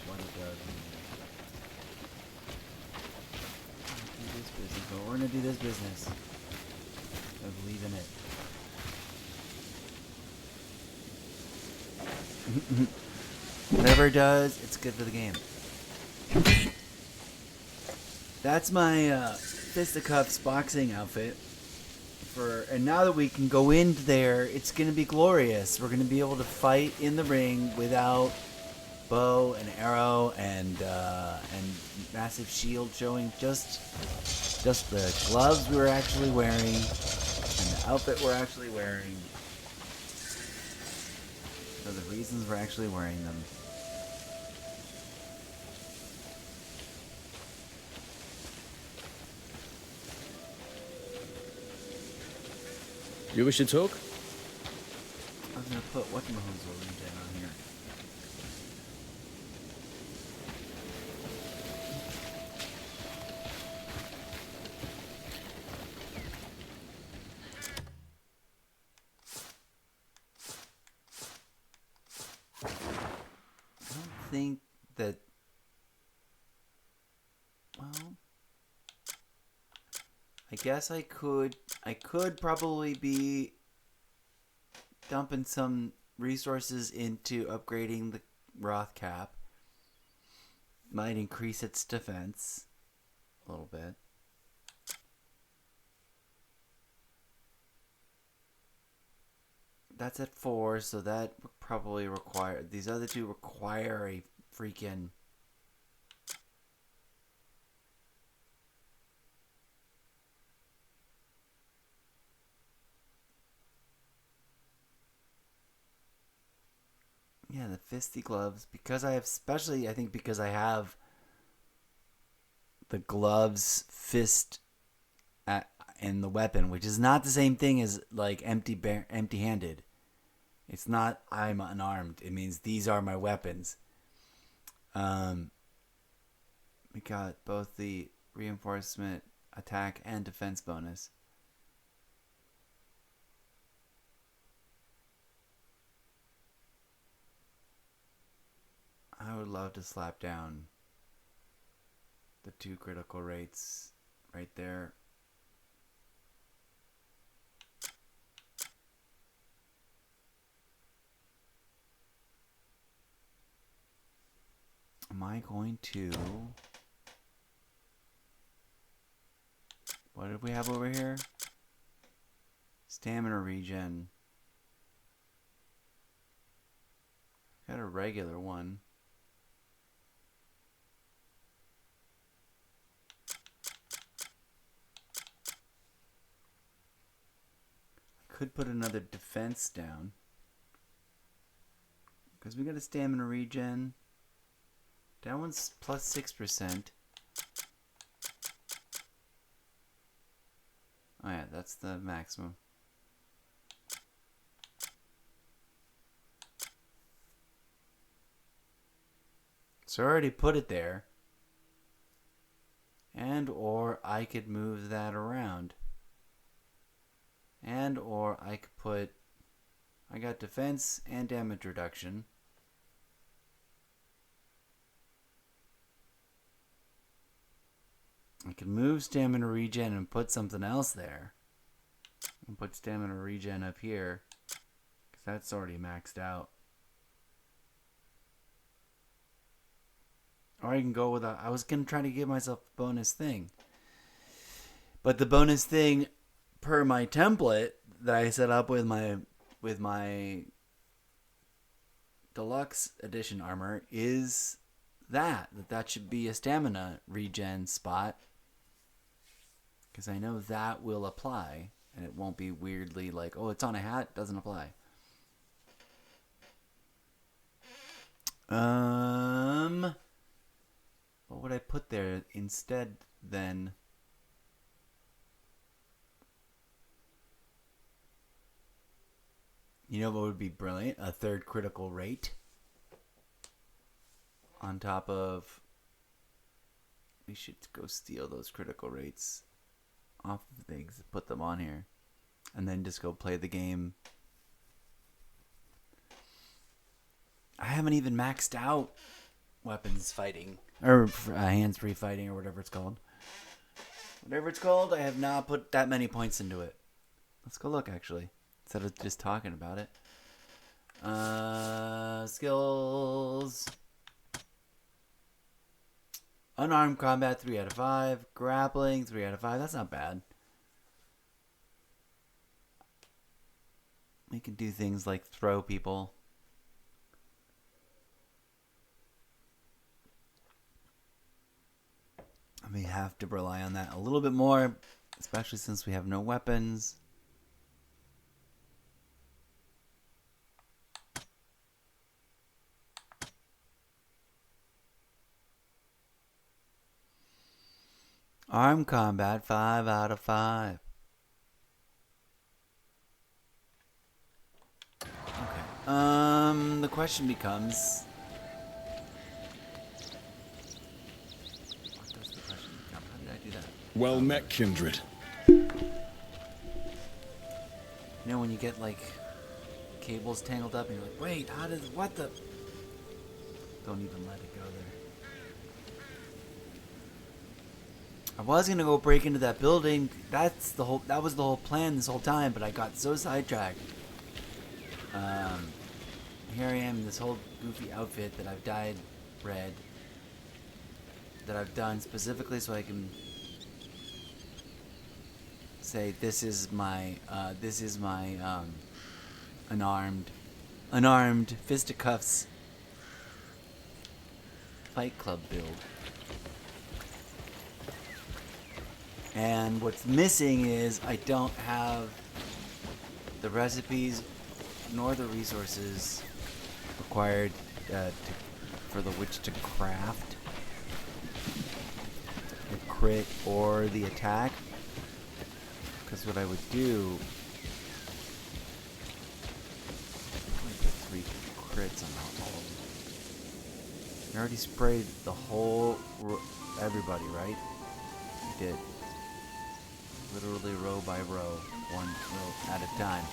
what it does. Do this business, but we're gonna do this business. I believe in it. Whatever it does, it's good for the game. That's my fisticuffs boxing outfit. And now that we can go into there, it's gonna be glorious. We're gonna be able to fight in the ring without bow and arrow and massive shield showing. Just the gloves we were actually wearing and the outfit we're actually wearing. For the reasons we're actually wearing them. You wish to talk? I was gonna put whatchamahoos regen on here. I don't think that. Well, I guess I could probably be dumping some resources into upgrading the Roth cap. Might increase its defense a little bit. That's at 4, so that would probably require... These other two require a freaking... Yeah, the fisty gloves. Because I have... Especially, I think because I have the gloves fist in the weapon, which is not the same thing as, like, empty-handed. It's not I'm unarmed. It means these are my weapons. We got both the reinforcement, attack, and defense bonus. I would love to slap down the 2 critical rates right there. Am I going to... What did we have over here? Stamina regen. Got a regular one. I could put another defense down. Because we got a stamina regen. That one's plus 6%. Oh yeah, that's the maximum. So I already put it there. And or I could move that around. And or I could put... I got defense and damage reduction. I can move stamina regen and put something else there. And put stamina regen up here. Because that's already maxed out. Or I can go with a... I was going to try to give myself a bonus thing. But the bonus thing, per my template that I set up with my deluxe edition armor, is that should be a stamina regen spot. Because I know that will apply. And it won't be weirdly like, oh, it's on a hat, doesn't apply. What would I put there instead then? You know what would be brilliant? A 3rd critical rate. On top of... We should go steal those critical rates off of things, put them on here, and then just go play the game. I haven't even maxed out weapons fighting, or hands-free fighting, or whatever it's called. Whatever it's called, I have not put that many points into it. Let's go look, actually, instead of just talking about it. Skills. Unarmed combat, 3 out of 5. Grappling, 3 out of 5. That's not bad. We can do things like throw people. We have to rely on that a little bit more, especially since we have no weapons. Armed combat, 5 out of 5. Okay. The question becomes... What does the question become? How did I do that? Well met, kindred. You know when you get, like, cables tangled up and you're like, wait, how does... What the... Don't even let it go there. I was gonna go break into that building. That was the whole plan this whole time, but I got so sidetracked. Here I am in this whole goofy outfit that I've dyed red. That I've done specifically so I can say this is my unarmed fisticuffs Fight Club build. And what's missing is I don't have the recipes nor the resources required for the witch to craft the crit or the attack. Because what I would do, I put 3 crits on all of them. I already sprayed the whole everybody, right? I did. Literally row by row, 1 row at a time.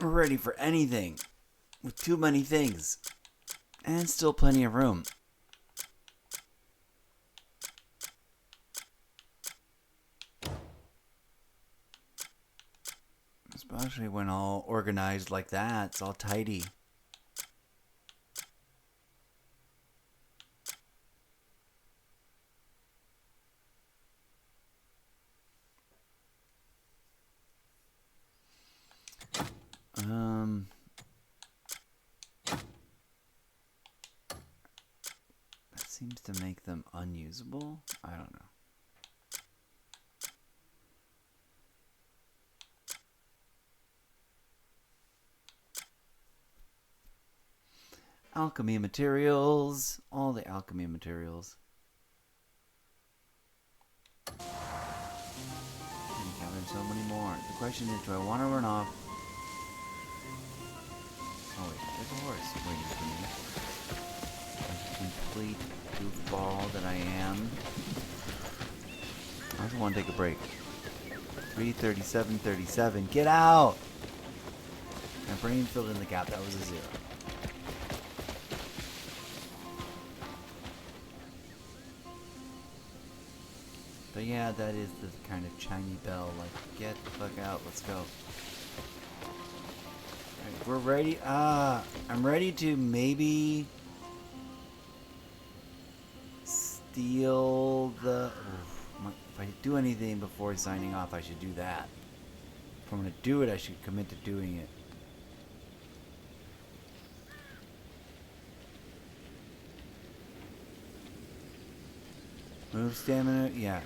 We're ready for anything with too many things and still plenty of room. Especially when all organized like that. It's all tidy. That seems to make them unusable. I don't know. Alchemy materials. All the alchemy materials. And gather so many more. The question is, do I want to run off? Oh wait, there's a horse waiting for me. A complete goofball that I am. I also want to take a break. 3:37:37. Get out! My brain filled in the gap. That was a 0. But yeah, that is the kind of chimey bell. Like, get the fuck out. Let's go. Alright, we're ready. I'm ready to maybe steal the... If I do anything before signing off, I should do that. If I'm going to do it, I should commit to doing it. Move stamina, yeah.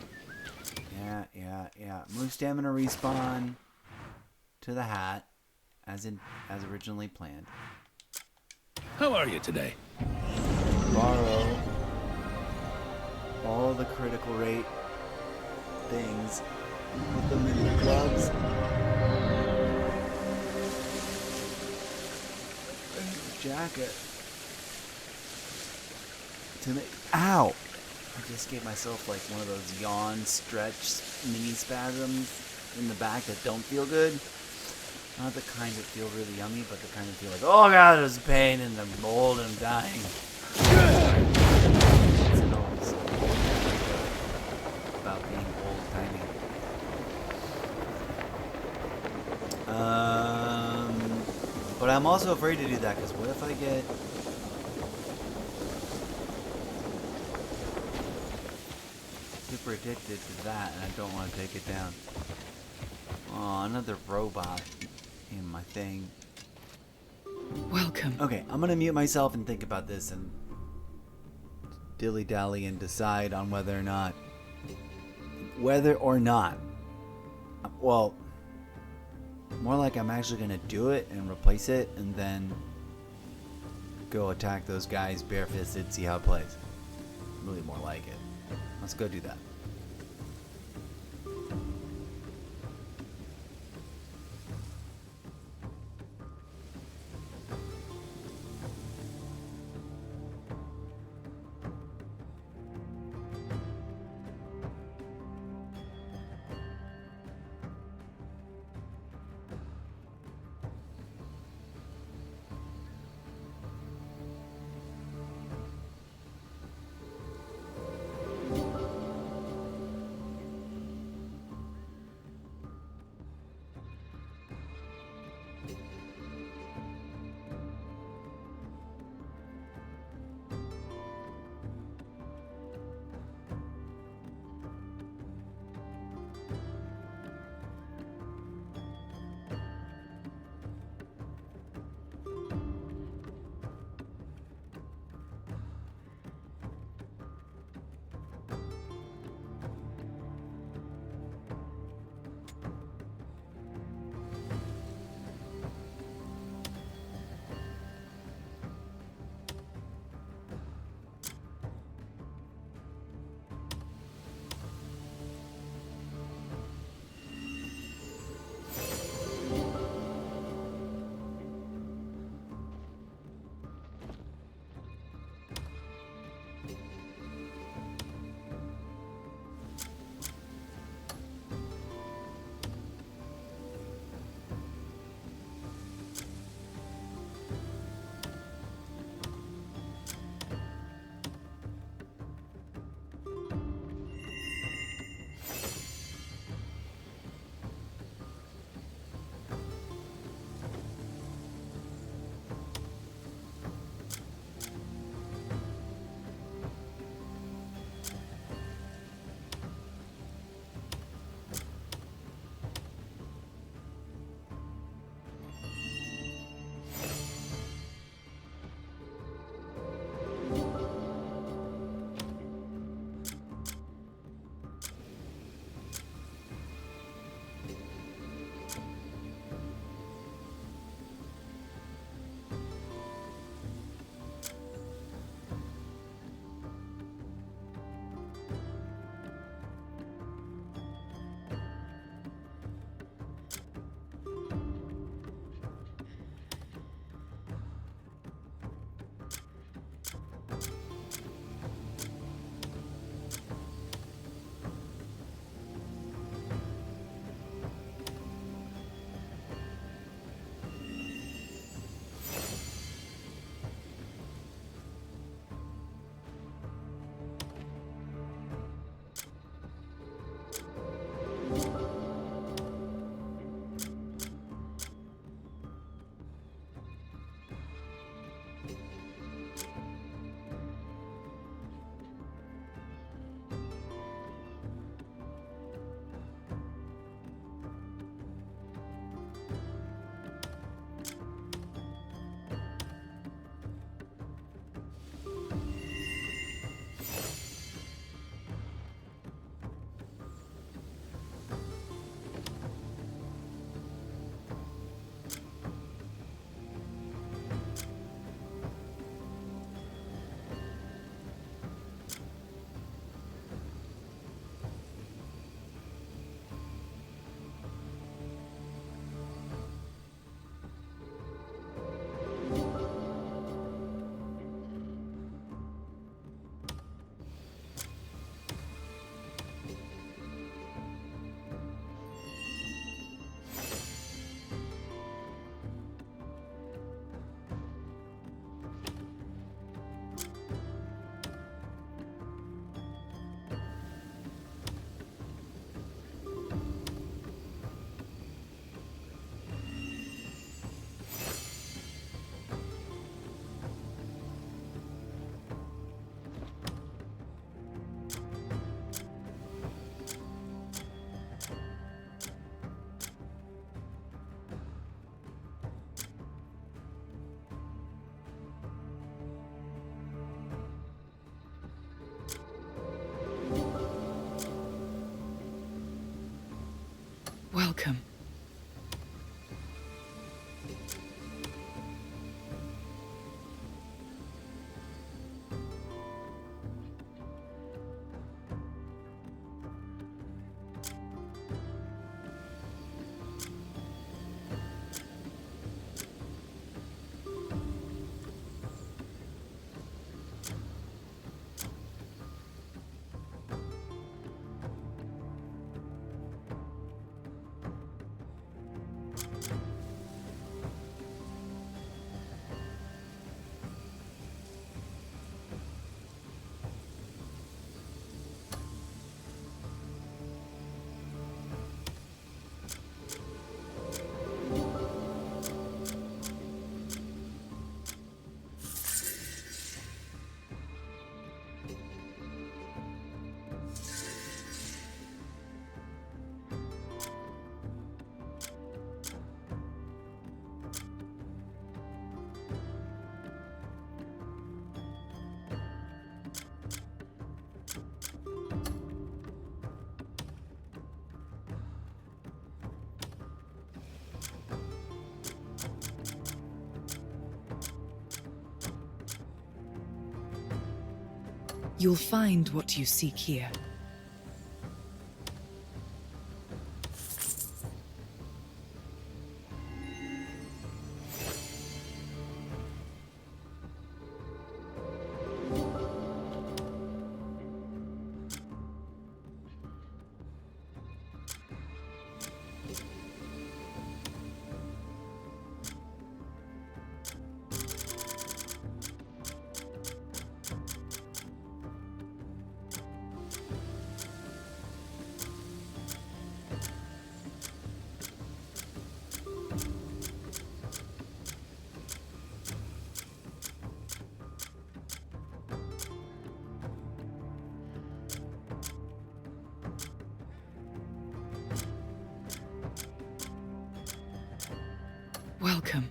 Move stamina respawn to the hat, as originally planned. How are you today? Borrow all the critical rate things, put them in the gloves. Jacket. To make. Ow! I just gave myself like one of those yawn, stretch, mini spasms in the back that don't feel good. Not the kind that feel really yummy, but the kind that feel like, oh god, there's pain and I'm old and I'm dying. It's always about being old-timey. But I'm also afraid to do that, because what if I get... super addicted to that and I don't want to take it down. Oh, another robot in my thing. Welcome. Okay, I'm gonna mute myself and think about this and dilly-dally and decide on whether or not, well, more like I'm actually gonna do it and replace it and then go attack those guys barefisted, see how it plays. Really more like it. Let's go do that. Welcome. You'll find what you seek here. Welcome.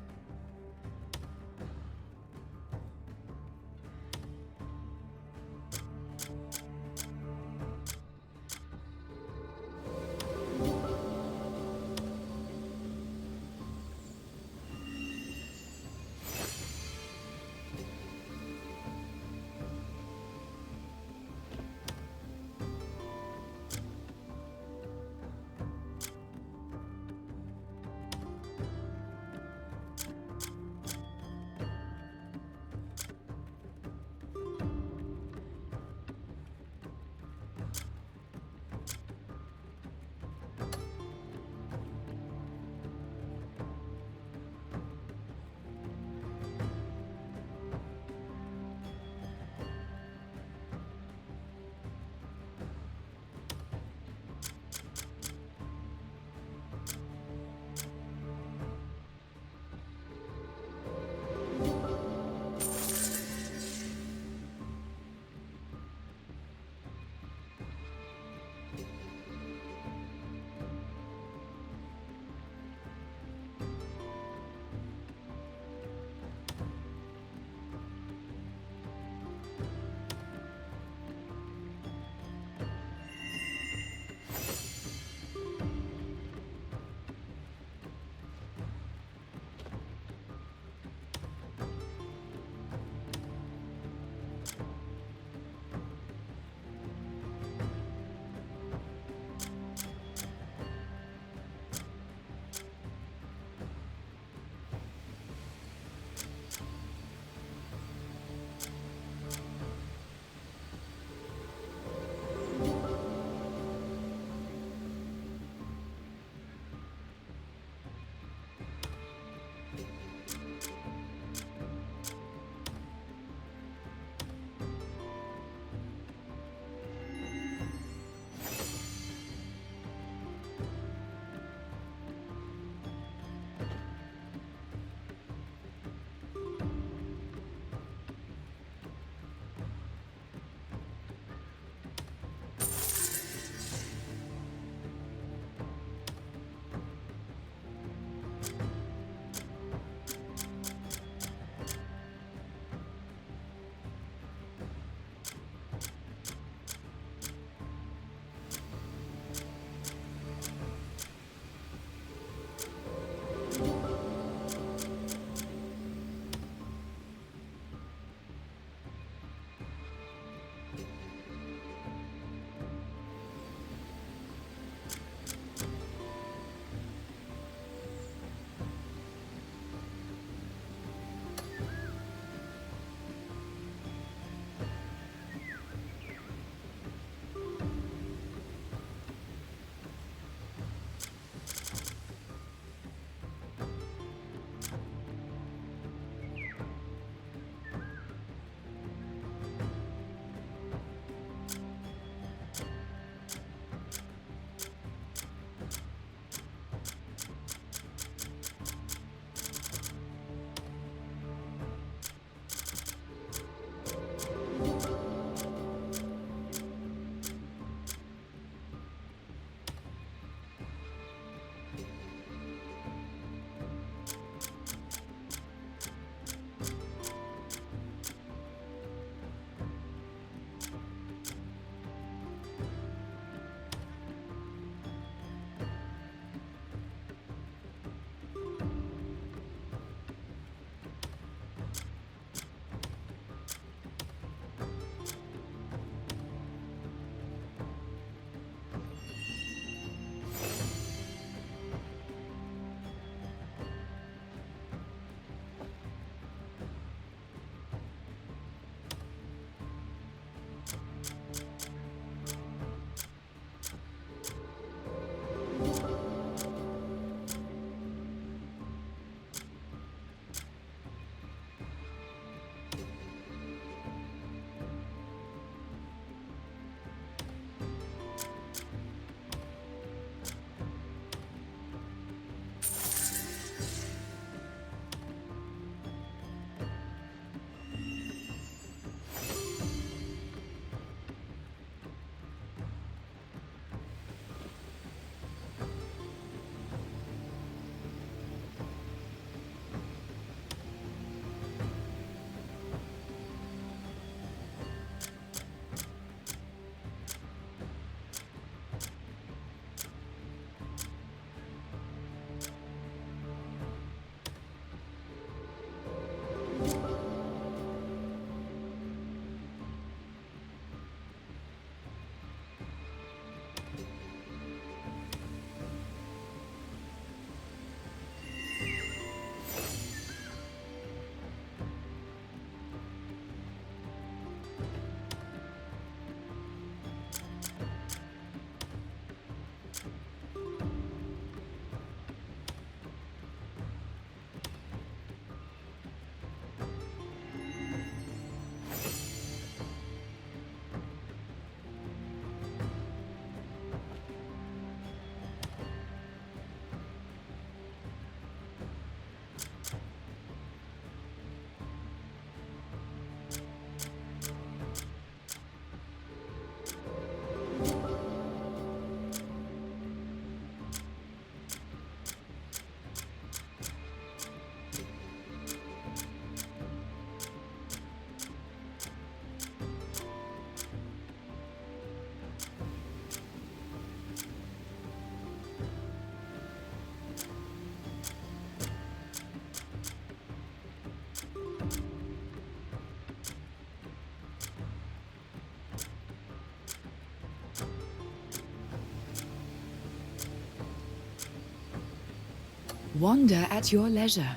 Wander at your leisure.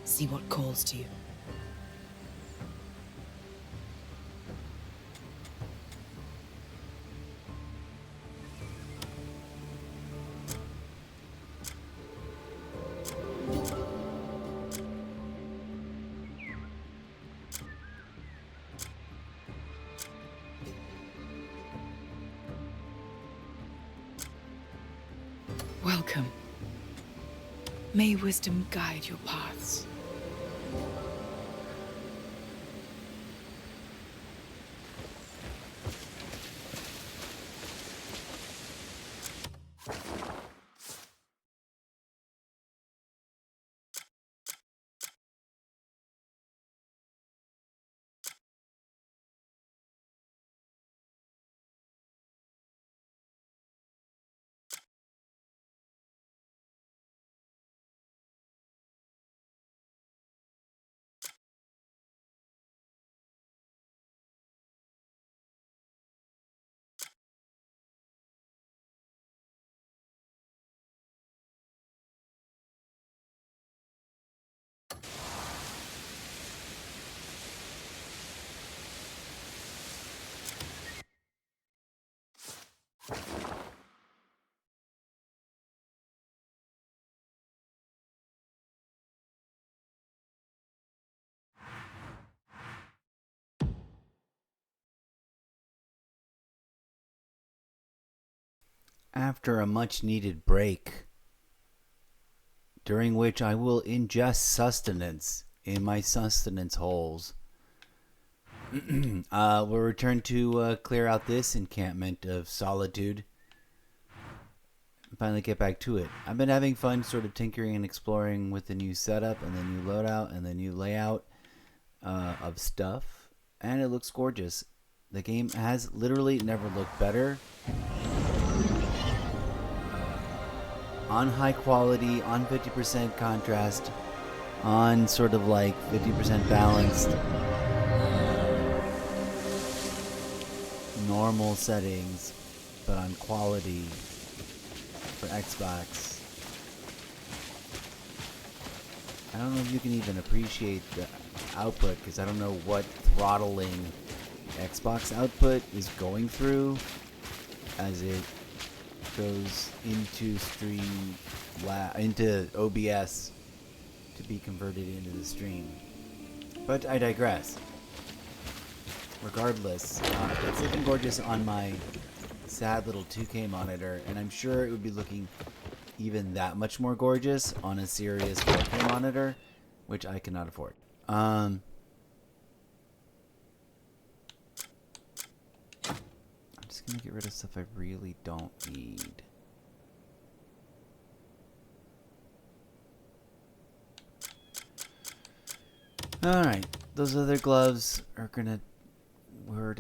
See what calls to you. Welcome. May wisdom guide your paths. After a much-needed break, during which I will ingest sustenance in my sustenance holes, we'll return to clear out this encampment of solitude and finally get back to it. I've been having fun sort of tinkering and exploring with the new setup and the new loadout and the new layout of stuff, and it looks gorgeous. The game has literally never looked better. On high quality, on 50% contrast, on sort of like 50% balanced, normal settings, but on quality for Xbox. I don't know if you can even appreciate the output, because I don't know what throttling Xbox output is going through as it goes into into OBS to be converted into the stream. But I digress. Regardless, it's looking gorgeous on my sad little 2K monitor, and I'm sure it would be looking even that much more gorgeous on a serious 4K monitor, which I cannot afford. I'm just gonna get rid of stuff I really don't need. Alright, those other gloves are were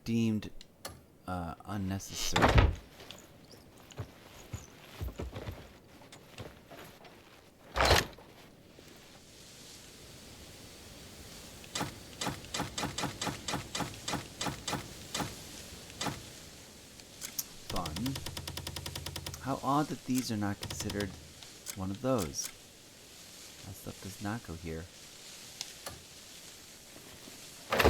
deemed unnecessary. Fun. How odd that these are not considered one of those. That stuff does not go here. I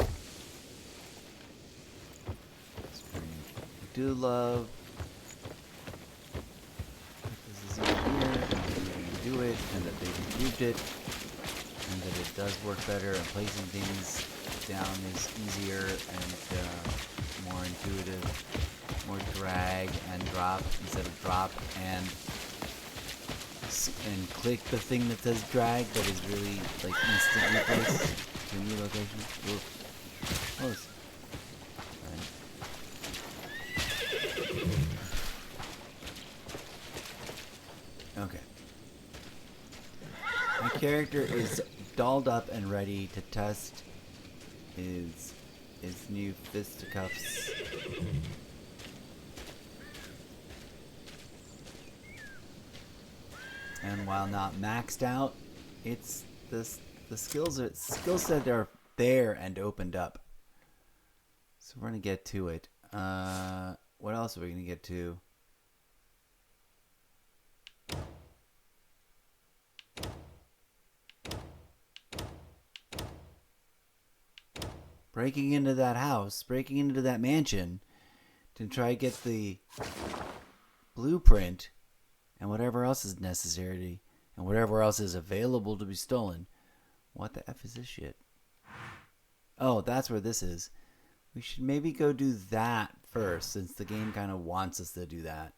do love that this is even here, and that you can do it, and that they've improved it, and that it does work better, and placing things down is easier and more intuitive, more drag and drop instead of drop and click the thing that says drag, but is really like instantly placed to a new location. Oof. Close. Okay. My character is dolled up and ready to test his new fisticuffs. And while not maxed out, it's the skill set are there and opened up. So we're gonna get to it. What else are we gonna get to? breaking into that house, breaking into that mansion to try to get the blueprint and whatever else is necessary and whatever else is available to be stolen. What the F is this shit? Oh, that's where this is. We should maybe go do that first, since the game kind of wants us to do that.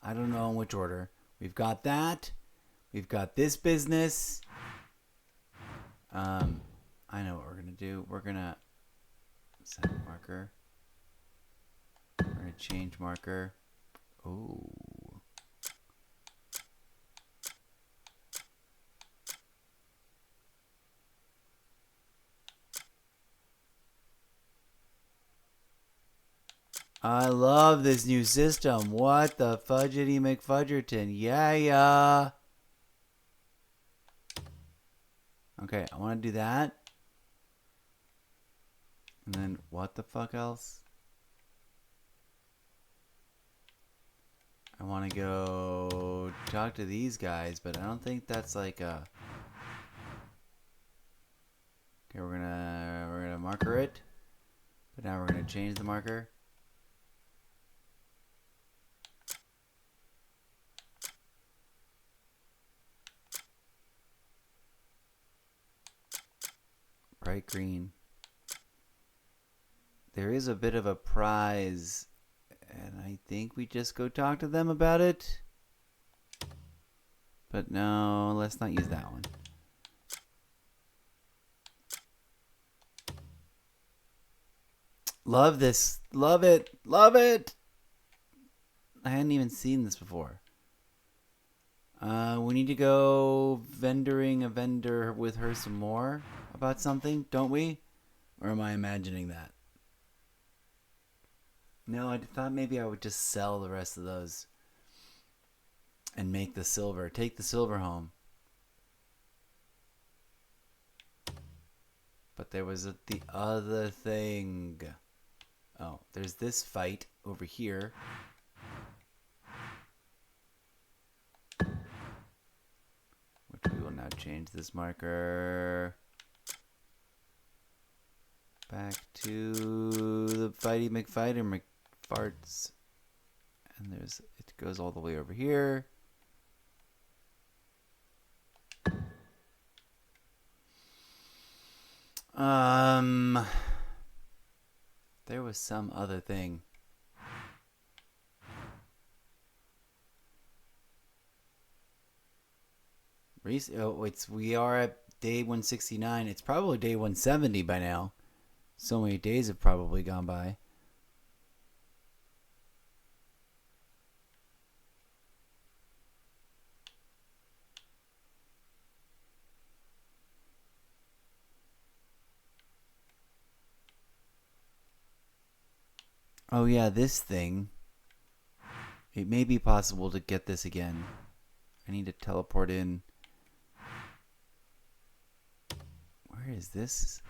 I don't know in which order. We've got that. We've got this business. I know what we're going to do. We're going to set marker. We're going to change marker. Oh. I love this new system. What the fudgety McFudgerton? Yeah. Okay, I want to do that. And then what the fuck else? I want to go talk to these guys, but I don't think that's like a... Okay, we're gonna marker it. But now we're gonna change the marker. Bright green. There is a bit of a prize, and I think we just go talk to them about it. But no, let's not use that one. Love this. Love it. Love it. I hadn't even seen this before. We need to go vendoring a vendor with her some more about something, don't we? Or am I imagining that? No, I thought maybe I would just sell the rest of those and make the silver. Take the silver home. But there was the other thing. Oh, there's this fight over here. Which we will now change this marker back to the Fighty McFighter McFarts. And there's, it goes all the way over here. There was some other thing. We are at day 169. It's probably day 170 by now. So many days have probably gone by. Oh yeah, this thing. It may be possible to get this again. I need to teleport in. Where is this?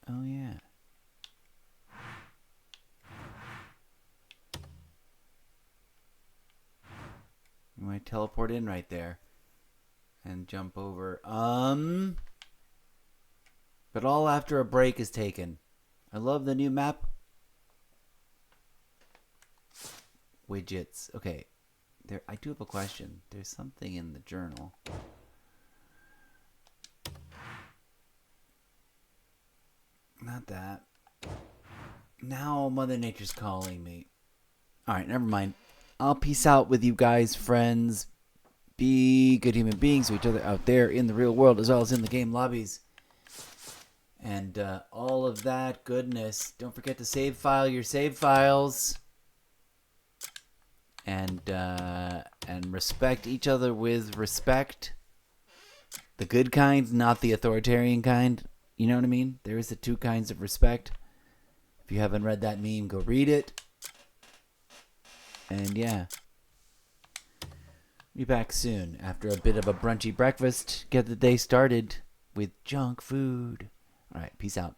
Oh yeah. You might teleport in right there and jump over. But all after a break is taken. I love the new map widgets. Okay, there. I do have a question. There's something in the journal. Not that. Now Mother Nature's calling me. Alright, never mind. I'll peace out with you guys, friends. Be good human beings to each other out there in the real world as well as in the game lobbies. And all of that goodness. Don't forget to save file your save files. And respect each other with respect. The good kind, not the authoritarian kind. You know what I mean? There is the two kinds of respect. If you haven't read that meme, go read it. And yeah. Be back soon after a bit of a brunchy breakfast. Get the day started with junk food. Alright, peace out.